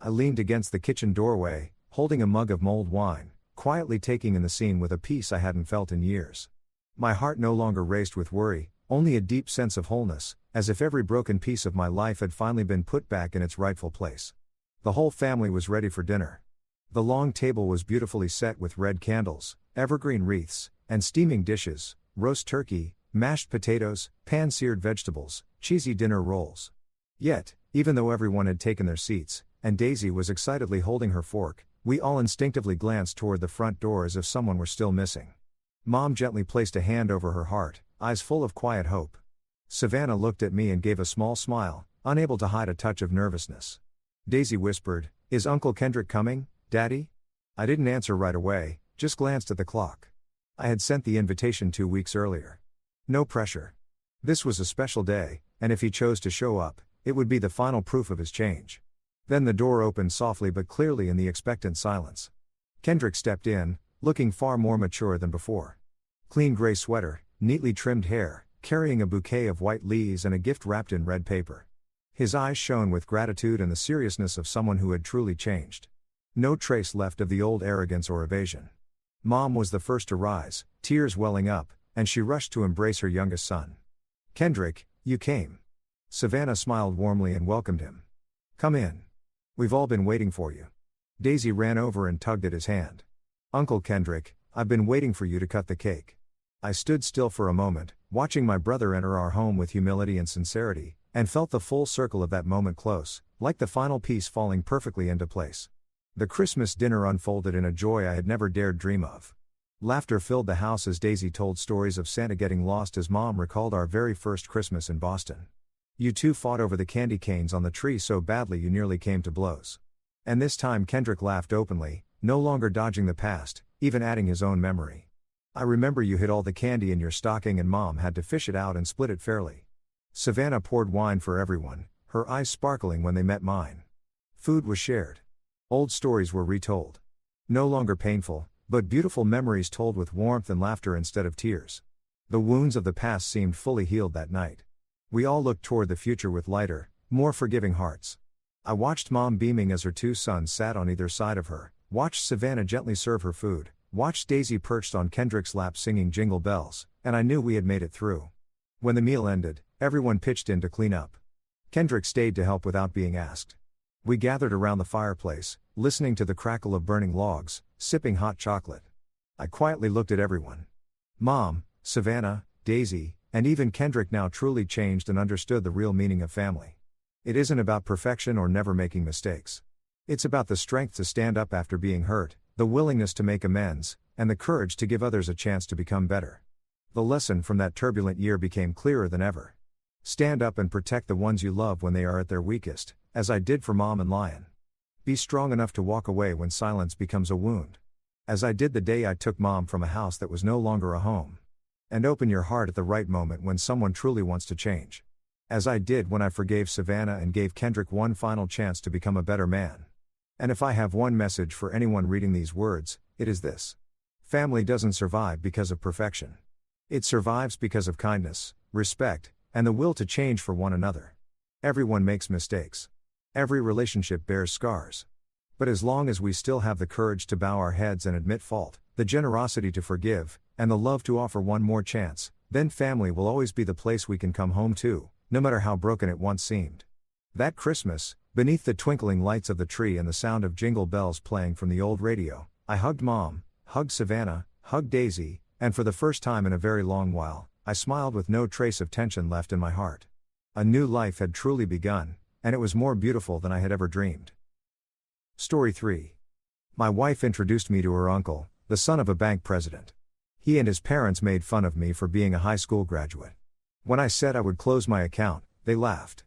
Speaker 1: I leaned against the kitchen doorway, holding a mug of mulled wine, quietly taking in the scene with a peace I hadn't felt in years. My heart no longer raced with worry, only a deep sense of wholeness, as if every broken piece of my life had finally been put back in its rightful place. The whole family was ready for dinner. The long table was beautifully set with red candles, evergreen wreaths, and steaming dishes, roast turkey, mashed potatoes, pan-seared vegetables, cheesy dinner rolls. Yet, even though everyone had taken their seats, and Daisy was excitedly holding her fork, we all instinctively glanced toward the front door as if someone were still missing. Mom gently placed a hand over her heart, eyes full of quiet hope. Savannah looked at me and gave a small smile, unable to hide a touch of nervousness. Daisy whispered, "Is Uncle Kendrick coming, Daddy?" I didn't answer right away, just glanced at the clock. I had sent the invitation 2 weeks earlier. No pressure. This was a special day, and if he chose to show up, it would be the final proof of his change. Then the door opened softly but clearly in the expectant silence. Kendrick stepped in, looking far more mature than before. Clean gray sweater, neatly trimmed hair, carrying a bouquet of white leaves and a gift wrapped in red paper. His eyes shone with gratitude and the seriousness of someone who had truly changed. No trace left of the old arrogance or evasion. Mom was the first to rise, tears welling up, and she rushed to embrace her youngest son. "Kendrick, you came." Savannah smiled warmly and welcomed him. "Come in. We've all been waiting for you." Daisy ran over and tugged at his hand. "Uncle Kendrick, I've been waiting for you to cut the cake." I stood still for a moment, watching my brother enter our home with humility and sincerity, and felt the full circle of that moment close, like the final piece falling perfectly into place. The Christmas dinner unfolded in a joy I had never dared dream of. Laughter filled the house as Daisy told stories of Santa getting lost as Mom recalled our very first Christmas in Boston. "You two fought over the candy canes on the tree so badly you nearly came to blows." And this time Kendrick laughed openly, no longer dodging the past, even adding his own memory. "I remember you hid all the candy in your stocking and Mom had to fish it out and split it fairly." Savannah poured wine for everyone, her eyes sparkling when they met mine. Food was shared. Old stories were retold. No longer painful, but beautiful memories told with warmth and laughter instead of tears. The wounds of the past seemed fully healed that night. We all looked toward the future with lighter, more forgiving hearts. I watched Mom beaming as her two sons sat on either side of her, watched Savannah gently serve her food, watched Daisy perched on Kendrick's lap singing Jingle Bells, and I knew we had made it through. When the meal ended, everyone pitched in to clean up. Kendrick stayed to help without being asked. We gathered around the fireplace, listening to the crackle of burning logs, sipping hot chocolate. I quietly looked at everyone. Mom, Savannah, Daisy, and even Kendrick now truly changed and understood the real meaning of family. It isn't about perfection or never making mistakes. It's about the strength to stand up after being hurt, the willingness to make amends, and the courage to give others a chance to become better. The lesson from that turbulent year became clearer than ever. Stand up and protect the ones you love when they are at their weakest, as I did for Mom and Lion. Be strong enough to walk away when silence becomes a wound. As I did the day I took Mom from a house that was no longer a home. And open your heart at the right moment when someone truly wants to change. As I did when I forgave Savannah and gave Kendrick one final chance to become a better man. And if I have one message for anyone reading these words, it is this. Family doesn't survive because of perfection. It survives because of kindness, respect, and the will to change for one another. Everyone makes mistakes. Every relationship bears scars. But as long as we still have the courage to bow our heads and admit fault, the generosity to forgive, and the love to offer one more chance, then family will always be the place we can come home to, no matter how broken it once seemed. That Christmas, beneath the twinkling lights of the tree and the sound of jingle bells playing from the old radio, I hugged Mom, hugged Savannah, hugged Daisy, and for the first time in a very long while, I smiled with no trace of tension left in my heart. A new life had truly begun, and it was more beautiful than I had ever dreamed. Story 3. My wife introduced me to her uncle, the son of a bank president. He and his parents made fun of me for being a high school graduate. When I said I would close my account, they laughed.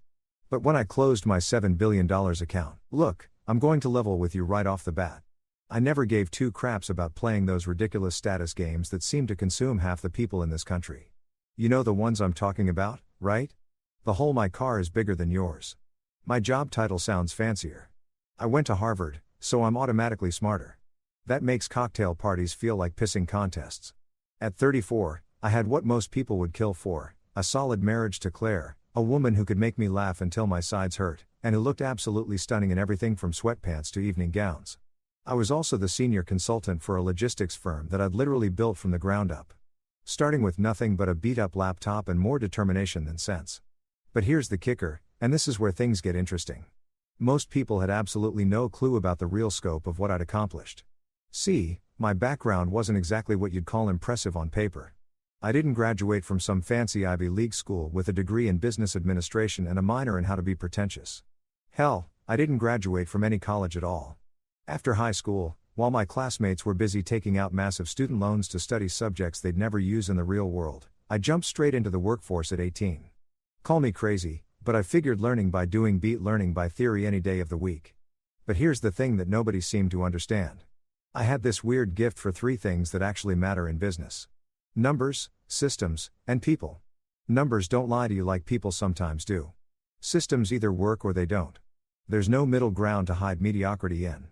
Speaker 1: But when I closed my $7 billion account, look, I'm going to level with you right off the bat. I never gave two craps about playing those ridiculous status games that seem to consume half the people in this country. You know the ones I'm talking about, right? The whole "my car is bigger than yours." My job title sounds fancier. I went to Harvard, so I'm automatically smarter. That makes cocktail parties feel like pissing contests. At 34, I had what most people would kill for, a solid marriage to Claire, a woman who could make me laugh until my sides hurt, and who looked absolutely stunning in everything from sweatpants to evening gowns. I was also the senior consultant for a logistics firm that I'd literally built from the ground up. Starting with nothing but a beat-up laptop and more determination than sense. But here's the kicker, and this is where things get interesting. Most people had absolutely no clue about the real scope of what I'd accomplished. See, my background wasn't exactly what you'd call impressive on paper. I didn't graduate from some fancy Ivy League school with a degree in business administration and a minor in how to be pretentious. Hell, I didn't graduate from any college at all. After high school, while my classmates were busy taking out massive student loans to study subjects they'd never use in the real world, I jumped straight into the workforce at 18. Call me crazy, but I figured learning by doing beat learning by theory any day of the week. But here's the thing that nobody seemed to understand. I had this weird gift for three things that actually matter in business: numbers, systems, and people. Numbers don't lie to you like people sometimes do. Systems either work or they don't. There's no middle ground to hide mediocrity in.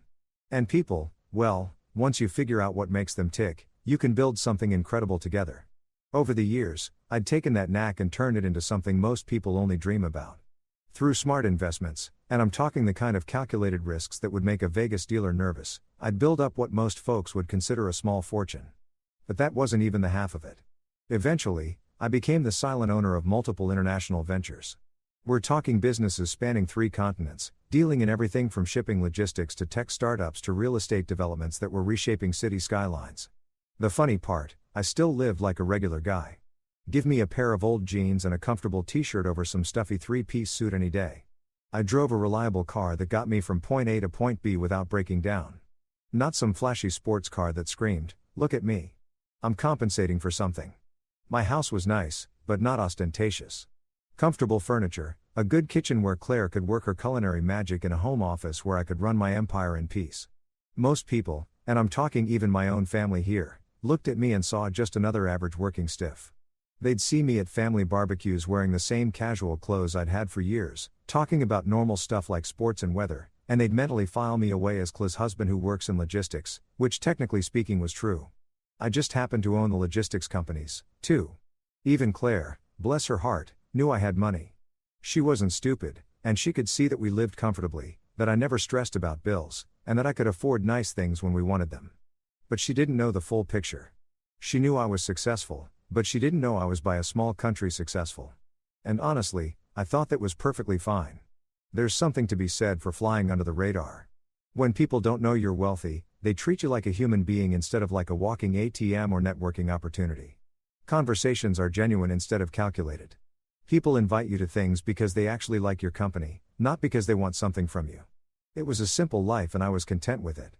Speaker 1: And people, well, once you figure out what makes them tick, you can build something incredible together. Over the years, I'd taken that knack and turned it into something most people only dream about. Through smart investments, and I'm talking the kind of calculated risks that would make a Vegas dealer nervous, I'd build up what most folks would consider a small fortune. But that wasn't even the half of it. Eventually, I became the silent owner of multiple international ventures. We're talking businesses spanning 3 continents, dealing in everything from shipping logistics to tech startups to real estate developments that were reshaping city skylines. The funny part, I still lived like a regular guy. Give me a pair of old jeans and a comfortable t-shirt over some stuffy 3-piece suit any day. I drove a reliable car that got me from point A to point B without breaking down. Not some flashy sports car that screamed, "Look at me. I'm compensating for something." My house was nice, but not ostentatious. Comfortable furniture, a good kitchen where Claire could work her culinary magic, and a home office where I could run my empire in peace. Most people, and I'm talking even my own family here, looked at me and saw just another average working stiff. They'd see me at family barbecues wearing the same casual clothes I'd had for years, talking about normal stuff like sports and weather, and they'd mentally file me away as Claire's husband who works in logistics, which technically speaking was true. I just happened to own the logistics companies, too. Even Claire, bless her heart, knew I had money. She wasn't stupid, and she could see that we lived comfortably, that I never stressed about bills, and that I could afford nice things when we wanted them. But she didn't know the full picture. She knew I was successful, but she didn't know I was by a small country successful. And honestly, I thought that was perfectly fine. There's something to be said for flying under the radar. When people don't know you're wealthy, they treat you like a human being instead of like a walking ATM or networking opportunity. Conversations are genuine instead of calculated. People invite you to things because they actually like your company, not because they want something from you. It was a simple life and I was content with it.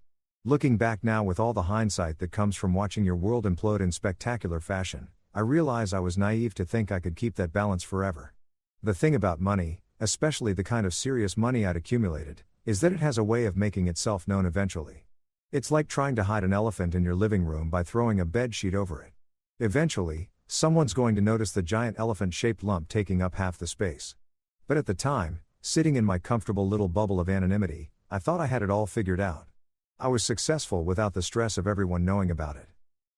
Speaker 1: Looking back now with all the hindsight that comes from watching your world implode in spectacular fashion, I realize I was naive to think I could keep that balance forever. The thing about money, especially the kind of serious money I'd accumulated, is that it has a way of making itself known eventually. It's like trying to hide an elephant in your living room by throwing a bed sheet over it. Eventually, someone's going to notice the giant elephant-shaped lump taking up half the space. But at the time, sitting in my comfortable little bubble of anonymity, I thought I had it all figured out. I was successful without the stress of everyone knowing about it.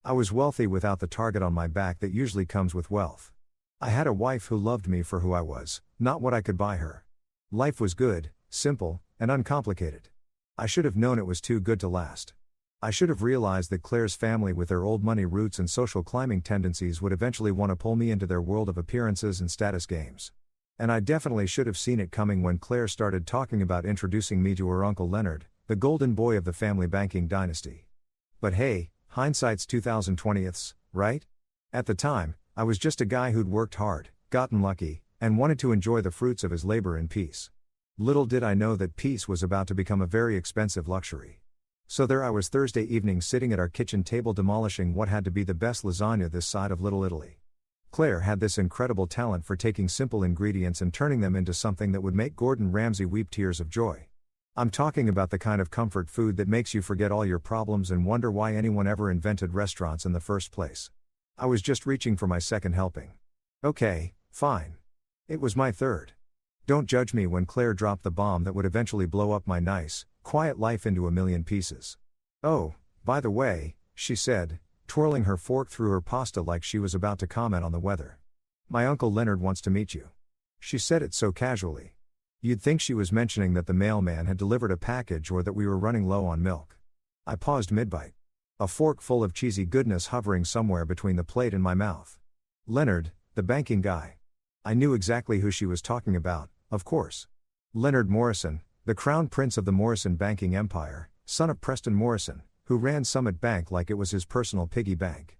Speaker 1: I was wealthy without the target on my back that usually comes with wealth. I had a wife who loved me for who I was, not what I could buy her. Life was good, simple, and uncomplicated. I should have known it was too good to last. I should have realized that Claire's family with their old money roots and social climbing tendencies would eventually want to pull me into their world of appearances and status games. And I definitely should have seen it coming when Claire started talking about introducing me to her uncle Leonard, the golden boy of the family banking dynasty. But hey, hindsight's 2020ths, right? At the time, I was just a guy who'd worked hard, gotten lucky, and wanted to enjoy the fruits of his labor in peace. Little did I know that peace was about to become a very expensive luxury. So there I was Thursday evening sitting at our kitchen table demolishing what had to be the best lasagna this side of Little Italy. Claire had this incredible talent for taking simple ingredients and turning them into something that would make Gordon Ramsay weep tears of joy. I'm talking about the kind of comfort food that makes you forget all your problems and wonder why anyone ever invented restaurants in the first place. I was just reaching for my second helping. Okay, fine. It was my third. Don't judge me when Claire dropped the bomb that would eventually blow up my nice, quiet life into a million pieces. "Oh, by the way," she said, twirling her fork through her pasta like she was about to comment on the weather. "My Uncle Leonard wants to meet you." She said it so casually. You'd think she was mentioning that the mailman had delivered a package or that we were running low on milk. I paused mid-bite. A fork full of cheesy goodness hovering somewhere between the plate and my mouth. Leonard, the banking guy. I knew exactly who she was talking about, of course. Leonard Morrison, the crown prince of the Morrison banking empire, son of Preston Morrison, who ran Summit Bank like it was his personal piggy bank.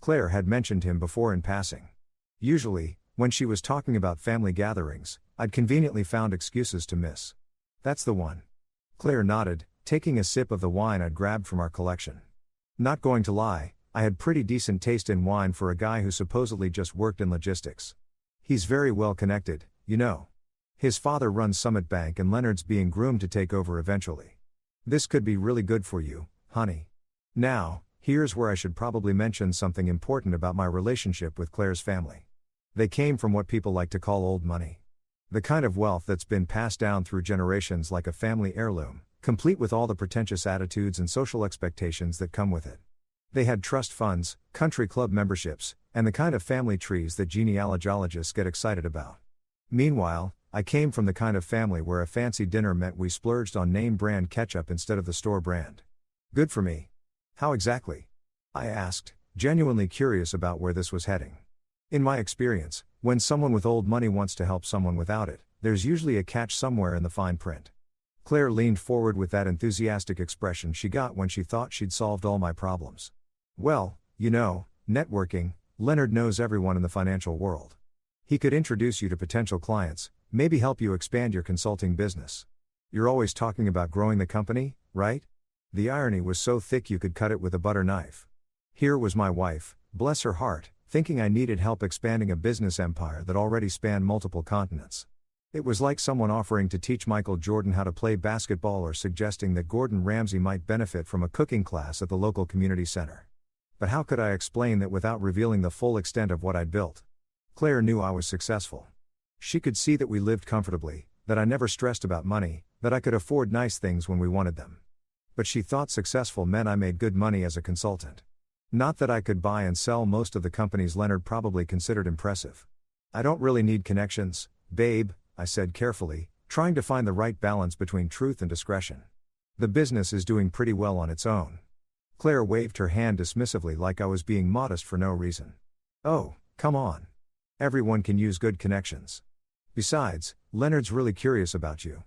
Speaker 1: Claire had mentioned him before in passing. Usually, when she was talking about family gatherings, I'd conveniently found excuses to miss. "That's the one." Claire nodded, taking a sip of the wine I'd grabbed from our collection. Not going to lie, I had pretty decent taste in wine for a guy who supposedly just worked in logistics. He's very well connected, you know. His father runs Summit Bank and Leonard's being groomed to take over eventually. This could be really good for you, honey. Now, here's where I should probably mention something important about my relationship with Claire's family. They came from what people like to call old money. The kind of wealth that's been passed down through generations like a family heirloom, complete with all the pretentious attitudes and social expectations that come with it. They had trust funds, country club memberships, and the kind of family trees that genealogists get excited about. Meanwhile, I came from the kind of family where a fancy dinner meant we splurged on name brand ketchup instead of the store brand. Good for me. How exactly? I asked, genuinely curious about where this was heading. In my experience, when someone with old money wants to help someone without it, there's usually a catch somewhere in the fine print. Claire leaned forward with that enthusiastic expression she got when she thought she'd solved all my problems. Well, you know, networking, Leonard knows everyone in the financial world. He could introduce you to potential clients, maybe help you expand your consulting business. You're always talking about growing the company, right? The irony was so thick you could cut it with a butter knife. Here was my wife, bless her heart, thinking I needed help expanding a business empire that already spanned multiple continents. It was like someone offering to teach Michael Jordan how to play basketball or suggesting that Gordon Ramsay might benefit from a cooking class at the local community center. But how could I explain that without revealing the full extent of what I'd built? Claire knew I was successful. She could see that we lived comfortably, that I never stressed about money, that I could afford nice things when we wanted them. But she thought successful meant I made good money as a consultant. Not that I could buy and sell most of the companies Leonard probably considered impressive. I don't really need connections, babe, I said carefully, trying to find the right balance between truth and discretion. The business is doing pretty well on its own. Claire waved her hand dismissively like I was being modest for no reason. Oh, come on. Everyone can use good connections. Besides, Leonard's really curious about you.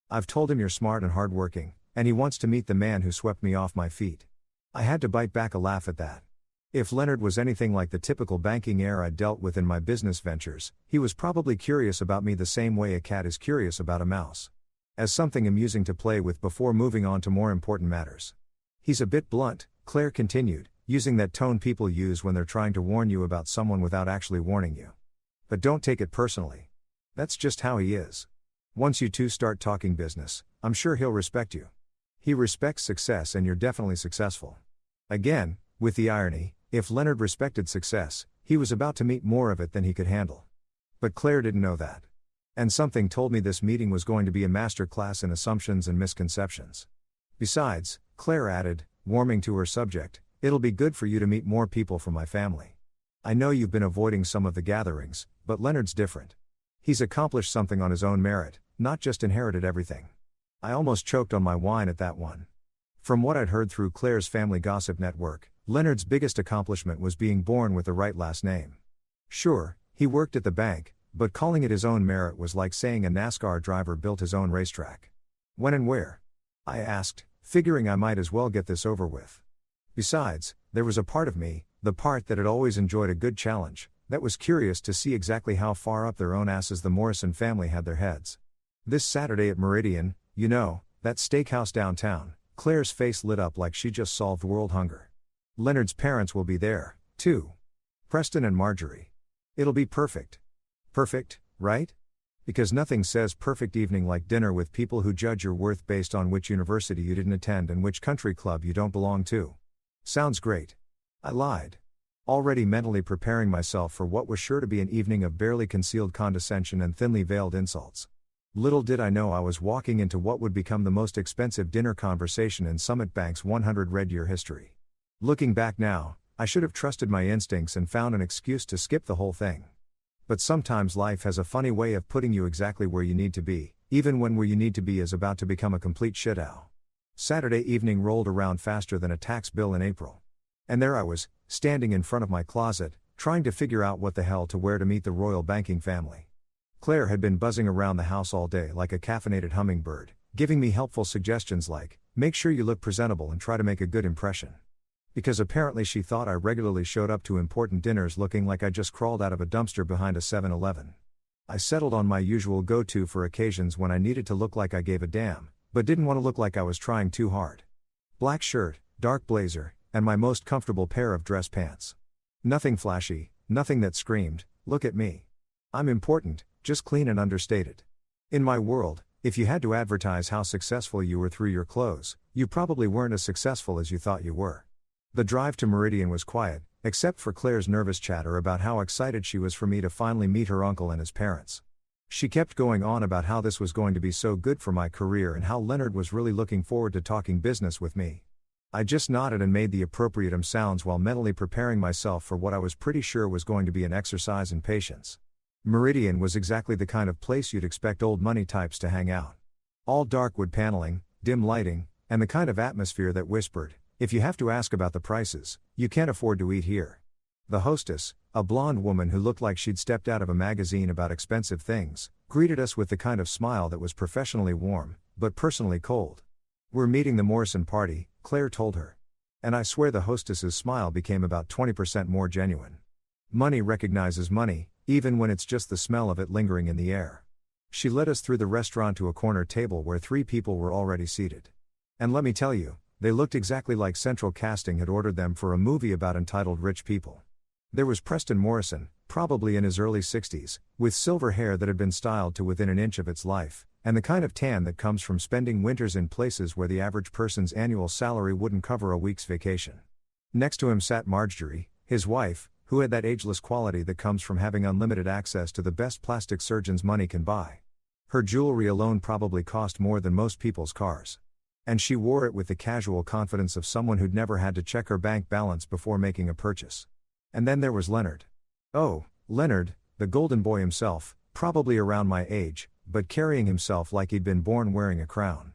Speaker 1: I've told him you're smart and hardworking, and he wants to meet the man who swept me off my feet. I had to bite back a laugh at that. If Leonard was anything like the typical banking heir I'd dealt with in my business ventures, he was probably curious about me the same way a cat is curious about a mouse. As something amusing to play with before moving on to more important matters. He's a bit blunt, Claire continued, using that tone people use when they're trying to warn you about someone without actually warning you. But don't take it personally. That's just how he is. Once you two start talking business, I'm sure he'll respect you. He respects success and you're definitely successful. Again, with the irony, if Leonard respected success, he was about to meet more of it than he could handle. But Claire didn't know that. And something told me this meeting was going to be a master class in assumptions and misconceptions. Besides, Claire added, warming to her subject, it'll be good for you to meet more people from my family. I know you've been avoiding some of the gatherings, but Leonard's different. He's accomplished something on his own merit, not just inherited everything. I almost choked on my wine at that one. From what I'd heard through Claire's family gossip network, Leonard's biggest accomplishment was being born with the right last name. Sure, he worked at the bank, but calling it his own merit was like saying a NASCAR driver built his own racetrack. When and where? I asked, figuring I might as well get this over with. Besides, there was a part of me, the part that had always enjoyed a good challenge, that was curious to see exactly how far up their own asses the Morrison family had their heads. This Saturday at Meridian, you know, that steakhouse downtown, Claire's face lit up like she just solved world hunger. Leonard's parents will be there, too. Preston and Marjorie. It'll be perfect. Perfect, right? Because nothing says perfect evening like dinner with people who judge your worth based on which university you didn't attend and which country club you don't belong to. Sounds great. I lied. Already mentally preparing myself for what was sure to be an evening of barely concealed condescension and thinly veiled insults. Little did I know I was walking into what would become the most expensive dinner conversation in Summit Bank's 100-year history. Looking back now, I should have trusted my instincts and found an excuse to skip the whole thing. But sometimes life has a funny way of putting you exactly where you need to be, even when where you need to be is about to become a complete shit-ow. Saturday evening rolled around faster than a tax bill in April. And there I was, standing in front of my closet, trying to figure out what the hell to wear to meet the royal banking family. Claire had been buzzing around the house all day like a caffeinated hummingbird, giving me helpful suggestions like, make sure you look presentable and try to make a good impression. Because apparently she thought I regularly showed up to important dinners looking like I just crawled out of a dumpster behind a 7-Eleven. I settled on my usual go-to for occasions when I needed to look like I gave a damn, but didn't want to look like I was trying too hard. Black shirt, dark blazer, and my most comfortable pair of dress pants. Nothing flashy, nothing that screamed, look at me. I'm important, just clean and understated. In my world, if you had to advertise how successful you were through your clothes, you probably weren't as successful as you thought you were. The drive to Meridian was quiet, except for Claire's nervous chatter about how excited she was for me to finally meet her uncle and his parents. She kept going on about how this was going to be so good for my career and how Leonard was really looking forward to talking business with me. I just nodded and made the appropriate sounds while mentally preparing myself for what I was pretty sure was going to be an exercise in patience. Meridian was exactly the kind of place you'd expect old money types to hang out. All dark wood paneling, dim lighting, and the kind of atmosphere that whispered, if you have to ask about the prices, you can't afford to eat here. The hostess, a blonde woman who looked like she'd stepped out of a magazine about expensive things, greeted us with the kind of smile that was professionally warm, but personally cold. "We're meeting the Morrison party," Claire told her. And I swear the hostess's smile became about 20% more genuine. Money recognizes money, even when it's just the smell of it lingering in the air. She led us through the restaurant to a corner table where 3 people were already seated. And let me tell you, they looked exactly like Central Casting had ordered them for a movie about entitled rich people. There was Preston Morrison, probably in his early 60s, with silver hair that had been styled to within an inch of its life, and the kind of tan that comes from spending winters in places where the average person's annual salary wouldn't cover a week's vacation. Next to him sat Marjorie, his wife, who had that ageless quality that comes from having unlimited access to the best plastic surgeons money can buy. Her jewelry alone probably cost more than most people's cars. And she wore it with the casual confidence of someone who'd never had to check her bank balance before making a purchase. And then there was Leonard. Oh, Leonard, the golden boy himself, probably around my age, but carrying himself like he'd been born wearing a crown.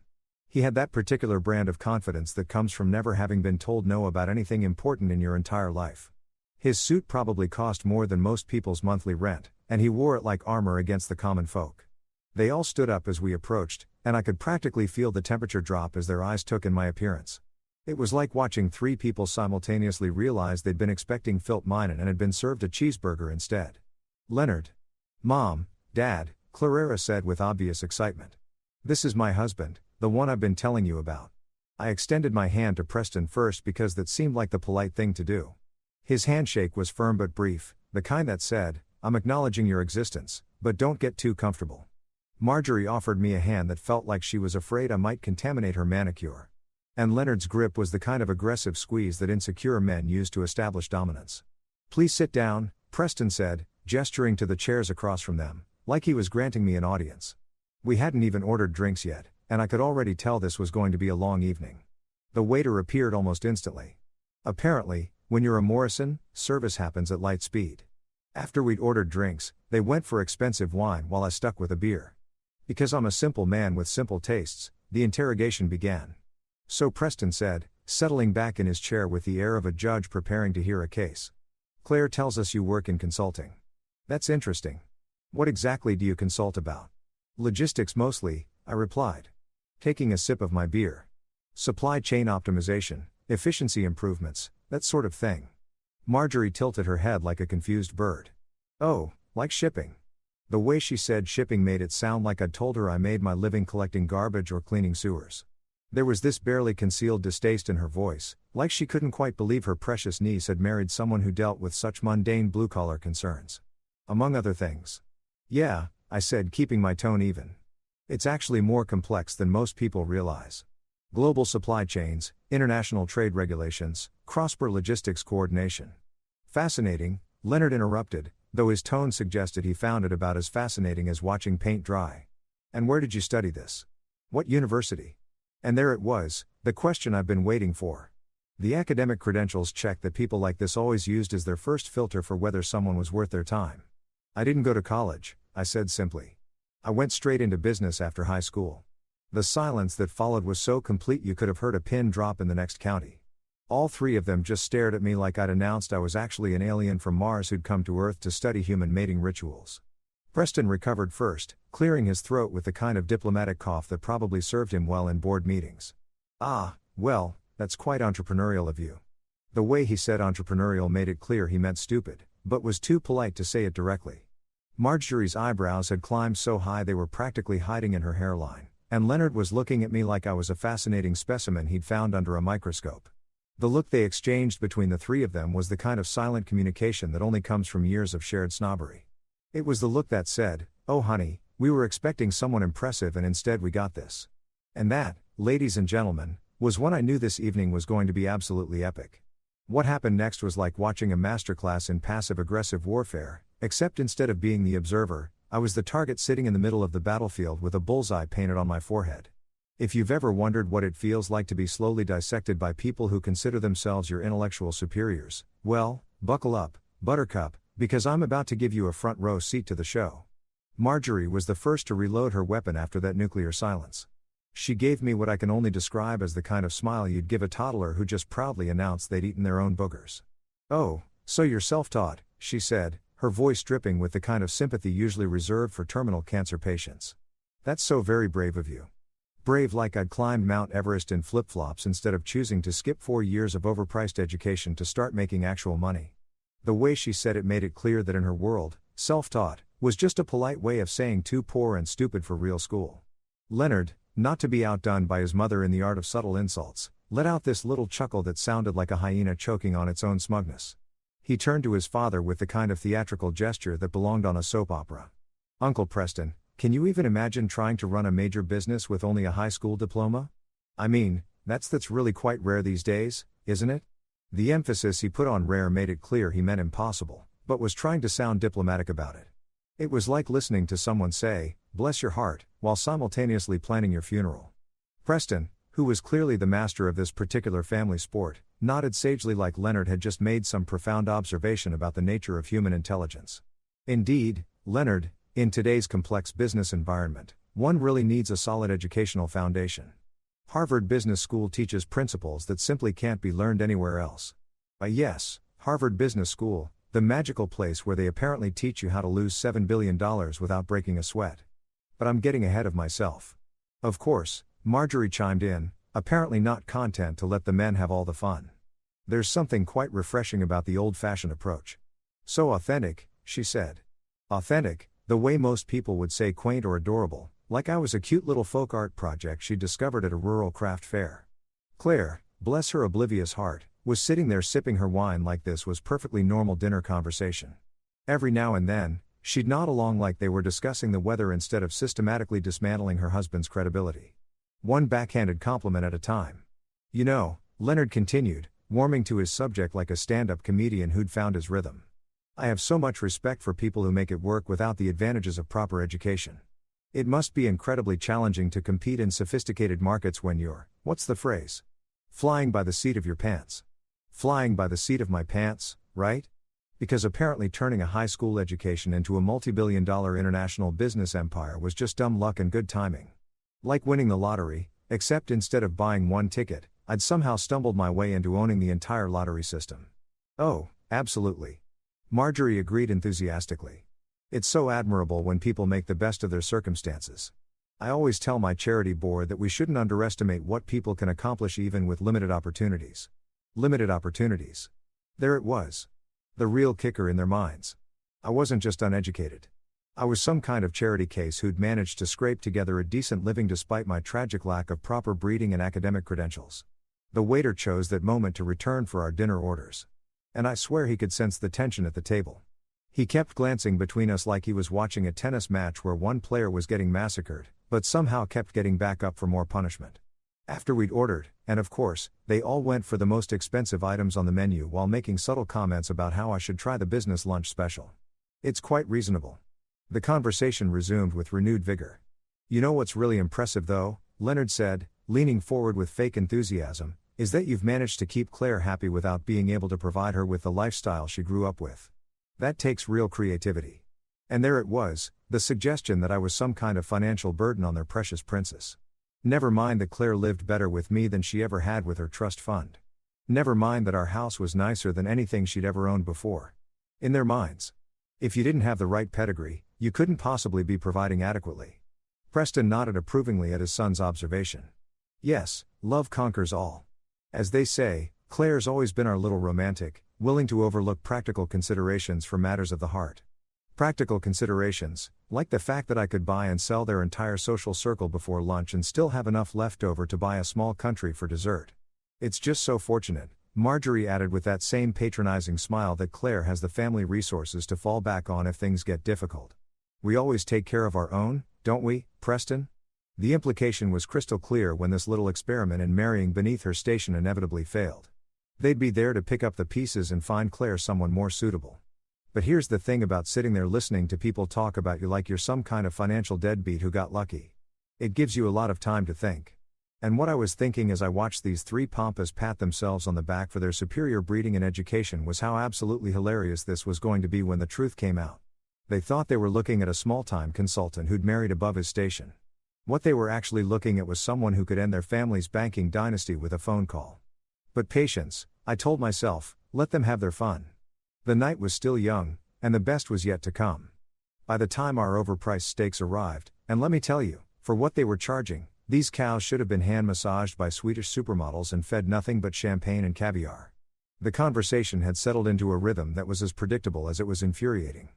Speaker 1: He had that particular brand of confidence that comes from never having been told no about anything important in your entire life. His suit probably cost more than most people's monthly rent, and he wore it like armor against the common folk. They all stood up as we approached, and I could practically feel the temperature drop as their eyes took in my appearance. It was like watching 3 people simultaneously realize they'd been expecting Filt Minen and had been served a cheeseburger instead. "Leonard. Mom, Dad," Clarera said with obvious excitement. "This is my husband, the one I've been telling you about." I extended my hand to Preston first because that seemed like the polite thing to do. His handshake was firm but brief, the kind that said, "I'm acknowledging your existence, but don't get too comfortable." Marjorie offered me a hand that felt like she was afraid I might contaminate her manicure. And Leonard's grip was the kind of aggressive squeeze that insecure men use to establish dominance. "Please sit down," Preston said, gesturing to the chairs across from them, like he was granting me an audience. We hadn't even ordered drinks yet, and I could already tell this was going to be a long evening. The waiter appeared almost instantly. Apparently, when you're a Morrison, service happens at light speed. After we'd ordered drinks, they went for expensive wine while I stuck with a beer. Because I'm a simple man with simple tastes, the interrogation began. "So," Preston said, settling back in his chair with the air of a judge preparing to hear a case. "Claire tells us you work in consulting. That's interesting. What exactly do you consult about?" "Logistics mostly," I replied, taking a sip of my beer. "Supply chain optimization, efficiency improvements, that sort of thing." Marjorie tilted her head like a confused bird. "Oh, like shipping." The way she said shipping made it sound like I'd told her I made my living collecting garbage or cleaning sewers. There was this barely concealed distaste in her voice, like she couldn't quite believe her precious niece had married someone who dealt with such mundane blue-collar concerns. Among other things. "Yeah," I said, keeping my tone even. "It's actually more complex than most people realize. Global supply chains, international trade regulations, cross-border logistics coordination." "Fascinating," Leonard interrupted, though his tone suggested he found it about as fascinating as watching paint dry. "And where did you study this? What university?" And there it was, the question I've been waiting for. The academic credentials check that people like this always used as their first filter for whether someone was worth their time. "I didn't go to college," I said simply. "I went straight into business after high school." The silence that followed was so complete you could have heard a pin drop in the next county. All 3 of them just stared at me like I'd announced I was actually an alien from Mars who'd come to Earth to study human mating rituals. Preston recovered first, clearing his throat with the kind of diplomatic cough that probably served him well in board meetings. "Ah, well, that's quite entrepreneurial of you." The way he said entrepreneurial made it clear he meant stupid, but was too polite to say it directly. Marjorie's eyebrows had climbed so high they were practically hiding in her hairline, and Leonard was looking at me like I was a fascinating specimen he'd found under a microscope. The look they exchanged between the 3 of them was the kind of silent communication that only comes from years of shared snobbery. It was the look that said, "Oh honey, we were expecting someone impressive and instead we got this." And that, ladies and gentlemen, was when I knew this evening was going to be absolutely epic. What happened next was like watching a masterclass in passive-aggressive warfare, except instead of being the observer, I was the target sitting in the middle of the battlefield with a bullseye painted on my forehead. If you've ever wondered what it feels like to be slowly dissected by people who consider themselves your intellectual superiors, well, buckle up, Buttercup, because I'm about to give you a front row seat to the show. Marjorie was the first to reload her weapon after that nuclear silence. She gave me what I can only describe as the kind of smile you'd give a toddler who just proudly announced they'd eaten their own boogers. "Oh, so you're self-taught," she said, her voice dripping with the kind of sympathy usually reserved for terminal cancer patients. "That's so very brave of you." Brave like I'd climbed Mount Everest in flip-flops instead of choosing to skip 4 years of overpriced education to start making actual money. The way she said it made it clear that in her world, self-taught was just a polite way of saying too poor and stupid for real school. Leonard, not to be outdone by his mother in the art of subtle insults, let out this little chuckle that sounded like a hyena choking on its own smugness. He turned to his father with the kind of theatrical gesture that belonged on a soap opera. "Uncle Preston, can you even imagine trying to run a major business with only a high school diploma? I mean, that's really quite rare these days, isn't it?" The emphasis he put on rare made it clear he meant impossible, but was trying to sound diplomatic about it. It was like listening to someone say, "Bless your heart," while simultaneously planning your funeral. Preston, who was clearly the master of this particular family sport, nodded sagely like Leonard had just made some profound observation about the nature of human intelligence. Indeed, Leonard, in today's complex business environment, one really needs a solid educational foundation. Harvard Business School teaches principles that simply can't be learned anywhere else. Yes, Harvard Business School, the magical place where they apparently teach you how to lose $7 billion without breaking a sweat. But I'm getting ahead of myself. Of course, Marjorie chimed in, apparently not content to let the men have all the fun. "There's something quite refreshing about the old-fashioned approach. So authentic," she said. Authentic, the way most people would say quaint or adorable, like I was a cute little folk art project she discovered at a rural craft fair. Claire, bless her oblivious heart, was sitting there sipping her wine like this was perfectly normal dinner conversation. Every now and then, she'd nod along like they were discussing the weather instead of systematically dismantling her husband's credibility. One backhanded compliment at a time. "You know," Leonard continued, warming to his subject like a stand-up comedian who'd found his rhythm, "I have so much respect for people who make it work without the advantages of proper education. It must be incredibly challenging to compete in sophisticated markets when you're, what's the phrase? Flying by the seat of your pants. Flying by the seat of my pants, right? Because apparently turning a high school education into a multi-billion-dollar international business empire was just dumb luck and good timing. Like winning the lottery, except instead of buying one ticket, I'd somehow stumbled my way into owning the entire lottery system." "Oh, absolutely." Marjorie agreed enthusiastically. "It's so admirable when people make the best of their circumstances. I always tell my charity board that we shouldn't underestimate what people can accomplish even with limited opportunities." Limited opportunities. There it was. The real kicker in their minds. I wasn't just uneducated. I was some kind of charity case who'd managed to scrape together a decent living despite my tragic lack of proper breeding and academic credentials. The waiter chose that moment to return for our dinner orders. And I swear he could sense the tension at the table. He kept glancing between us like he was watching a tennis match where one player was getting massacred, but somehow kept getting back up for more punishment. After we'd ordered, and of course, they all went for the most expensive items on the menu while making subtle comments about how I should try the business lunch special. "It's quite reasonable." The conversation resumed with renewed vigor. "You know what's really impressive though," Leonard said, leaning forward with fake enthusiasm, "is that you've managed to keep Claire happy without being able to provide her with the lifestyle she grew up with. That takes real creativity." And there it was, the suggestion that I was some kind of financial burden on their precious princess. Never mind that Claire lived better with me than she ever had with her trust fund. Never mind that our house was nicer than anything she'd ever owned before. In their minds, if you didn't have the right pedigree, you couldn't possibly be providing adequately. Preston nodded approvingly at his son's observation. "Yes, love conquers all. As they say, Claire's always been our little romantic, willing to overlook practical considerations for matters of the heart. Practical considerations, like the fact that I could buy and sell their entire social circle before lunch and still have enough left over to buy a small country for dessert. It's just so fortunate, Marjorie added with that same patronizing smile that Claire has the family resources to fall back on if things get difficult. We always take care of our own, don't we, Preston? The implication was crystal clear when this little experiment in marrying beneath her station inevitably failed. They'd be there to pick up the pieces and find Claire someone more suitable. But here's the thing about sitting there listening to people talk about you like you're some kind of financial deadbeat who got lucky. It gives you a lot of time to think. And what I was thinking as I watched these three pampas pat themselves on the back for their superior breeding and education was how absolutely hilarious this was going to be when the truth came out. They thought they were looking at a small-time consultant who'd married above his station. What they were actually looking at was someone who could end their family's banking dynasty with a phone call. But patience, I told myself, let them have their fun. The night was still young, and the best was yet to come. By the time our overpriced steaks arrived, and let me tell you, for what they were charging, these cows should have been hand-massaged by Swedish supermodels and fed nothing but champagne and caviar. The conversation had settled into a rhythm that was as predictable as it was infuriating.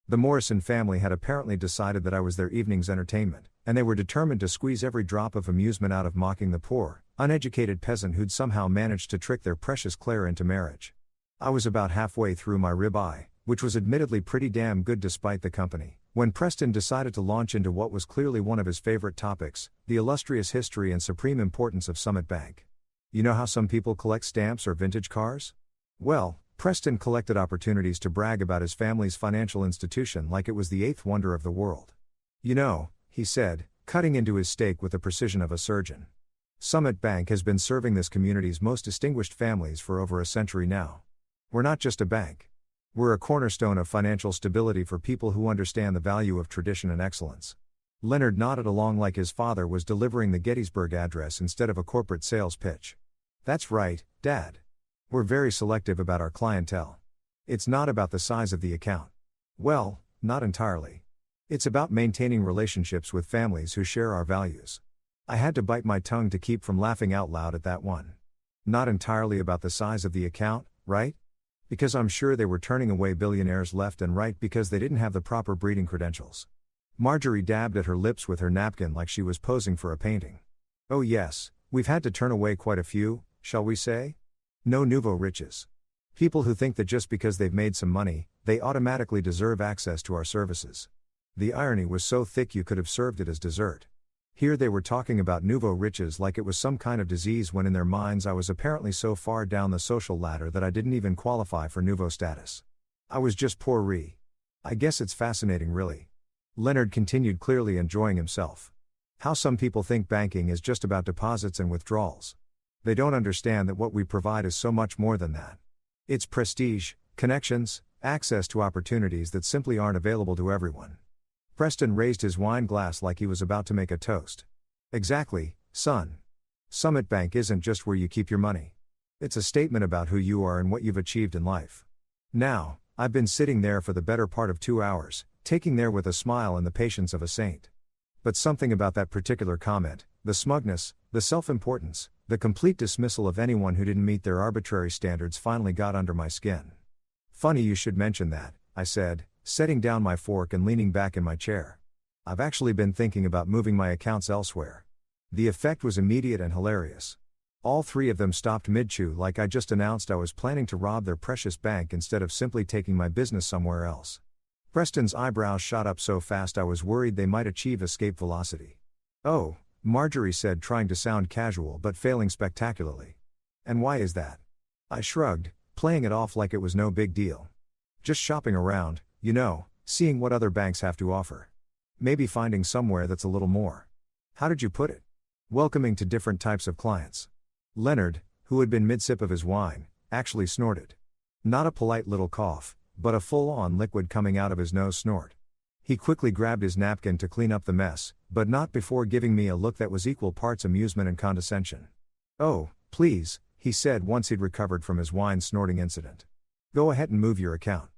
Speaker 1: The Morrison family had apparently decided that I was their evening's entertainment, and they were determined to squeeze every drop of amusement out of mocking the poor, uneducated peasant who'd somehow managed to trick their precious Claire into marriage. I was about halfway through my ribeye, which was admittedly pretty damn good despite the company, when Preston decided to launch into what was clearly one of his favorite topics, the illustrious history and supreme importance of Summit Bank. You know how some people collect stamps or vintage cars? Well, Preston collected opportunities to brag about his family's financial institution like it was the eighth wonder of the world. You know, he said, cutting into his steak with the precision of a surgeon. Summit Bank has been serving this community's most distinguished families for over a century now. We're not just a bank. We're a cornerstone of financial stability for people who understand the value of tradition and excellence. Leonard nodded along like his father was delivering the Gettysburg Address instead of a corporate sales pitch. That's right, Dad. We're very selective about our clientele. It's not about the size of the account. Well, not entirely. It's about maintaining relationships with families who share our values. I had to bite my tongue to keep from laughing out loud at that one. Not entirely about the size of the account, right? Because I'm sure they were turning away billionaires left and right because they didn't have the proper breeding credentials. Marjorie dabbed at her lips with her napkin like she was posing for a painting. Oh yes, we've had to turn away quite a few, shall we say? No nouveau riches. People who think that just because they've made some money, they automatically deserve access to our services. The irony was so thick you could have served it as dessert. Here they were talking about nouveau riches like it was some kind of disease when in their minds I was apparently so far down the social ladder that I didn't even qualify for nouveau status. I was just poor-y. I guess it's fascinating really. Leonard continued, clearly enjoying himself. How some people think banking is just about deposits and withdrawals. They don't understand that what we provide is so much more than that. It's prestige, connections, access to opportunities that simply aren't available to everyone. Preston raised his wine glass like he was about to make a toast. Exactly, son. Summit Bank isn't just where you keep your money. It's a statement about who you are and what you've achieved in life. Now, I've been sitting there for the better part of 2 hours, taking there with a smile and the patience of a saint. But something about that particular comment, the smugness, the self-importance, the complete dismissal of anyone who didn't meet their arbitrary standards finally got under my skin. Funny you should mention that, I said, setting down my fork and leaning back in my chair. I've actually been thinking about moving my accounts elsewhere. The effect was immediate and hilarious. All three of them stopped mid-chew like I just announced I was planning to rob their precious bank instead of simply taking my business somewhere else. Preston's eyebrows shot up so fast I was worried they might achieve escape velocity. Oh, Marjorie said, trying to sound casual but failing spectacularly. And why is that? I shrugged, playing it off like it was no big deal. Just shopping around, you know, seeing what other banks have to offer. Maybe finding somewhere that's a little more. How did you put it? Welcoming to different types of clients. Leonard, who had been mid-sip of his wine, actually snorted. Not a polite little cough, but a full-on liquid coming out of his nose snort. He quickly grabbed his napkin to clean up the mess, but not before giving me a look that was equal parts amusement and condescension. Oh, please, he said once he'd recovered from his wine snorting incident. Go ahead and move your account.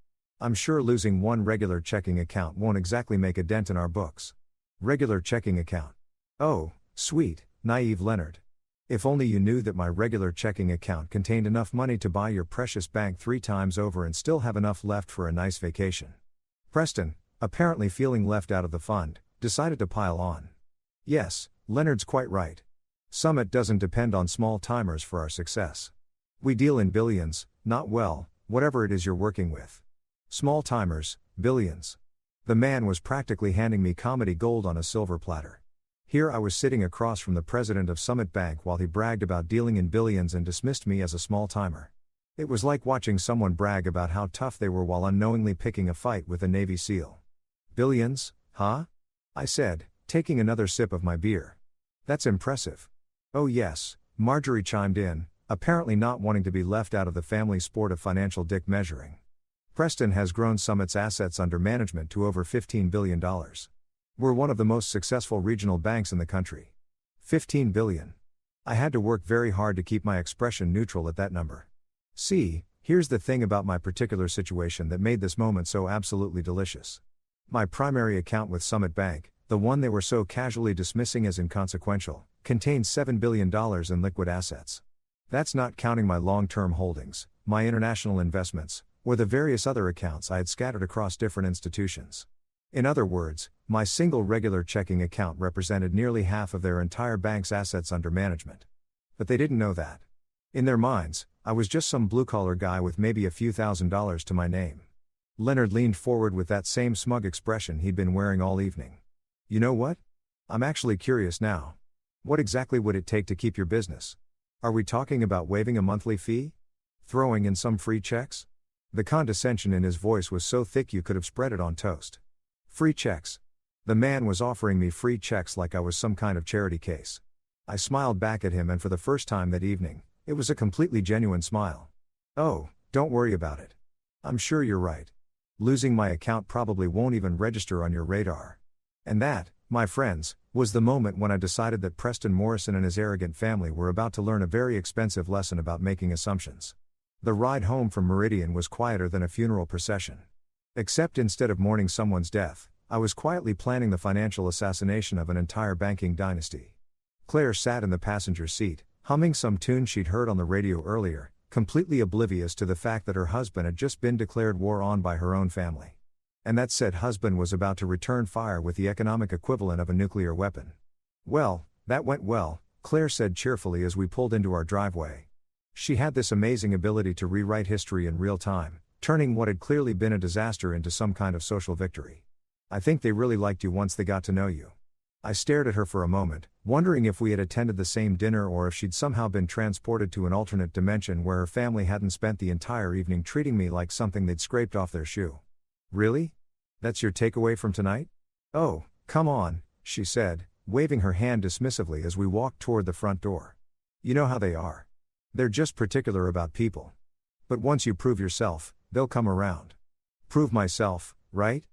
Speaker 1: I'm sure losing one regular checking account won't exactly make a dent in our books. Regular checking account. Oh, sweet, naive Leonard. If only you knew that my regular checking account contained enough money to buy your precious bank 3 times over and still have enough left for a nice vacation. Preston, apparently feeling left out of the fund, decided to pile on. Yes, Leonard's quite right. Summit doesn't depend on small timers for our success. We deal in billions, not whatever it is you're working with. Small timers, billions. The man was practically handing me comedy gold on a silver platter. Here I was sitting across from the president of Summit Bank while he bragged about dealing in billions and dismissed me as a small timer. It was like watching someone brag about how tough they were while unknowingly picking a fight with a Navy SEAL. Billions, huh? I said, taking another sip of my beer. That's impressive. Oh yes, Marjorie chimed in, apparently not wanting to be left out of the family sport of financial dick measuring. Preston has grown Summit's assets under management to over $15 billion. We're one of the most successful regional banks in the country. 15 billion. I had to work very hard to keep my expression neutral at that number. See, here's the thing about my particular situation that made this moment so absolutely delicious. My primary account with Summit Bank, the one they were so casually dismissing as inconsequential, contained $7 billion in liquid assets. That's not counting my long-term holdings, my international investments, or the various other accounts I had scattered across different institutions. In other words, my single regular checking account represented nearly half of their entire bank's assets under management. But they didn't know that. In their minds, I was just some blue-collar guy with maybe a few $1,000s to my name. Leonard leaned forward with that same smug expression he'd been wearing all evening. You know what? I'm actually curious now. What exactly would it take to keep your business? Are we talking about waiving a monthly fee? Throwing in some free checks? The condescension in his voice was so thick you could have spread it on toast. Free checks. The man was offering me free checks like I was some kind of charity case. I smiled back at him, and for the first time that evening, it was a completely genuine smile. Oh, don't worry about it. I'm sure you're right. Losing my account probably won't even register on your radar. And that, my friends, was the moment when I decided that Preston Morrison and his arrogant family were about to learn a very expensive lesson about making assumptions. The ride home from Meridian was quieter than a funeral procession. Except instead of mourning someone's death, I was quietly planning the financial assassination of an entire banking dynasty. Claire sat in the passenger seat, humming some tune she'd heard on the radio earlier, completely oblivious to the fact that her husband had just been declared war on by her own family. And that said husband was about to return fire with the economic equivalent of a nuclear weapon. Well, that went well, Claire said cheerfully as we pulled into our driveway. She had this amazing ability to rewrite history in real time, turning what had clearly been a disaster into some kind of social victory. I think they really liked you once they got to know you. I stared at her for a moment, wondering if we had attended the same dinner or if she'd somehow been transported to an alternate dimension where her family hadn't spent the entire evening treating me like something they'd scraped off their shoe. Really? That's your takeaway from tonight? Oh, come on, she said, waving her hand dismissively as we walked toward the front door. You know how they are. They're just particular about people. But once you prove yourself, they'll come around. Prove myself, right?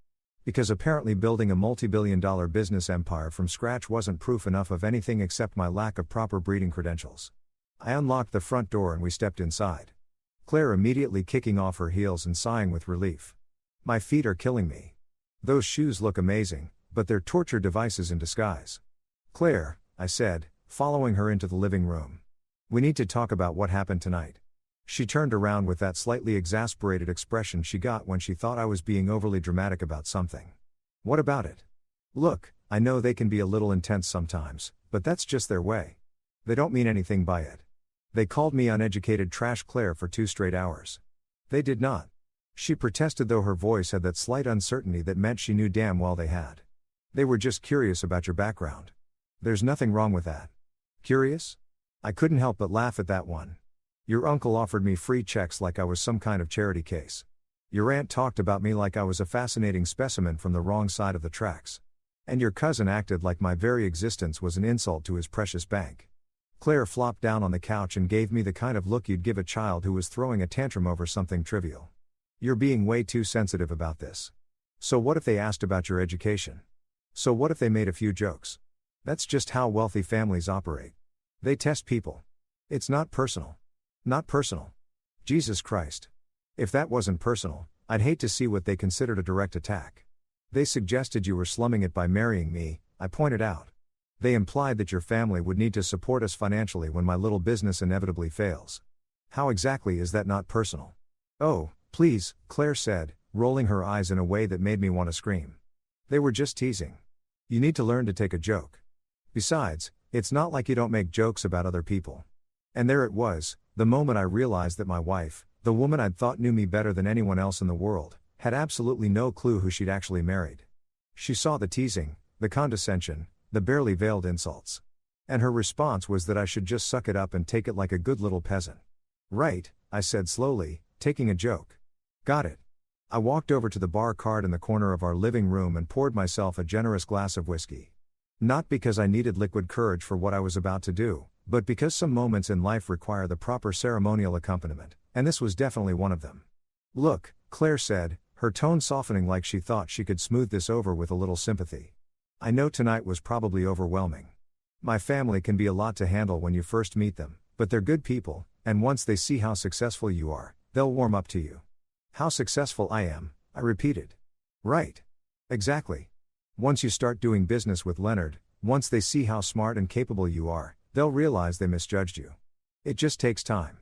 Speaker 1: Because apparently building a multi-billion-dollar business empire from scratch wasn't proof enough of anything except my lack of proper breeding credentials. I unlocked the front door and we stepped inside. Claire immediately kicking off her heels and sighing with relief. My feet are killing me. Those shoes look amazing, but they're torture devices in disguise. Claire, I said, following her into the living room. We need to talk about what happened tonight. She turned around with that slightly exasperated expression she got when she thought I was being overly dramatic about something. What about it? Look, I know they can be a little intense sometimes, but that's just their way. They don't mean anything by it. They called me uneducated trash Claire for 2 straight hours. They did not. She protested, though her voice had that slight uncertainty that meant she knew damn well they had. They were just curious about your background. There's nothing wrong with that. Curious? I couldn't help but laugh at that one. Your uncle offered me free checks like I was some kind of charity case. Your aunt talked about me like I was a fascinating specimen from the wrong side of the tracks. And your cousin acted like my very existence was an insult to his precious bank. Claire flopped down on the couch and gave me the kind of look you'd give a child who was throwing a tantrum over something trivial. You're being way too sensitive about this. So what if they asked about your education? So what if they made a few jokes? That's just how wealthy families operate. They test people. It's not personal. Not personal. Jesus Christ. If that wasn't personal, I'd hate to see what they considered a direct attack. They suggested you were slumming it by marrying me, I pointed out. They implied that your family would need to support us financially when my little business inevitably fails. How exactly is that not personal? Oh, please, Claire said, rolling her eyes in a way that made me want to scream. They were just teasing. You need to learn to take a joke. Besides, it's not like you don't make jokes about other people. And there it was, the moment I realized that my wife, the woman I'd thought knew me better than anyone else in the world, had absolutely no clue who she'd actually married. She saw the teasing, the condescension, the barely veiled insults. And her response was that I should just suck it up and take it like a good little peasant. Right, I said slowly, taking a joke. Got it. I walked over to the bar cart in the corner of our living room and poured myself a generous glass of whiskey. Not because I needed liquid courage for what I was about to do, but because some moments in life require the proper ceremonial accompaniment, and this was definitely one of them. Look, Claire said, her tone softening like she thought she could smooth this over with a little sympathy. I know tonight was probably overwhelming. My family can be a lot to handle when you first meet them, but they're good people, and once they see how successful you are, they'll warm up to you. How successful I am, I repeated. Right. Exactly. Once you start doing business with Leonard, once they see how smart and capable you are, they'll realize they misjudged you. It just takes time.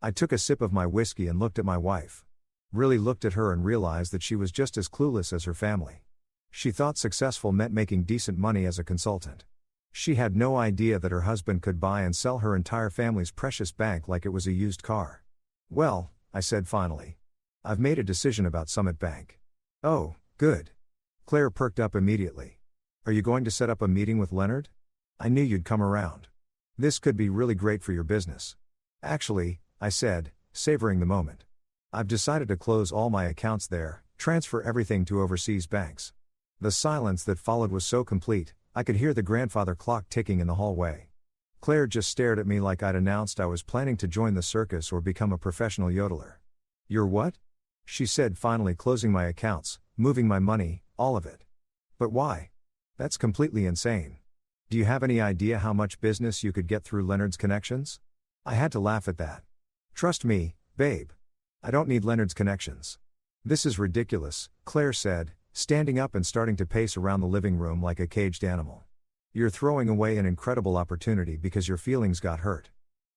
Speaker 1: I took a sip of my whiskey and looked at my wife. Really looked at her and realized that she was just as clueless as her family. She thought successful meant making decent money as a consultant. She had no idea that her husband could buy and sell her entire family's precious bank like it was a used car. Well, I said finally. I've made a decision about Summit Bank. Oh, good. Claire perked up immediately. Are you going to set up a meeting with Leonard? I knew you'd come around. This could be really great for your business. Actually, I said, savoring the moment. I've decided to close all my accounts there, transfer everything to overseas banks. The silence that followed was so complete, I could hear the grandfather clock ticking in the hallway. Claire just stared at me like I'd announced I was planning to join the circus or become a professional yodeler. You're what? She said, finally closing my accounts, moving my money, all of it. But why? That's completely insane. Do you have any idea how much business you could get through Leonard's connections? I had to laugh at that. Trust me, babe. I don't need Leonard's connections. This is ridiculous, Claire said, standing up and starting to pace around the living room like a caged animal. You're throwing away an incredible opportunity because your feelings got hurt.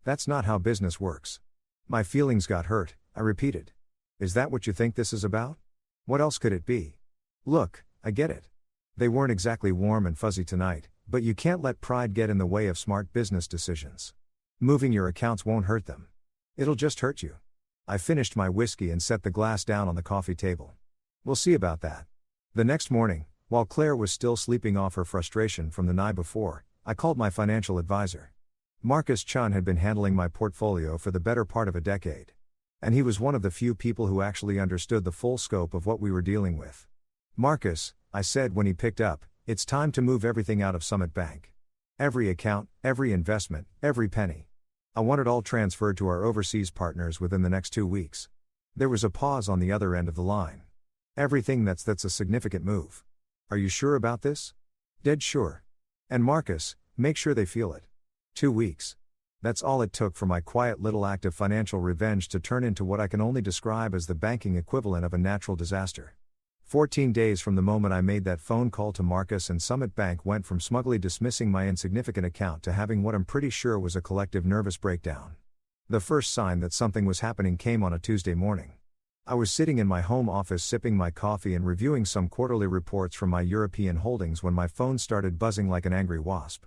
Speaker 1: That's not how business works. My feelings got hurt, I repeated. Is that what you think this is about? What else could it be? Look, I get it. They weren't exactly warm and fuzzy tonight, but you can't let pride get in the way of smart business decisions. Moving your accounts won't hurt them. It'll just hurt you. I finished my whiskey and set the glass down on the coffee table. We'll see about that. The next morning, while Claire was still sleeping off her frustration from the night before, I called my financial advisor. Marcus Chun had been handling my portfolio for the better part of a decade. And he was one of the few people who actually understood the full scope of what we were dealing with. Marcus, I said when he picked up, it's time to move everything out of Summit Bank. Every account, every investment, every penny. I want it all transferred to our overseas partners within the next 2 weeks. There was a pause on the other end of the line. Everything that's a significant move. Are you sure about this? Dead sure. And Marcus, make sure they feel it. 2 weeks. That's all it took for my quiet little act of financial revenge to turn into what I can only describe as the banking equivalent of a natural disaster. 14 days from the moment I made that phone call to Marcus, and Summit Bank went from smugly dismissing my insignificant account to having what I'm pretty sure was a collective nervous breakdown. The first sign that something was happening came on a Tuesday morning. I was sitting in my home office sipping my coffee and reviewing some quarterly reports from my European holdings when my phone started buzzing like an angry wasp.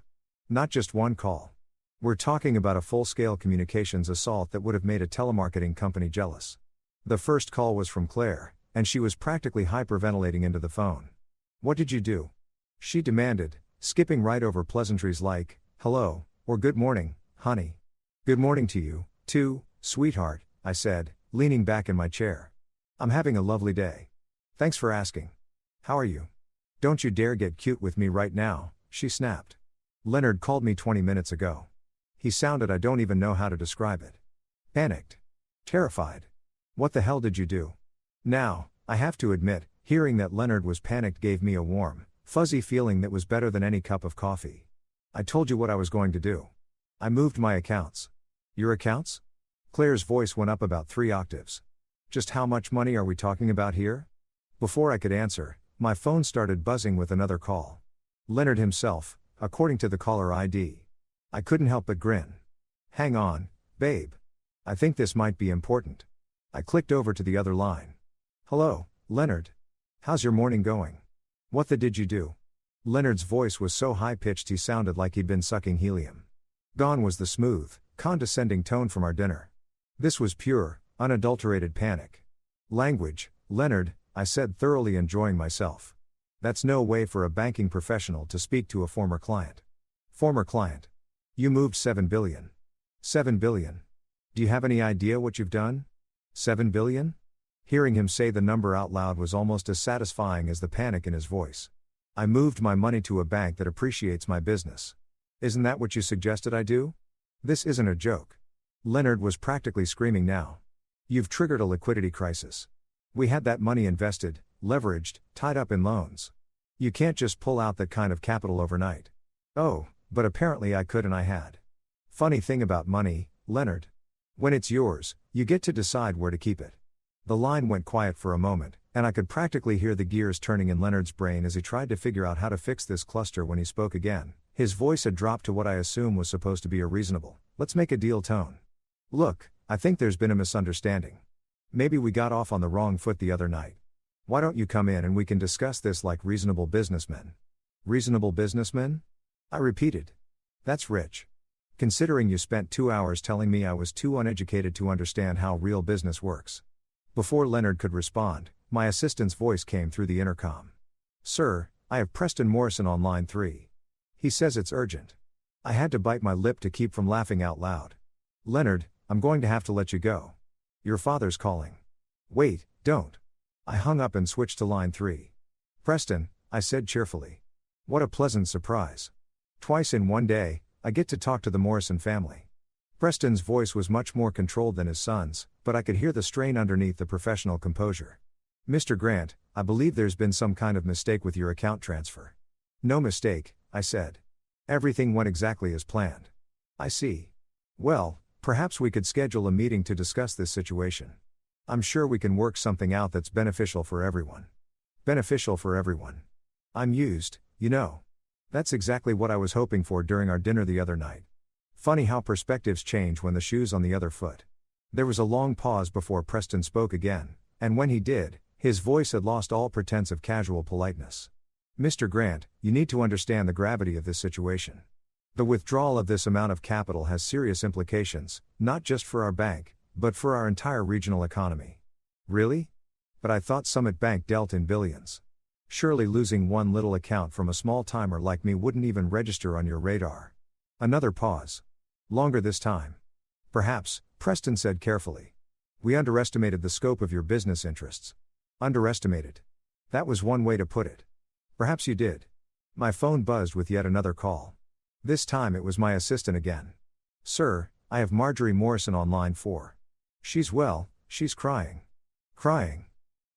Speaker 1: Not just one call. We're talking about a full-scale communications assault that would have made a telemarketing company jealous. The first call was from Claire, and she was practically hyperventilating into the phone. What did you do? She demanded, skipping right over pleasantries like, hello, or good morning, honey. Good morning to you, too, sweetheart, I said, leaning back in my chair. I'm having a lovely day. Thanks for asking. How are you? Don't you dare get cute with me right now, she snapped. Leonard called me 20 minutes ago. He sounded, I don't even know how to describe it. Panicked. Terrified. What the hell did you do? Now, I have to admit, hearing that Leonard was panicked gave me a warm, fuzzy feeling that was better than any cup of coffee. I told you what I was going to do. I moved my accounts. Your accounts? Claire's voice went up about 3 octaves. Just how much money are we talking about here? Before I could answer, my phone started buzzing with another call. Leonard himself, according to the caller ID. I couldn't help but grin. Hang on, babe. I think this might be important. I clicked over to the other line. Hello, Leonard. How's your morning going? What the did you do? Leonard's voice was so high-pitched he sounded like he'd been sucking helium. Gone was the smooth, condescending tone from our dinner. This was pure, unadulterated panic. Language, Leonard, I said, thoroughly enjoying myself. That's no way for a banking professional to speak to a former client. Former client. You moved 7 billion. 7 billion. Do you have any idea what you've done? 7 billion? Hearing him say the number out loud was almost as satisfying as the panic in his voice. I moved my money to a bank that appreciates my business. Isn't that what you suggested I do? This isn't a joke. Leonard was practically screaming now. You've triggered a liquidity crisis. We had that money invested, leveraged, tied up in loans. You can't just pull out that kind of capital overnight. Oh, but apparently I could and I had. Funny thing about money, Leonard. When it's yours, you get to decide where to keep it. The line went quiet for a moment, and I could practically hear the gears turning in Leonard's brain as he tried to figure out how to fix this cluster. When he spoke again, his voice had dropped to what I assume was supposed to be a reasonable, let's make a deal tone. Look, I think there's been a misunderstanding. Maybe we got off on the wrong foot the other night. Why don't you come in and we can discuss this like reasonable businessmen? Reasonable businessmen? I repeated. That's rich. Considering you spent 2 hours telling me I was too uneducated to understand how real business works. Before Leonard could respond, my assistant's voice came through the intercom. Sir, I have Preston Morrison on line 3. He says it's urgent. I had to bite my lip to keep from laughing out loud. Leonard, I'm going to have to let you go. Your father's calling. Wait, don't. I hung up and switched to line 3. Preston, I said cheerfully. What a pleasant surprise. Twice in one day, I get to talk to the Morrison family. Preston's voice was much more controlled than his son's, but I could hear the strain underneath the professional composure. Mr. Grant, I believe there's been some kind of mistake with your account transfer. No mistake, I said. Everything went exactly as planned. I see. Well, perhaps we could schedule a meeting to discuss this situation. I'm sure we can work something out that's beneficial for everyone. Beneficial for everyone. I'm used, you know. That's exactly what I was hoping for during our dinner the other night. Funny how perspectives change when the shoe's on the other foot. There was a long pause before Preston spoke again, and when he did, his voice had lost all pretense of casual politeness. Mr. Grant, you need to understand the gravity of this situation. The withdrawal of this amount of capital has serious implications, not just for our bank, but for our entire regional economy. Really? But I thought Summit Bank dealt in billions. Surely losing one little account from a small-timer like me wouldn't even register on your radar. Another pause. Longer this time. Perhaps, Preston said carefully. We underestimated the scope of your business interests. Underestimated. That was one way to put it. Perhaps you did. My phone buzzed with yet another call. This time it was my assistant again. Sir, I have Marjorie Morrison on line 4. She's crying. Crying.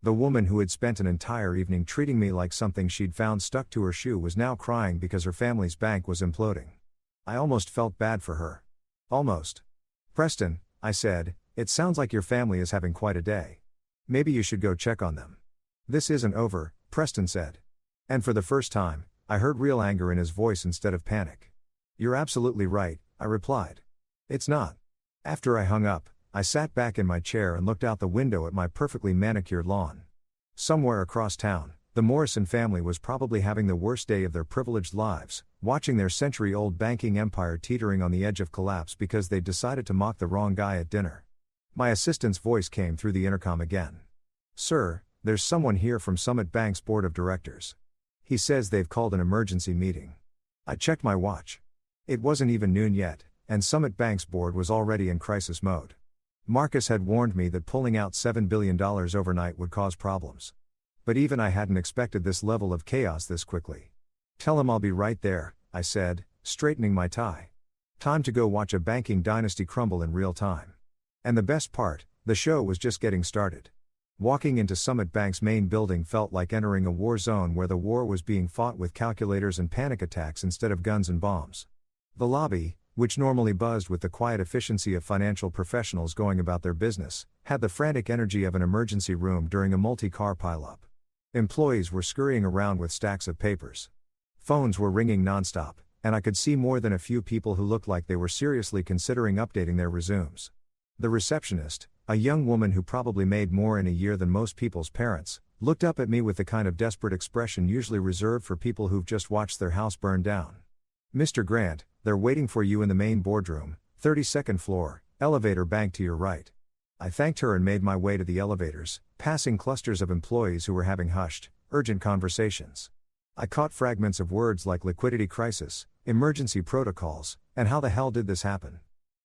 Speaker 1: The woman who had spent an entire evening treating me like something she'd found stuck to her shoe was now crying because her family's bank was imploding. I almost felt bad for her. Almost. Preston, I said, it sounds like your family is having quite a day. Maybe you should go check on them. This isn't over, Preston said. And for the first time, I heard real anger in his voice instead of panic. You're absolutely right, I replied. It's not. After I hung up, I sat back in my chair and looked out the window at my perfectly manicured lawn. Somewhere across town, the Morrison family was probably having the worst day of their privileged lives, watching their century-old banking empire teetering on the edge of collapse because they'd decided to mock the wrong guy at dinner. My assistant's voice came through the intercom again. Sir, there's someone here from Summit Bank's board of directors. He says they've called an emergency meeting. I checked my watch. It wasn't even noon yet, and Summit Bank's board was already in crisis mode. Marcus had warned me that pulling out $7 billion overnight would cause problems. But even I hadn't expected this level of chaos this quickly. Tell him I'll be right there, I said, straightening my tie. Time to go watch a banking dynasty crumble in real time. And the best part, the show was just getting started. Walking into Summit Bank's main building felt like entering a war zone where the war was being fought with calculators and panic attacks instead of guns and bombs. The lobby, which normally buzzed with the quiet efficiency of financial professionals going about their business, had the frantic energy of an emergency room during a multi-car pileup. Employees were scurrying around with stacks of papers. Phones were ringing nonstop, and I could see more than a few people who looked like they were seriously considering updating their resumes. The receptionist, a young woman who probably made more in a year than most people's parents, looked up at me with the kind of desperate expression usually reserved for people who've just watched their house burn down. Mr. Grant, They're waiting for you in the main boardroom, 32nd floor, elevator bank to your right. I thanked her and made my way to the elevators, passing clusters of employees who were having hushed, urgent conversations. I caught fragments of words like liquidity crisis, emergency protocols, and how the hell did this happen?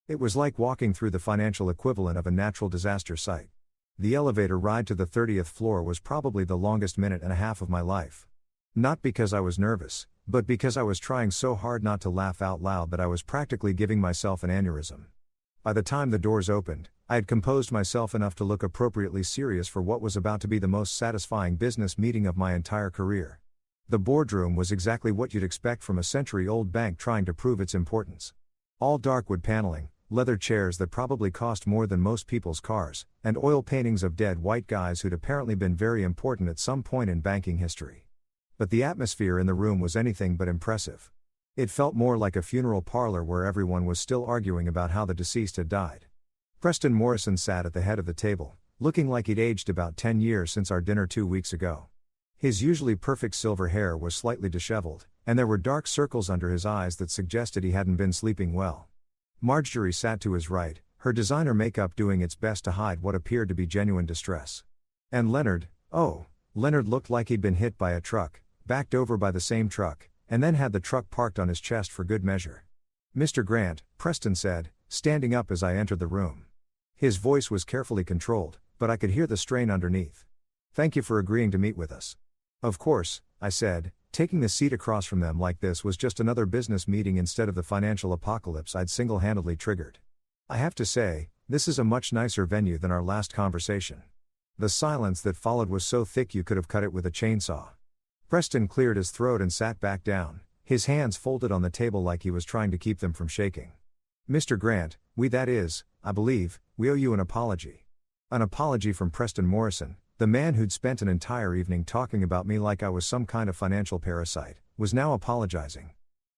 Speaker 1: It was like walking through the financial equivalent of a natural disaster site. The elevator ride to the 30th floor was probably the longest minute and a half of my life. Not because I was nervous, but because I was trying so hard not to laugh out loud that I was practically giving myself an aneurysm. By the time the doors opened, I had composed myself enough to look appropriately serious for what was about to be the most satisfying business meeting of my entire career. The boardroom was exactly what you'd expect from a century-old bank trying to prove its importance. All dark wood paneling, leather chairs that probably cost more than most people's cars, and oil paintings of dead white guys who'd apparently been very important at some point in banking history. But the atmosphere in the room was anything but impressive. It felt more like a funeral parlor where everyone was still arguing about how the deceased had died. Preston Morrison sat at the head of the table, looking like he'd aged about 10 years since our dinner 2 weeks ago. His usually perfect silver hair was slightly disheveled, and there were dark circles under his eyes that suggested he hadn't been sleeping well. Marjorie sat to his right, her designer makeup doing its best to hide what appeared to be genuine distress. And Leonard looked like he'd been hit by a truck, backed over by the same truck, and then had the truck parked on his chest for good measure. "Mr. Grant," Preston said, standing up as I entered the room. His voice was carefully controlled, but I could hear the strain underneath. "Thank you for agreeing to meet with us." "Of course," I said, taking the seat across from them like this was just another business meeting instead of the financial apocalypse I'd single-handedly triggered. "I have to say, this is a much nicer venue than our last conversation." The silence that followed was so thick you could have cut it with a chainsaw. Preston cleared his throat and sat back down, his hands folded on the table like he was trying to keep them from shaking. "Mr. Grant, I believe, we owe you an apology." An apology from Preston Morrison, the man who'd spent an entire evening talking about me like I was some kind of financial parasite, was now apologizing.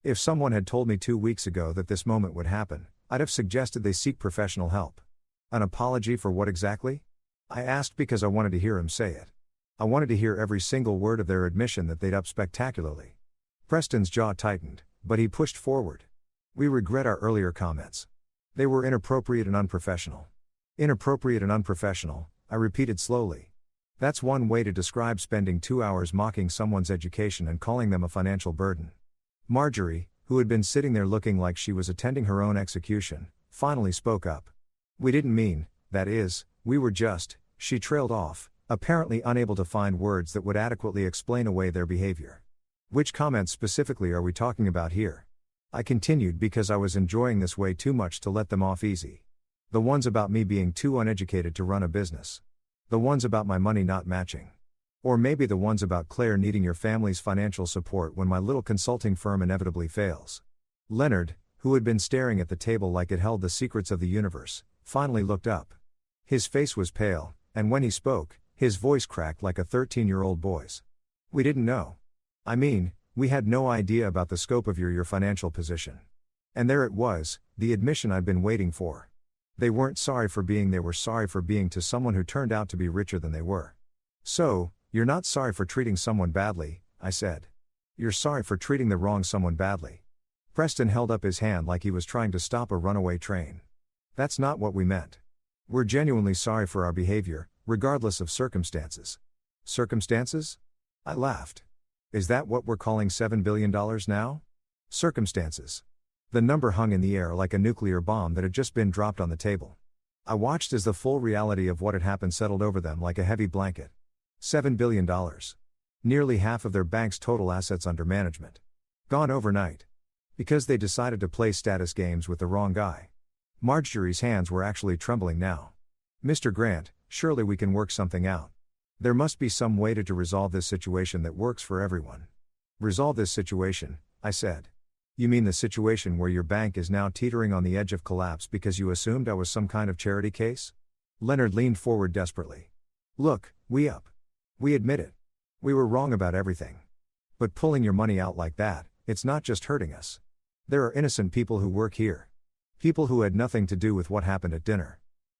Speaker 1: If someone had told me 2 weeks ago that this moment would happen, I'd have suggested they seek professional help. An apology for what exactly? I asked because I wanted to hear him say it. I wanted to hear every single word of their admission that they'd up spectacularly. Preston's jaw tightened, but he pushed forward. "We regret our earlier comments. They were inappropriate and unprofessional." "Inappropriate and unprofessional," I repeated slowly. That's one way to describe spending 2 hours mocking someone's education and calling them a financial burden. Marjorie, who had been sitting there looking like she was attending her own execution, finally spoke up. "We didn't mean, we were just," she trailed off, apparently unable to find words that would adequately explain away their behavior. "Which comments specifically are we talking about here?" I continued because I was enjoying this way too much to let them off easy. "The ones about me being too uneducated to run a business. The ones about my money not matching. Or maybe the ones about Claire needing your family's financial support when my little consulting firm inevitably fails." Leonard, who had been staring at the table like it held the secrets of the universe, finally looked up. His face was pale, and when he spoke, his voice cracked like a 13-year-old boy's. "We didn't know. We had no idea about the scope of your financial position." And there it was, the admission I'd been waiting for. They weren't sorry for being they were sorry for being to someone who turned out to be richer than they were. "So, you're not sorry for treating someone badly," I said. "You're sorry for treating the wrong someone badly." Preston held up his hand like he was trying to stop a runaway train. "That's not what we meant. We're genuinely sorry for our behavior, regardless of circumstances." "Circumstances?" I laughed. "Is that what we're calling $7 billion now? Circumstances." The number hung in the air like a nuclear bomb that had just been dropped on the table. I watched as the full reality of what had happened settled over them like a heavy blanket. $7 billion. Nearly half of their bank's total assets under management. Gone overnight. Because they decided to play status games with the wrong guy. Marjorie's hands were actually trembling now. "Mr. Grant, surely we can work something out. There must be some way to resolve this situation that works for everyone." "Resolve this situation," I said. "You mean the situation where your bank is now teetering on the edge of collapse because you assumed I was some kind of charity case?" Leonard leaned forward desperately. "Look, we admit it. We were wrong about everything. But pulling your money out like that, it's not just hurting us. There are innocent people who work here. People who had nothing to do with what happened at dinner."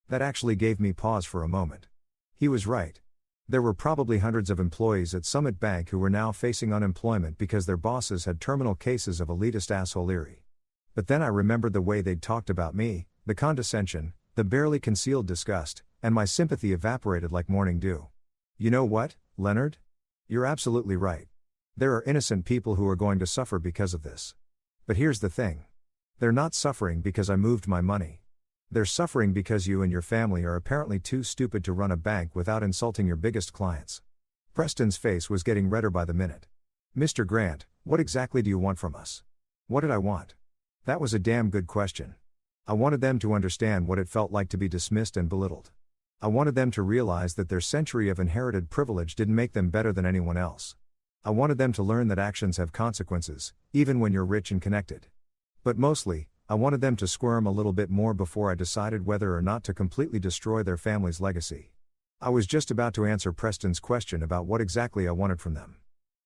Speaker 1: That actually gave me pause for a moment. He was right. There were probably hundreds of employees at Summit Bank who were now facing unemployment because their bosses had terminal cases of elitist assholery. But then I remembered the way they'd talked about me, the condescension, the barely concealed disgust, and my sympathy evaporated like morning dew. You know what, Leonard? You're absolutely right. There are innocent people who are going to suffer because of this. But here's the thing. They're not suffering because I moved my money. They're suffering because you and your family are apparently too stupid to run a bank without insulting your biggest clients. Preston's face was getting redder by the minute. Mr. Grant, what exactly do you want from us? What did I want? That was a damn good question. I wanted them to understand what it felt like to be dismissed and belittled. I wanted them to realize that their century of inherited privilege didn't make them better than anyone else. I wanted them to learn that actions have consequences, even when you're rich and connected. But mostly, I wanted them to squirm a little bit more before I decided whether or not to completely destroy their family's legacy. I was just about to answer Preston's question about what exactly I wanted from them.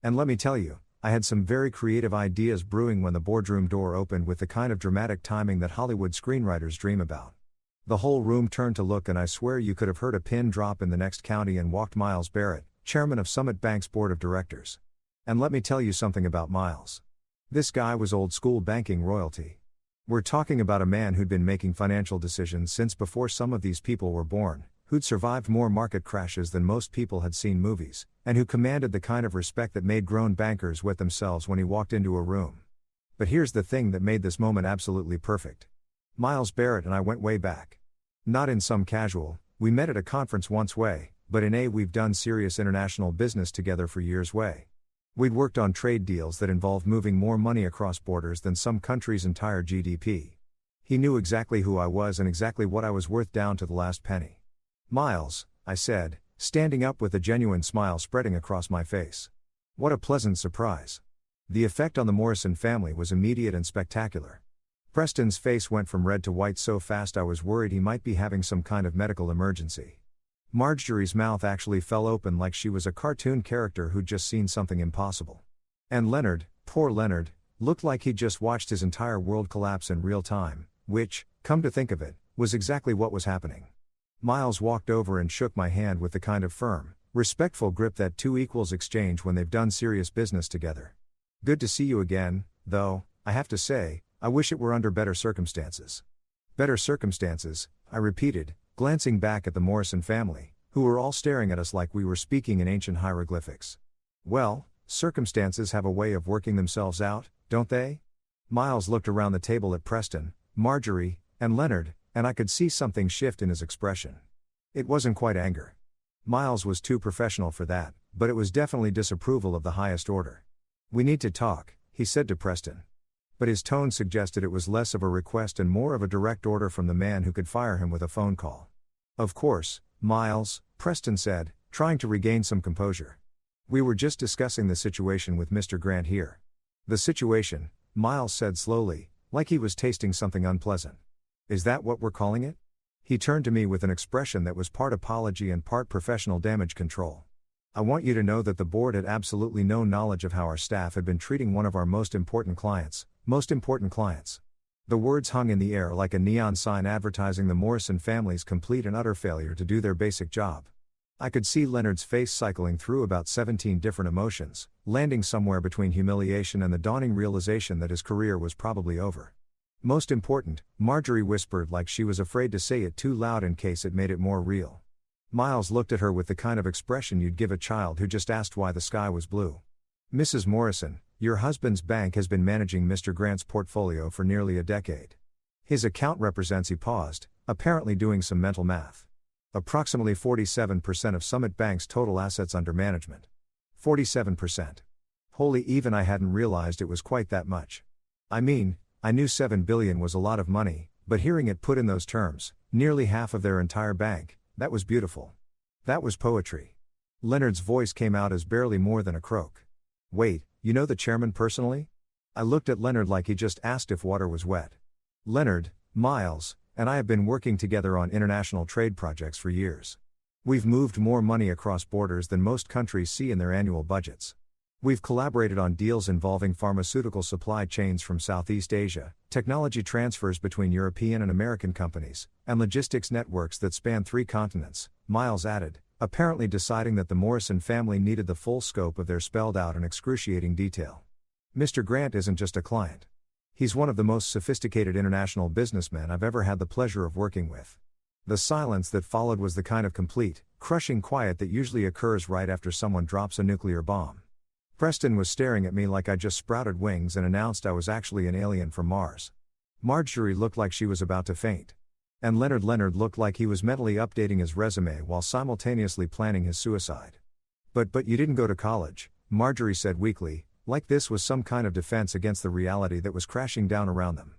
Speaker 1: And let me tell you, I had some very creative ideas brewing when the boardroom door opened with the kind of dramatic timing that Hollywood screenwriters dream about. The whole room turned to look, and I swear you could have heard a pin drop in the next county, and walked Miles Barrett, chairman of Summit Bank's board of directors. And let me tell you something about Miles. This guy was old school banking royalty. We're talking about a man who'd been making financial decisions since before some of these people were born, who'd survived more market crashes than most people had seen movies, and who commanded the kind of respect that made grown bankers wet themselves when he walked into a room. But here's the thing that made this moment absolutely perfect. Miles Barrett and I went way back. Not in some casual, we met at a conference once way, but in a we've done serious international business together for years way. We'd worked on trade deals that involved moving more money across borders than some countries' entire GDP. He knew exactly who I was and exactly what I was worth down to the last penny. Miles, I said, standing up with a genuine smile spreading across my face. What a pleasant surprise. The effect on the Morrison family was immediate and spectacular. Preston's face went from red to white so fast I was worried he might be having some kind of medical emergency. Marjorie's mouth actually fell open like she was a cartoon character who'd just seen something impossible. And Leonard, poor Leonard, looked like he'd just watched his entire world collapse in real time, which, come to think of it, was exactly what was happening. Miles walked over and shook my hand with the kind of firm, respectful grip that two equals exchange when they've done serious business together. Good to see you again, though, I have to say, I wish it were under better circumstances. Better circumstances, I repeated, glancing back at the Morrison family, who were all staring at us like we were speaking in ancient hieroglyphics. Well, circumstances have a way of working themselves out, don't they? Miles looked around the table at Preston, Marjorie, and Leonard, and I could see something shift in his expression. It wasn't quite anger. Miles was too professional for that, but it was definitely disapproval of the highest order. We need to talk, he said to Preston. But his tone suggested it was less of a request and more of a direct order from the man who could fire him with a phone call. Of course, Miles, Preston said, trying to regain some composure. We were just discussing the situation with Mr. Grant here. The situation, Miles said slowly, like he was tasting something unpleasant. Is that what we're calling it? He turned to me with an expression that was part apology and part professional damage control. I want you to know that the board had absolutely no knowledge of how our staff had been treating one of our most important clients. The words hung in the air like a neon sign advertising the Morrison family's complete and utter failure to do their basic job. I could see Leonard's face cycling through about 17 different emotions, landing somewhere between humiliation and the dawning realization that his career was probably over. Most important, Marjorie whispered like she was afraid to say it too loud in case it made it more real. Miles looked at her with the kind of expression you'd give a child who just asked why the sky was blue. Mrs. Morrison, your husband's bank has been managing Mr. Grant's portfolio for nearly a decade. His account represents, he paused, apparently doing some mental math. Approximately 47% of Summit Bank's total assets under management. 47%. Holy, even I hadn't realized it was quite that much. I mean, I knew $7 billion was a lot of money, but hearing it put in those terms, nearly half of their entire bank, that was beautiful. That was poetry. Leonard's voice came out as barely more than a croak. Wait, you know the chairman personally? I looked at Leonard like he just asked if water was wet. Leonard, Miles, and I have been working together on international trade projects for years. We've moved more money across borders than most countries see in their annual budgets. We've collaborated on deals involving pharmaceutical supply chains from Southeast Asia, technology transfers between European and American companies, and logistics networks that span 3 continents, Miles added, apparently deciding that the Morrison family needed the full scope of their spelled out and excruciating detail. Mr. Grant isn't just a client. He's one of the most sophisticated international businessmen I've ever had the pleasure of working with. The silence that followed was the kind of complete, crushing quiet that usually occurs right after someone drops a nuclear bomb. Preston was staring at me like I just sprouted wings and announced I was actually an alien from Mars. Marjorie looked like she was about to faint. And Leonard looked like he was mentally updating his resume while simultaneously planning his suicide. But you didn't go to college, Marjorie said weakly, like this was some kind of defense against the reality that was crashing down around them.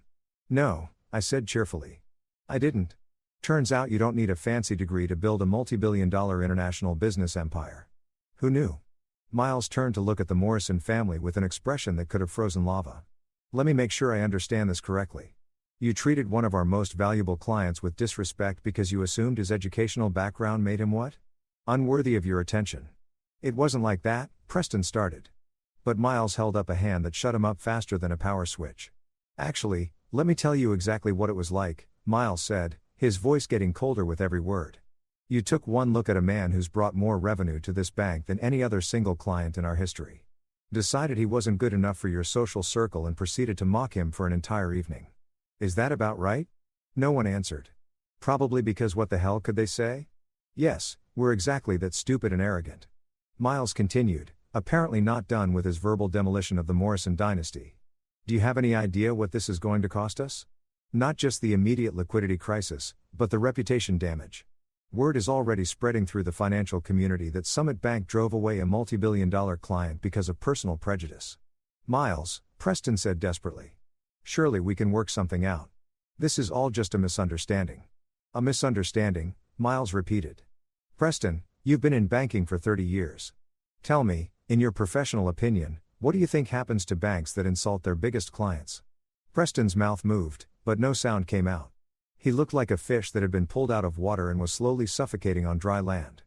Speaker 1: No, I said cheerfully. I didn't. Turns out you don't need a fancy degree to build a multi-billion-dollar international business empire. Who knew? Miles turned to look at the Morrison family with an expression that could have frozen lava. Let me make sure I understand this correctly. You treated one of our most valuable clients with disrespect because you assumed his educational background made him what? Unworthy of your attention. It wasn't like that, Preston started. But Miles held up a hand that shut him up faster than a power switch. Actually, let me tell you exactly what it was like, Miles said, his voice getting colder with every word. You took one look at a man who's brought more revenue to this bank than any other single client in our history. Decided he wasn't good enough for your social circle and proceeded to mock him for an entire evening. Is that about right? No one answered. Probably because what the hell could they say? Yes, we're exactly that stupid and arrogant. Miles continued, apparently not done with his verbal demolition of the Morrison dynasty. Do you have any idea what this is going to cost us? Not just the immediate liquidity crisis, but the reputation damage. Word is already spreading through the financial community that Summit Bank drove away a multi-billion-dollar client because of personal prejudice. Miles, Preston said desperately. Surely we can work something out. This is all just a misunderstanding. A misunderstanding, Miles repeated. Preston, you've been in banking for 30 years. Tell me, in your professional opinion, what do you think happens to banks that insult their biggest clients? Preston's mouth moved, but no sound came out. He looked like a fish that had been pulled out of water and was slowly suffocating on dry land.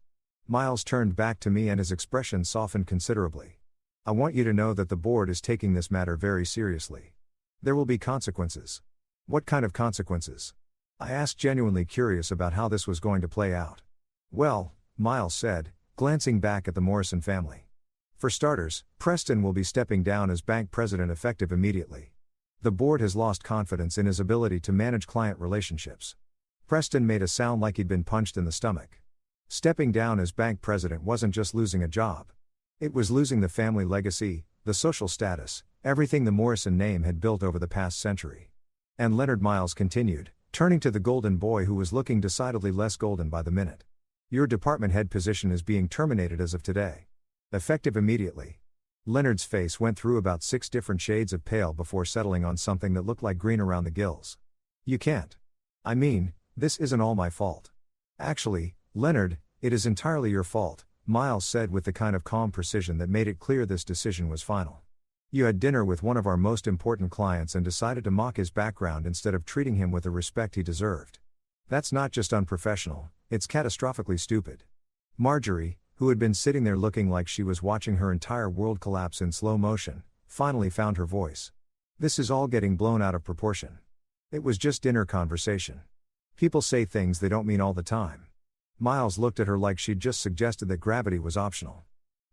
Speaker 1: Miles turned back to me and his expression softened considerably. I want you to know that the board is taking this matter very seriously. There will be consequences. What kind of consequences? I asked, genuinely curious about how this was going to play out. Well, Miles said, glancing back at the Morrison family. For starters, Preston will be stepping down as bank president effective immediately. The board has lost confidence in his ability to manage client relationships. Preston made a sound like he'd been punched in the stomach. Stepping down as bank president wasn't just losing a job. It was losing the family legacy, the social status, everything the Morrison name had built over the past century. And Leonard, Miles continued, turning to the golden boy who was looking decidedly less golden by the minute. Your department head position is being terminated as of today. Effective immediately. Leonard's face went through about 6 different shades of pale before settling on something that looked like green around the gills. You can't. I mean, this isn't all my fault. Actually, Leonard, it is entirely your fault, Miles said with the kind of calm precision that made it clear this decision was final. You had dinner with one of our most important clients and decided to mock his background instead of treating him with the respect he deserved. That's not just unprofessional, it's catastrophically stupid. Marjorie, who had been sitting there looking like she was watching her entire world collapse in slow motion, finally found her voice. This is all getting blown out of proportion. It was just dinner conversation. People say things they don't mean all the time. Miles looked at her like she'd just suggested that gravity was optional.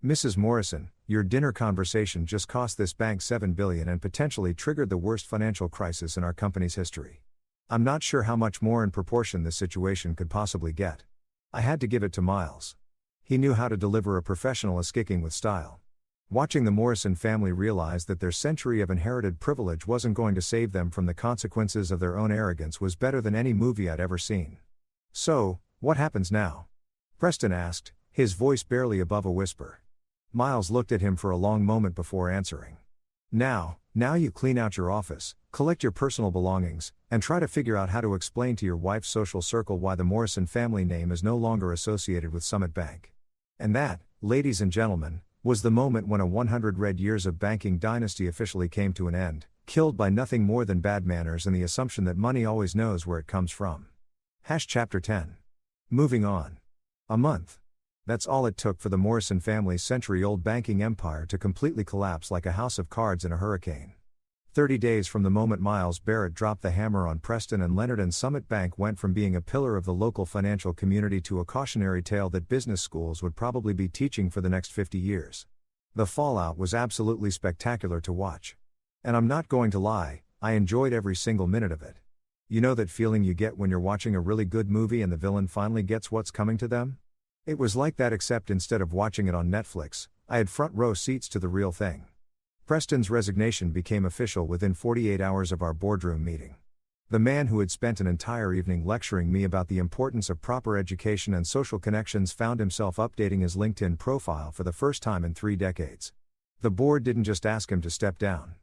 Speaker 1: Mrs. Morrison, your dinner conversation just cost this bank $7 billion and potentially triggered the worst financial crisis in our company's history. I'm not sure how much more in proportion this situation could possibly get. I had to give it to Miles. He knew how to deliver a professional kicking with style. Watching the Morrison family realize that their century of inherited privilege wasn't going to save them from the consequences of their own arrogance was better than any movie I'd ever seen. So, what happens now? Preston asked, his voice barely above a whisper. Miles looked at him for a long moment before answering. Now you clean out your office, collect your personal belongings, and try to figure out how to explain to your wife's social circle why the Morrison family name is no longer associated with Summit Bank. And that, ladies and gentlemen, was the moment when a 100 red years of banking dynasty officially came to an end, killed by nothing more than bad manners and the assumption that money always knows where it comes from. Chapter 10. Moving on. A month. That's all it took for the Morrison family's century-old banking empire to completely collapse like a house of cards in a hurricane. 30 days from the moment Miles Barrett dropped the hammer on Preston and Leonard, and Summit Bank went from being a pillar of the local financial community to a cautionary tale that business schools would probably be teaching for the next 50 years. The fallout was absolutely spectacular to watch. And I'm not going to lie, I enjoyed every single minute of it. You know that feeling you get when you're watching a really good movie and the villain finally gets what's coming to them? It was like that, except instead of watching it on Netflix, I had front row seats to the real thing. Preston's resignation became official within 48 hours of our boardroom meeting. The man who had spent an entire evening lecturing me about the importance of proper education and social connections found himself updating his LinkedIn profile for the first time in 3 decades. The board didn't just ask him to step down.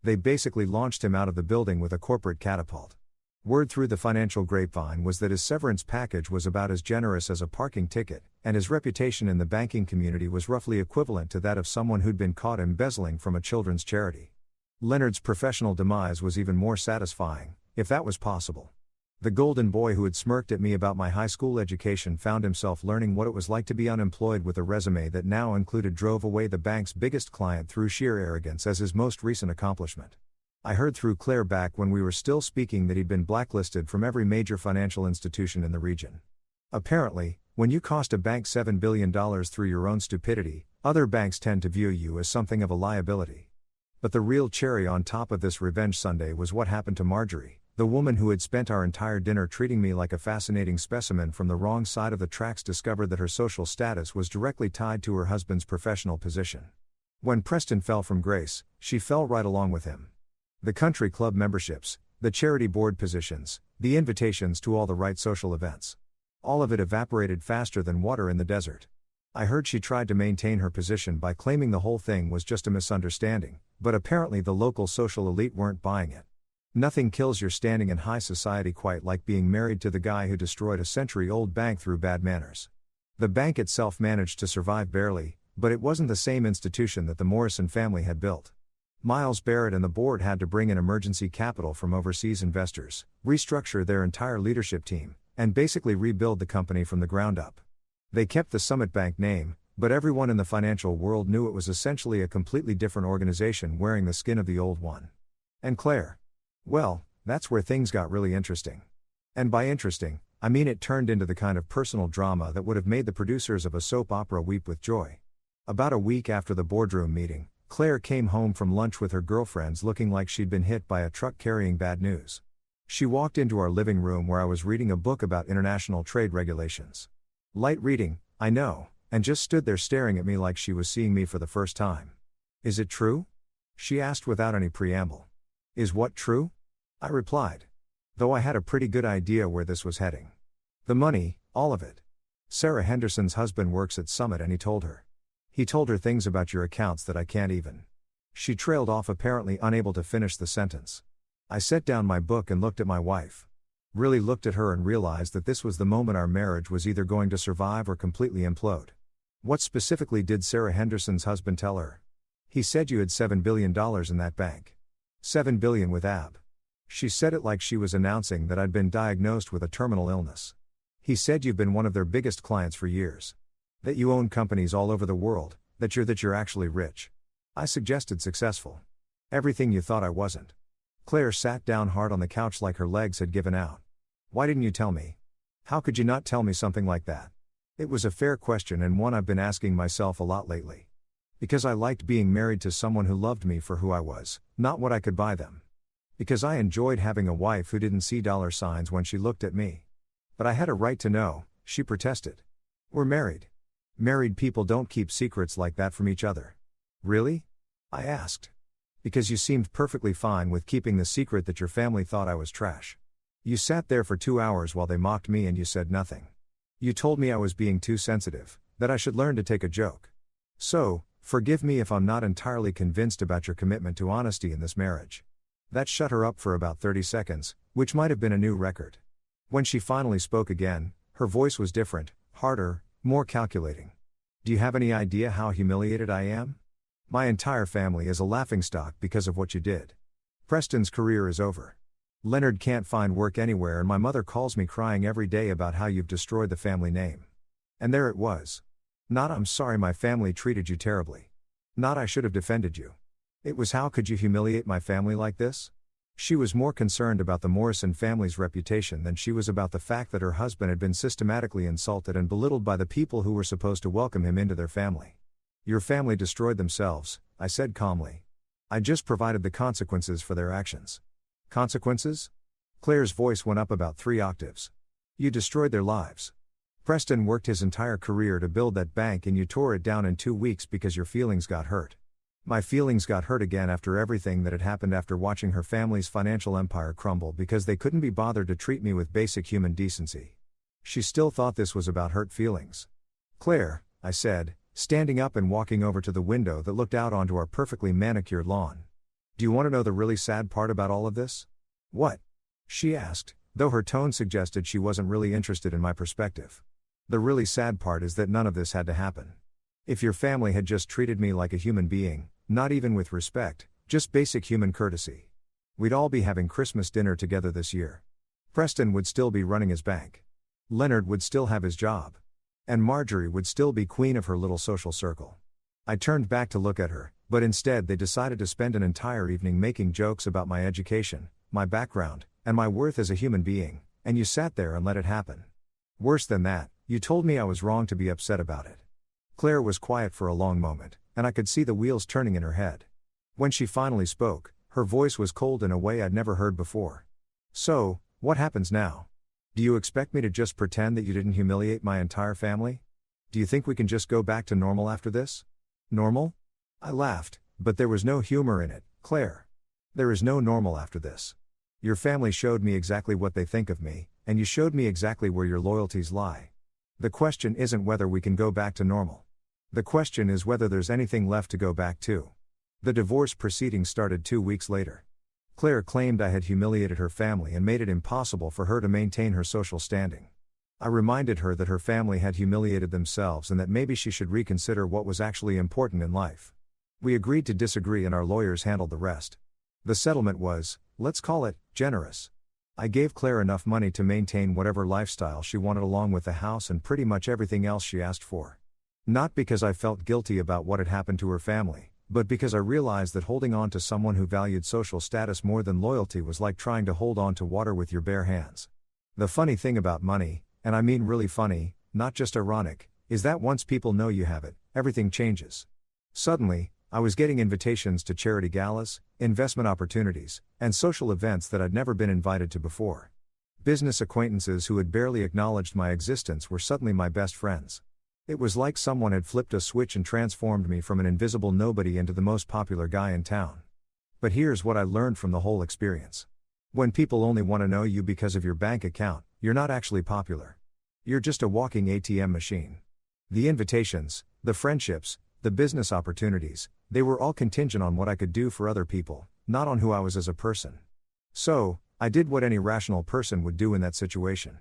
Speaker 1: They basically launched him out of the building with a corporate catapult. Word through the financial grapevine was that his severance package was about as generous as a parking ticket, and his reputation in the banking community was roughly equivalent to that of someone who'd been caught embezzling from a children's charity. Leonard's professional demise was even more satisfying, if that was possible. The golden boy who had smirked at me about my high school education found himself learning what it was like to be unemployed with a resume that now included drove away the bank's biggest client through sheer arrogance as his most recent accomplishment. I heard through Claire back when we were still speaking that he'd been blacklisted from every major financial institution in the region. Apparently, when you cost a bank $7 billion through your own stupidity, other banks tend to view you as something of a liability. But the real cherry on top of this revenge Sunday was what happened to Marjorie, the woman who had spent our entire dinner treating me like a fascinating specimen from the wrong side of the tracks. Discovered that her social status was directly tied to her husband's professional position. When Preston fell from grace, she fell right along with him. The country club memberships, the charity board positions, the invitations to all the right social events. All of it evaporated faster than water in the desert. I heard she tried to maintain her position by claiming the whole thing was just a misunderstanding, but apparently the local social elite weren't buying it. Nothing kills your standing in high society quite like being married to the guy who destroyed a century-old bank through bad manners. The bank itself managed to survive barely, but it wasn't the same institution that the Morrison family had built. Miles Barrett and the board had to bring in emergency capital from overseas investors, restructure their entire leadership team, and basically rebuild the company from the ground up. They kept the Summit Bank name, but everyone in the financial world knew it was essentially a completely different organization wearing the skin of the old one. And Claire? Well, that's where things got really interesting. And by interesting, I mean it turned into the kind of personal drama that would have made the producers of a soap opera weep with joy. About a week after the boardroom meeting, Claire came home from lunch with her girlfriends looking like she'd been hit by a truck carrying bad news. She walked into our living room where I was reading a book about international trade regulations. Light reading, I know, and just stood there staring at me like she was seeing me for the first time. Is it true? She asked without any preamble. Is what true? I replied. Though I had a pretty good idea where this was heading. The money, all of it. Sarah Henderson's husband works at Summit and he told her. He told her things about your accounts that I can't even. She trailed off, apparently unable to finish the sentence. I set down my book and looked at my wife. Really looked at her and realized that this was the moment our marriage was either going to survive or completely implode. What specifically did Sarah Henderson's husband tell her? He said you had $7 billion in that bank. $7 billion with AB. She said it like she was announcing that I'd been diagnosed with a terminal illness. He said you've been one of their biggest clients for years. That you own companies all over the world, that you're actually rich. I suggested successful. Everything you thought I wasn't. Claire sat down hard on the couch like her legs had given out. Why didn't you tell me? How could you not tell me something like that? It was a fair question and one I've been asking myself a lot lately. Because I liked being married to someone who loved me for who I was, not what I could buy them. Because I enjoyed having a wife who didn't see dollar signs when she looked at me. But I had a right to know, she protested. We're married. Married people don't keep secrets like that from each other. Really? I asked. Because you seemed perfectly fine with keeping the secret that your family thought I was trash. You sat there for 2 hours while they mocked me and you said nothing. You told me I was being too sensitive, that I should learn to take a joke. So, forgive me if I'm not entirely convinced about your commitment to honesty in this marriage. That shut her up for about 30 seconds, which might have been a new record. When she finally spoke again, her voice was different, harder, more calculating. Do you have any idea how humiliated I am? My entire family is a laughingstock because of what you did. Preston's career is over. Leonard can't find work anywhere and my mother calls me crying every day about how you've destroyed the family name. And there it was. Not I'm sorry my family treated you terribly. Not I should have defended you. It was how could you humiliate my family like this? She was more concerned about the Morrison family's reputation than she was about the fact that her husband had been systematically insulted and belittled by the people who were supposed to welcome him into their family. Your family destroyed themselves, I said calmly. I just provided the consequences for their actions. Consequences? Claire's voice went up about 3 octaves. You destroyed their lives. Preston worked his entire career to build that bank and you tore it down in 2 weeks because your feelings got hurt. My feelings got hurt again after everything that had happened after watching her family's financial empire crumble because they couldn't be bothered to treat me with basic human decency. She still thought this was about hurt feelings. Claire, I said, standing up and walking over to the window that looked out onto our perfectly manicured lawn. Do you want to know the really sad part about all of this? What? She asked, though her tone suggested she wasn't really interested in my perspective. The really sad part is that none of this had to happen. If your family had just treated me like a human being, not even with respect, just basic human courtesy, we'd all be having Christmas dinner together this year. Preston would still be running his bank. Leonard would still have his job. And Marjorie would still be queen of her little social circle. I turned back to look at her, but instead they decided to spend an entire evening making jokes about my education, my background, and my worth as a human being, and you sat there and let it happen. Worse than that, you told me I was wrong to be upset about it. Claire was quiet for a long moment, and I could see the wheels turning in her head. When she finally spoke, her voice was cold in a way I'd never heard before. So, what happens now? Do you expect me to just pretend that you didn't humiliate my entire family? Do you think we can just go back to normal after this? Normal? I laughed, but there was no humor in it, Claire. There is no normal after this. Your family showed me exactly what they think of me, and you showed me exactly where your loyalties lie. The question isn't whether we can go back to normal. The question is whether there's anything left to go back to. The divorce proceedings started 2 weeks later. Claire claimed I had humiliated her family and made it impossible for her to maintain her social standing. I reminded her that her family had humiliated themselves and that maybe she should reconsider what was actually important in life. We agreed to disagree and our lawyers handled the rest. The settlement was, let's call it, generous. I gave Claire enough money to maintain whatever lifestyle she wanted along with the house and pretty much everything else she asked for. Not because I felt guilty about what had happened to her family, but because I realized that holding on to someone who valued social status more than loyalty was like trying to hold on to water with your bare hands. The funny thing about money, and I mean really funny, not just ironic, is that once people know you have it, everything changes. Suddenly, I was getting invitations to charity galas, investment opportunities, and social events that I'd never been invited to before. Business acquaintances who had barely acknowledged my existence were suddenly my best friends. It was like someone had flipped a switch and transformed me from an invisible nobody into the most popular guy in town. But here's what I learned from the whole experience. When people only want to know you because of your bank account, you're not actually popular. You're just a walking ATM machine. The invitations, the friendships, the business opportunities, they were all contingent on what I could do for other people, not on who I was as a person. So, I did what any rational person would do in that situation.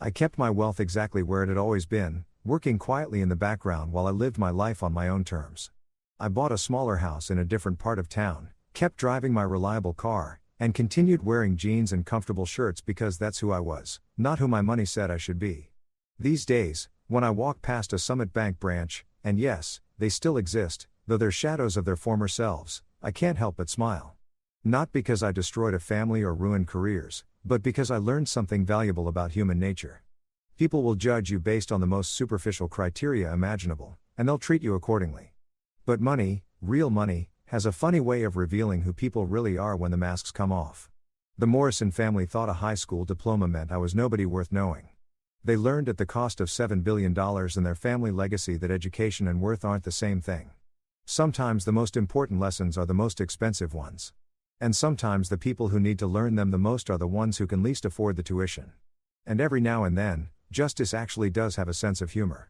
Speaker 1: I kept my wealth exactly where it had always been, working quietly in the background while I lived my life on my own terms. I bought a smaller house in a different part of town, kept driving my reliable car, and continued wearing jeans and comfortable shirts because that's who I was, not who my money said I should be. These days, when I walk past a Summit Bank branch, and yes, they still exist, though they're shadows of their former selves, I can't help but smile. Not because I destroyed a family or ruined careers, but because I learned something valuable about human nature. People will judge you based on the most superficial criteria imaginable, and they'll treat you accordingly. But money, real money, has a funny way of revealing who people really are when the masks come off. The Morrison family thought a high school diploma meant I was nobody worth knowing. They learned at the cost of $7 billion in their family legacy that education and worth aren't the same thing. Sometimes the most important lessons are the most expensive ones. And sometimes the people who need to learn them the most are the ones who can least afford the tuition. And every now and then, justice actually does have a sense of humor.